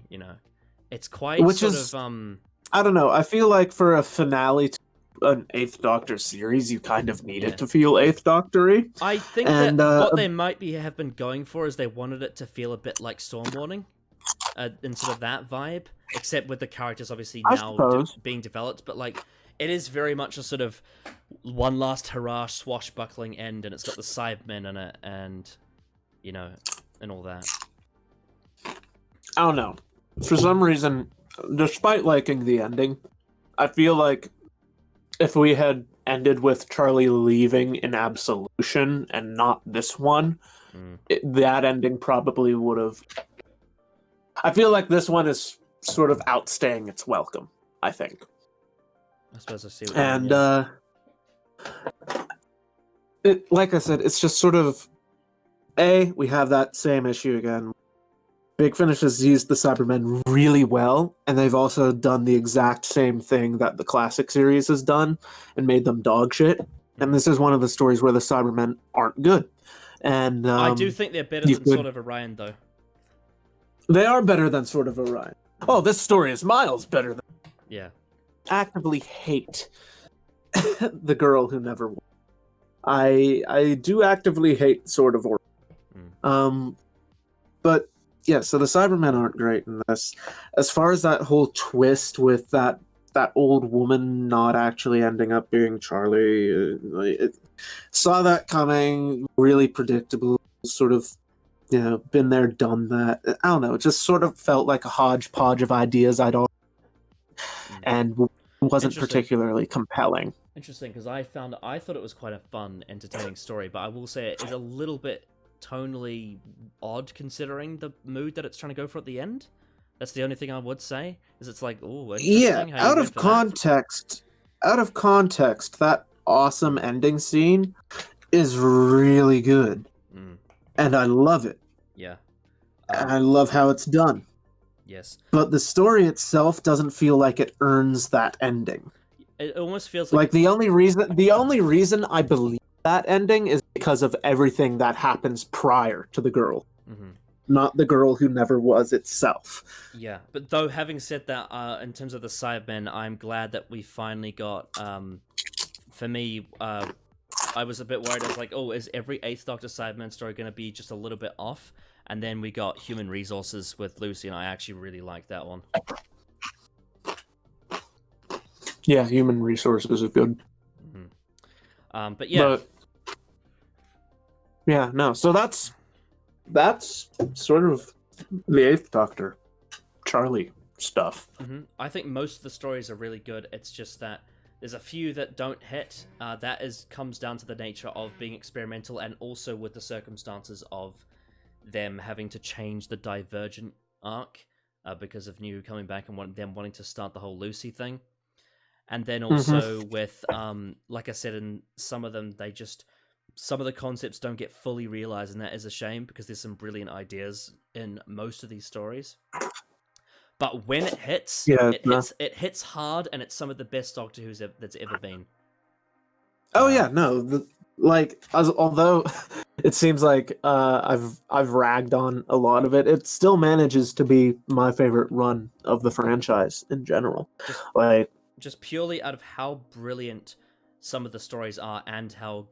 It's quite I don't know. I feel like for a finale to an 8th Doctor series, you kind of need it to feel 8th Doctor-y. I think that what they might have been going for is they wanted it to feel a bit like Storm Warning, and sort of that vibe, except with the characters obviously now being developed. But it is very much a sort of one last hurrah, swashbuckling end, and it's got the Cybermen in it, and and all that. I don't know. For some reason, despite liking the ending, I feel like if we had ended with Charley leaving in Absolution and not this one, that ending probably would have. I feel like this one is sort of outstaying its welcome, I think. I suppose I see what you mean. And like I said, it's just sort of we have that same issue again. Big Finish has used the Cybermen really well, and they've also done the exact same thing that the classic series has done and made them dog shit. And this is one of the stories where the Cybermen aren't good. And I do think they're better than Sword of Orion, though. They are better than Sword of Orion. Oh, this story is miles better than... Yeah. Actively hate the girl who never won. I do actively hate Sword of Orion. But yeah, so the Cybermen aren't great in this. As far as that whole twist with that old woman not actually ending up being Charley, saw that coming, really predictable, sort of, been there, done that. I don't know, it just sort of felt like a hodgepodge of ideas and wasn't particularly compelling. Interesting, because I thought it was quite a fun, entertaining story, but I will say it is a little bit tonally odd considering the mood that it's trying to go for at the end. That's the only thing I would say. Is it's like, oh, yeah, out of context, that awesome ending scene is really good, and I love it. Yeah, and I love how it's done. Yes, but the story itself doesn't feel like it earns that ending. It almost feels like the only reason I believe that ending is because of everything that happens prior to the girl. Not the girl who never was itself. Yeah, but though having said that, in terms of the Cybermen, I'm glad that we finally got. For me, I was a bit worried. I was like, "Oh, is every 8th Doctor Cyberman story going to be just a little bit off?" And then we got Human Resources with Lucy, and I actually really liked that one. Yeah, Human Resources is good. But yeah, no. So that's sort of the 8th Doctor, Charley stuff. I think most of the stories are really good. It's just that there's a few that don't hit. That comes down to the nature of being experimental, and also with the circumstances of them having to change the Divergent arc because of New coming back and them wanting to start the whole Lucy thing. And then also with, like I said, in some of them, some of the concepts don't get fully realized, and that is a shame because there's some brilliant ideas in most of these stories. But when it hits, it hits hard, and it's some of the best Doctor Who's that's ever been. Oh yeah, no, although it seems like I've ragged on a lot of it, it still manages to be my favorite run of the franchise in general. Just purely out of how brilliant some of the stories are and how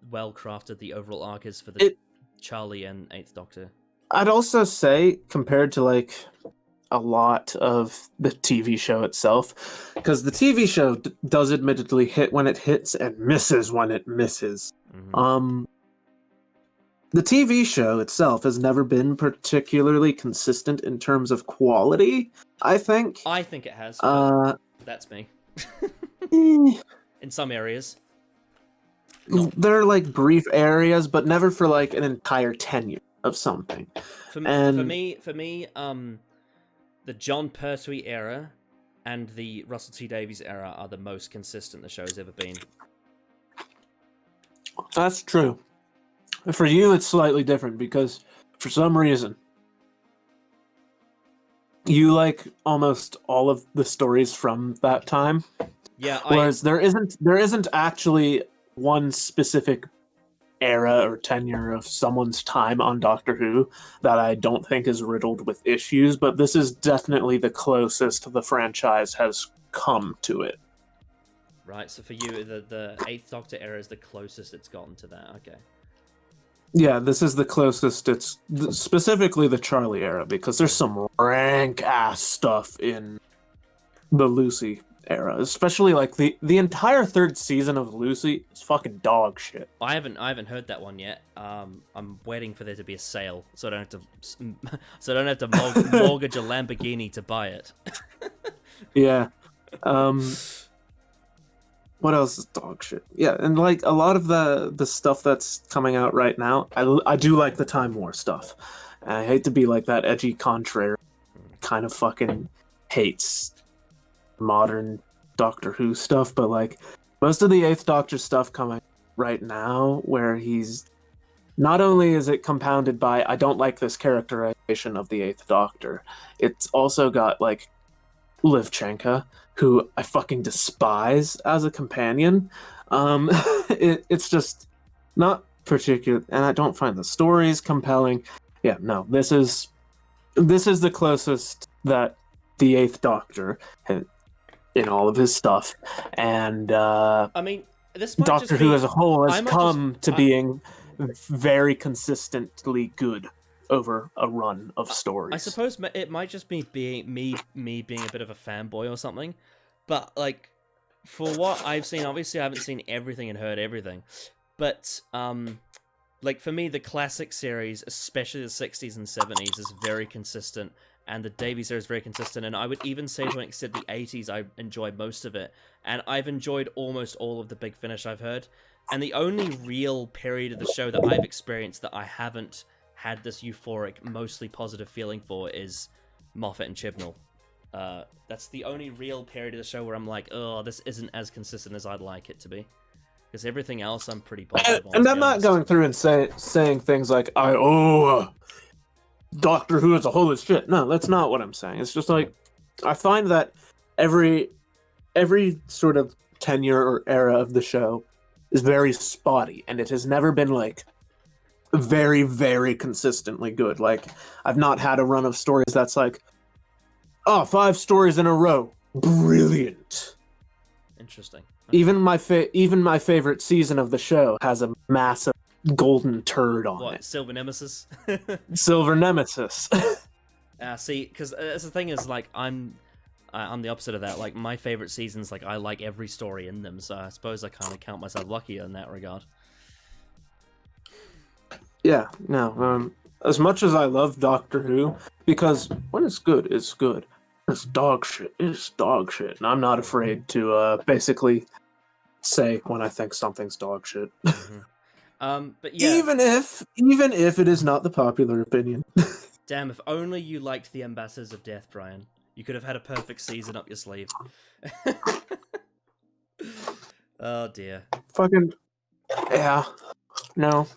well crafted the overall arc is for the Charley and 8th Doctor. I'd also say, compared to a lot of the TV show itself, because the TV show does admittedly hit when it hits and misses when it misses. The TV show itself has never been particularly consistent in terms of quality, I think. I think it has. That's me. In some areas. There are brief areas, but never for an entire tenure of something. For me, the John Pertwee era and the Russell T Davies era are the most consistent the show's ever been. That's true. For you, it's slightly different because for some reason you like almost all of the stories from that time. Yeah, whereas there isn't actually one specific era or tenure of someone's time on Doctor Who that I don't think is riddled with issues, but this is definitely the closest the franchise has come to it. Right, so for you, the 8th Doctor era is the closest it's gotten to that. Okay. Yeah, this is the closest it's... Specifically the Charley era, because there's some rank-ass stuff in the Lucy era. Especially, the entire 3rd season of Lucy is fucking dog shit. I haven't heard that one yet. I'm waiting for there to be a sale, so I don't have to mortgage a Lamborghini to buy it. Yeah. What else is dog shit? Yeah, and a lot of the stuff that's coming out right now, I do like the Time War stuff. I hate to be that edgy contrary, kind of fucking hates modern Doctor Who stuff, but most of the 8th Doctor stuff coming right now, where he's not only is it compounded by I don't like this characterization of the Eighth Doctor, it's also got like Livchenko, who I fucking despise as a companion. It's just not particular, and I don't find the stories compelling. Yeah, no, this is the closest that the Eighth Doctor had in all of his stuff, and I mean, this might Doctor just Who be, as a whole I has might come just- to being very consistently good over a run of stories. I suppose it might just be being me being a bit of a fanboy or something, but like for what I've seen, obviously I haven't seen everything and heard everything, but like for me the classic series, especially the 60s and 70s, is very consistent, and the Davies series is very consistent, and I would even say to an extent the 80s I enjoyed most of it, and I've enjoyed almost all of the Big Finish I've heard, and the only real period of the show that I've experienced that I haven't had this euphoric, mostly positive feeling for is Moffat and Chibnall. That's the only real period of the show where I'm like, oh, this isn't as consistent as I'd like it to be. Because everything else I'm pretty positive on. And to I'm be not honest. going through and saying things like, Doctor Who as a whole is shit. No, that's not what I'm saying. It's just like, I find that every sort of tenure or era of the show is very spotty, and it has never been like very, very consistently good. Like, I've not had a run of stories that's like, 5 stories in a row, brilliant. Interesting. Even my favorite season of the show has a massive golden turd on What, it. Silver Nemesis? Silver Nemesis. See, because the thing is, like, I'm the opposite of that. Like, my favorite seasons, like, I like every story in them, so I suppose I kind of count myself lucky in that regard. Yeah, no. As much as I love Doctor Who, because when it's good, it's good. It's dog shit. It's dog shit, and I'm not afraid to basically say when I think something's dog shit. But yeah, even if it is not the popular opinion. damn, if only you liked the Ambassadors of Death, Brian. You could have had a perfect season up your sleeve. Oh dear. Fucking yeah. No.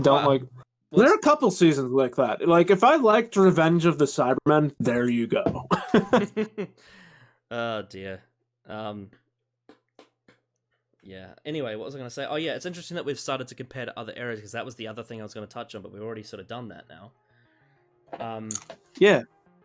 Don't Wow. like. There are a couple seasons like that. Like, if I liked Revenge of the Cybermen, there you go. Oh dear. Yeah. Anyway, what was I going to say? Oh yeah, it's interesting that we've started to compare to other eras, because that was the other thing I was going to touch on, but we've already sort of done that now. Yeah.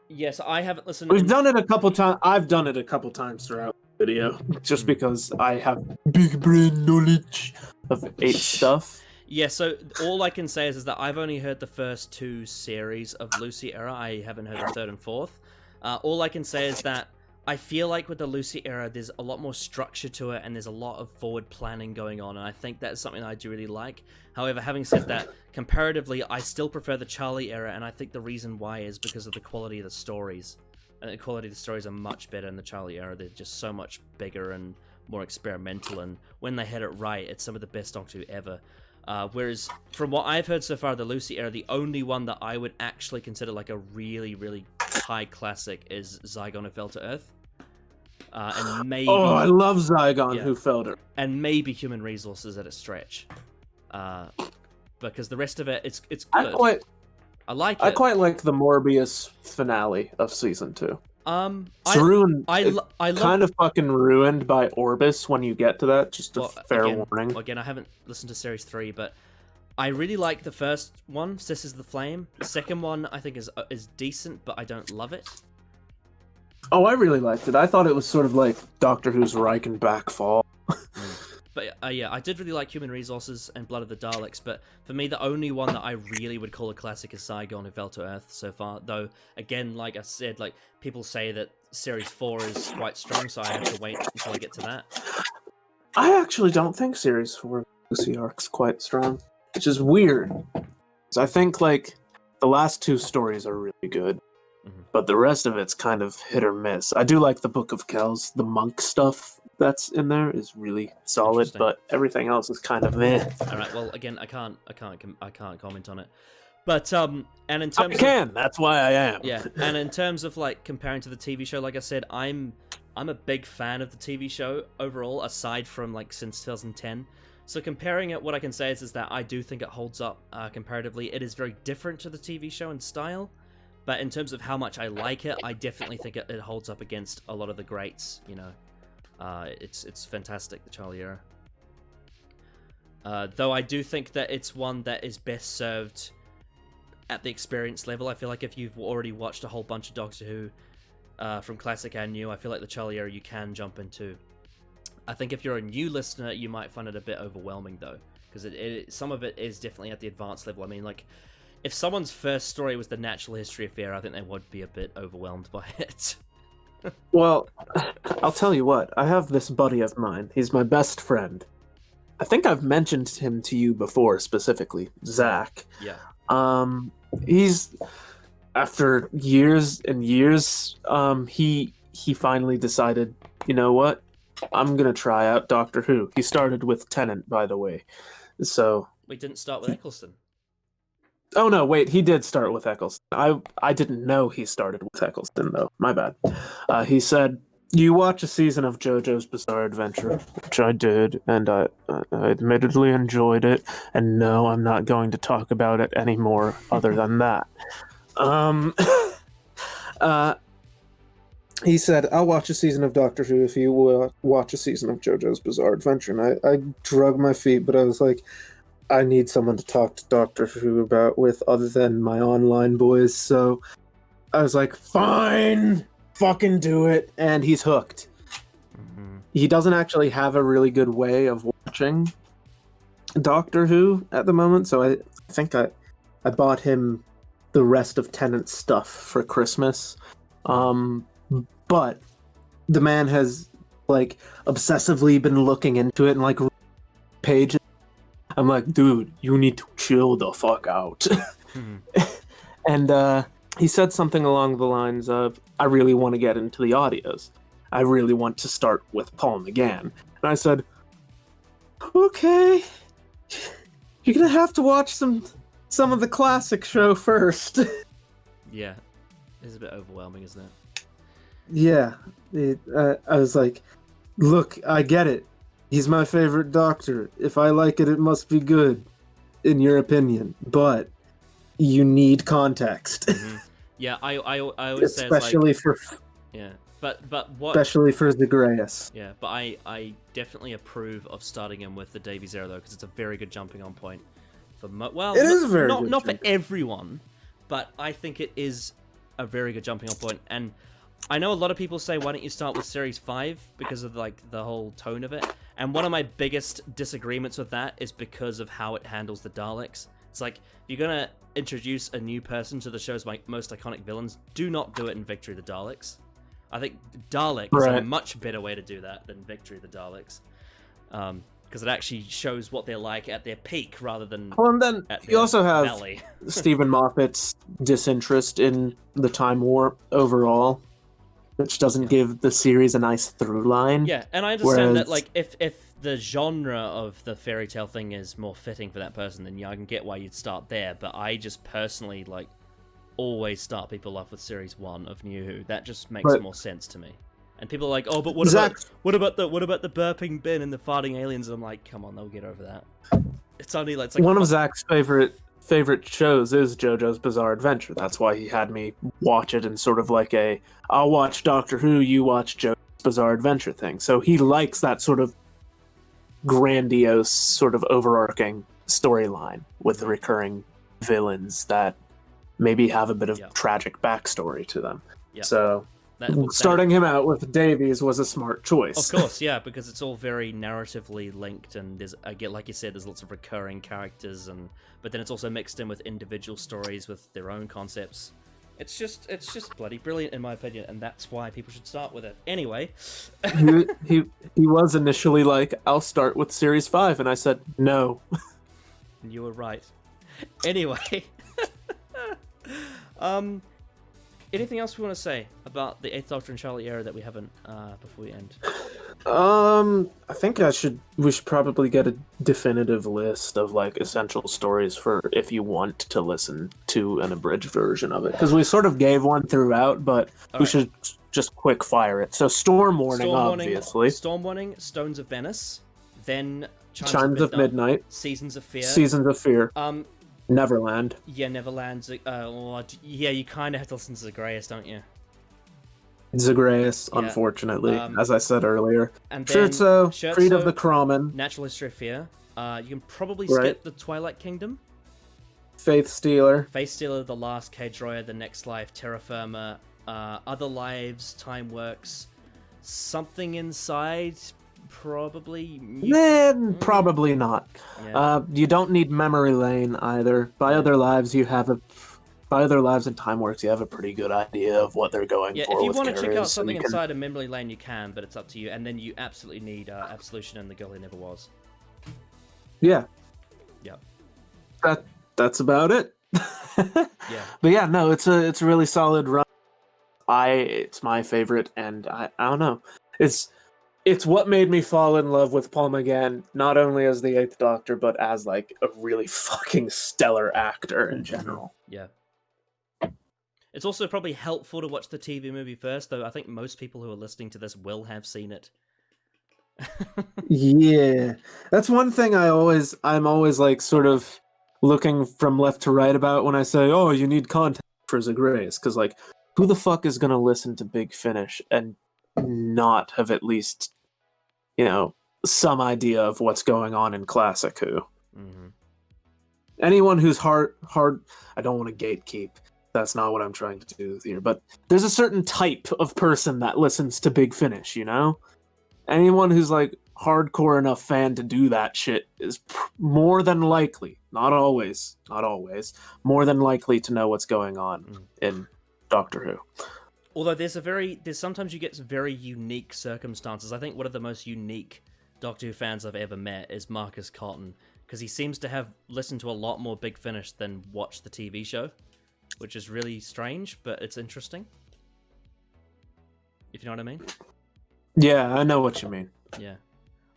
Yes, I haven't listened. We've done it a couple times. I've done it a couple times throughout the video, just because I have big brain knowledge of 8 stuff. Yeah, so all I can say is that I've only heard the first 2 series of Lucy era. I haven't heard the 3rd and 4th. All I can say is that I feel like with the Lucy era, there's a lot more structure to it, and there's a lot of forward planning going on, and I think that's something that I do really like. However, having said that, comparatively, I still prefer the Charley era, and I think the reason why is because of the quality of the stories. And the quality of the stories are much better in the Charley era. They're just so much bigger and more experimental, and when they hit it right, it's some of the best Doctor Who ever. Whereas, from what I've heard so far, the Lucy era, the only one that I would actually consider like a really, really high classic is Zygon Who Fell to Earth. And maybe... Oh, I love Zygon Yeah. Who Fell to Earth. And maybe Human Resources at a stretch. Because the rest of it, it's good. I like it. I quite like the Morbius finale of season 2. It's ruined. I love... kind of fucking ruined by Orbis when you get to that. Just a fair again, warning. Again, I haven't listened to Series 3, but I really like the first one, Sisters of the Flame. The second one, I think, is decent, but I don't love it. Oh, I really liked it. I thought it was sort of like Doctor Who's Reichenbach Fall. But yeah, I did really like Human Resources and Blood of the Daleks, but for me, the only one that I really would call a classic is Zygon Who Fell to Earth so far. Though, again, like I said, like people say that Series 4 is quite strong, so I have to wait until I get to that. I actually don't think Series 4 Lucy arc's quite strong, which is weird. So I think, like, the last 2 stories are really good, but the rest of it's kind of hit or miss. I do like the Book of Kells, the monk stuff that's in there is really solid, but everything else is kind of meh. All right. Well, again, I can't comment on it. But and in terms that's why I am. Yeah, and in terms of like comparing to the TV show, like I said, I'm a big fan of the TV show overall, aside from like since 2010. So comparing it, what I can say is that I do think it holds up comparatively. It is very different to the TV show in style, but in terms of how much I like it, I definitely think it holds up against a lot of the greats, you know. It's fantastic, the Charley era. Though I do think that it's one that is best served at the experience level. I feel like if you've already watched a whole bunch of Doctor Who from classic and new, I feel like the Charley era you can jump into. I think if you're a new listener, you might find it a bit overwhelming, though, because some of it is definitely at the advanced level. I mean, like, if someone's first story was the natural history affair, I think they would be a bit overwhelmed by it. Well, I'll tell you what. I have this buddy of mine. He's my best friend. I think I've mentioned him to you before, specifically, Zach. Yeah. He's, after years and years, he finally decided, you know what? I'm gonna try out Doctor Who. He started with Tennant, by the way. So We didn't start with Eccleston. oh no, wait, he did start with Eccleston. I didn't know he started with Eccleston though. My bad. He said, "You watch a season of JoJo's Bizarre Adventure," which I did, and I admittedly enjoyed it. And no, I'm not going to talk about it anymore. Other than that, he said, "I'll watch a season of Doctor Who if you will watch a season of JoJo's Bizarre Adventure." And I drug my feet, but I was like, I need someone to talk to Doctor Who about with other than my online boys. So I was like, fine, fucking do it. And he's hooked. Mm-hmm. He doesn't actually have a really good way of watching Doctor Who at the moment. So I think I bought him the rest of Tennant's stuff for Christmas. But the man has like obsessively been looking into it and like pages. I'm like, dude, you need to chill the fuck out. And he said something along the lines of, I really want to get into the audios. I really want to start with Paul McGann. And I said, okay, you're gonna have to watch some of the classic show first. Yeah, it's a bit overwhelming, isn't it? Yeah, I was like, look, I get it. He's my favorite Doctor. If I like it, it must be good, in your opinion. But you need context. Mm-hmm. Yeah, I always say, especially like, for yeah, but what? Especially for Zagreus. Yeah, but I definitely approve of starting him with the Davies era though, because it's a very good jumping on point for it is very good not for everyone, but I think it is a very good jumping on point. And I know a lot of people say, why don't you start with Series 5 because of like the whole tone of it. And one of my biggest disagreements with that is because of how it handles the Daleks. It's like, if you're gonna introduce a new person to the show's most iconic villains, do not do it in Victory of the Daleks. I think Dalek is a much better way to do that than Victory of the Daleks. Because it actually shows what they're like at their peak rather than and then you also have valley. Stephen Moffat's disinterest in the Time Warp overall, which doesn't give the series a nice through line. Yeah, and I understand that, like, if the genre of the fairy tale thing is more fitting for that person, then yeah, I can get why you'd start there. But I just personally, like, always start people off with Series 1 of New Who. That just makes more sense to me. And people are like, oh, but what about the burping bin and the farting aliens? And I'm like, come on, they'll get over that. It's only like, one of Zach's favorite shows is JoJo's Bizarre Adventure. That's why he had me watch it in sort of like I'll watch Doctor Who, you watch JoJo's Bizarre Adventure thing. So he likes that sort of grandiose, sort of overarching storyline with the recurring villains that maybe have a bit of tragic backstory to them. Yep. So starting him out with Davies was a smart choice. Of course, yeah, because it's all very narratively linked, and like you said, there's lots of recurring characters, but then it's also mixed in with individual stories with their own concepts. It's just bloody brilliant in my opinion, and that's why people should start with it. Anyway, he was initially like, I'll start with Series 5, and I said no. You were right. Anyway, anything else we want to say about the 8th Doctor and Charley era that we haven't before we end? I think we should probably get a definitive list of like essential stories for if you want to listen to an abridged version of it, because we sort of gave one throughout, but we should just quick fire it. So Storm Warning, obviously. Storm Warning, Stones of Venice, then Chimes of Midnight, Seasons of Fear. Seasons of Fear, Neverland. Yeah, Neverland. Yeah, you kind of have to listen to Zagreus, don't you? Zagreus, Yeah. unfortunately, as I said earlier. And then Scherzo, Creed of the Kramen, Natural History of Fear. You can probably Right. skip the Twilight Kingdom. Faith Stealer. Face Stealer, The Last, Cage Royer, The Next Life, Terra Firma, Other Lives, Time Works, Something Inside, probably. Probably not. Yeah. You don't need Memory Lane either. By Other Lives, By Other Lives and Time Works, you have a pretty good idea of what they're going Yeah, for. if you with want to check out Garrus, Something and you Inside of Memory Lane, you can, but it's up to you. And then you absolutely need Absolution and The Girl Who Never Was. Yeah. Yep. That's about it. Yeah. But yeah, no, it's a really solid run. It's my favorite, and I don't know. It's what made me fall in love with Paul McGann, not only as the Eighth Doctor, but as like a really fucking stellar actor in general. Yeah. It's also probably helpful to watch the TV movie first, though I think most people who are listening to this will have seen it. Yeah. That's one thing I'm always like sort of looking from left to right about when I say, oh, you need content for Zagreus, because like, who the fuck is gonna listen to Big Finish and not have at least, some idea of what's going on in Classic Who? Mm-hmm. Anyone who's hard, I don't want to gatekeep. That's not what I'm trying to do here. But there's a certain type of person that listens to Big Finish, Anyone who's like hardcore enough fan to do that shit is more than likely, not always, more than likely to know what's going on in Doctor Who. Although there's sometimes you get some very unique circumstances. I think one of the most unique Doctor Who fans I've ever met is Marcus Cotton, because he seems to have listened to a lot more Big Finish than watched the TV show, which is really strange, but it's interesting. If you know what I mean? Yeah, I know what you mean. Yeah.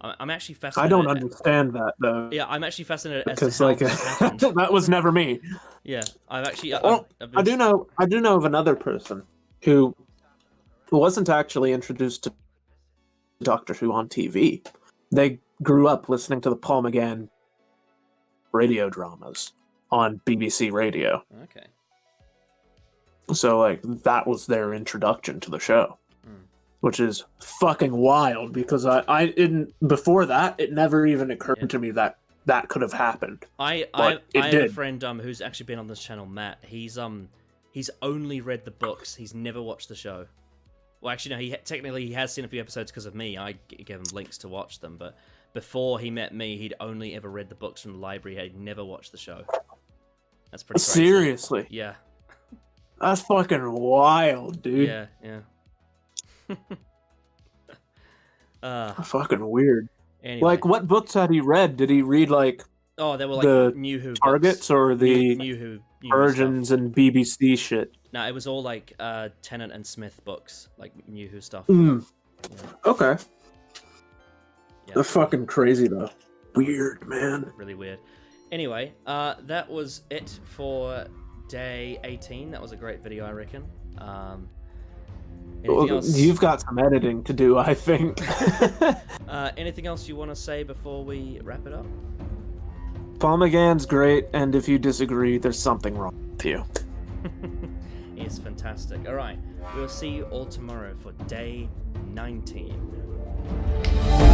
I'm actually fascinated. I don't understand that, though. Yeah, I'm actually fascinated because, as to how this happened. that was never me. Yeah, I've actually... I do know of another person who wasn't actually introduced to Doctor Who on TV. They grew up listening to the Paul McGann radio dramas on BBC Radio. Okay. So, like, that was their introduction to the show. Which is fucking wild, because I didn't... Before that, it never even occurred to me that could have happened. I have a friend who's actually been on this channel, Matt. He's only read the books. He's never watched the show. Well, actually, no. Technically he has seen a few episodes because of me. I gave him links to watch them, but before he met me, he'd only ever read the books from the library. He'd never watched the show. That's pretty crazy. Seriously? Yeah. That's fucking wild, dude. Yeah. Fucking weird. Anyway. Like, what books had he read? Did he read, like... Oh, they were like the New Who Targets books. or the New Who Virgins stuff. and BBC shit? No, it was all like Tennant and Smith books, like New Who stuff. Yeah. Okay. Yeah. That's fucking crazy, though. Weird, man. Really weird. Anyway, that was it for day 18. That was a great video, I reckon. Anything else? You've got some editing to do, I think. Anything else you want to say before we wrap it up? Paul McGann's great, and if you disagree, there's something wrong with you. He's fantastic. Alright, we'll see you all tomorrow for day 19.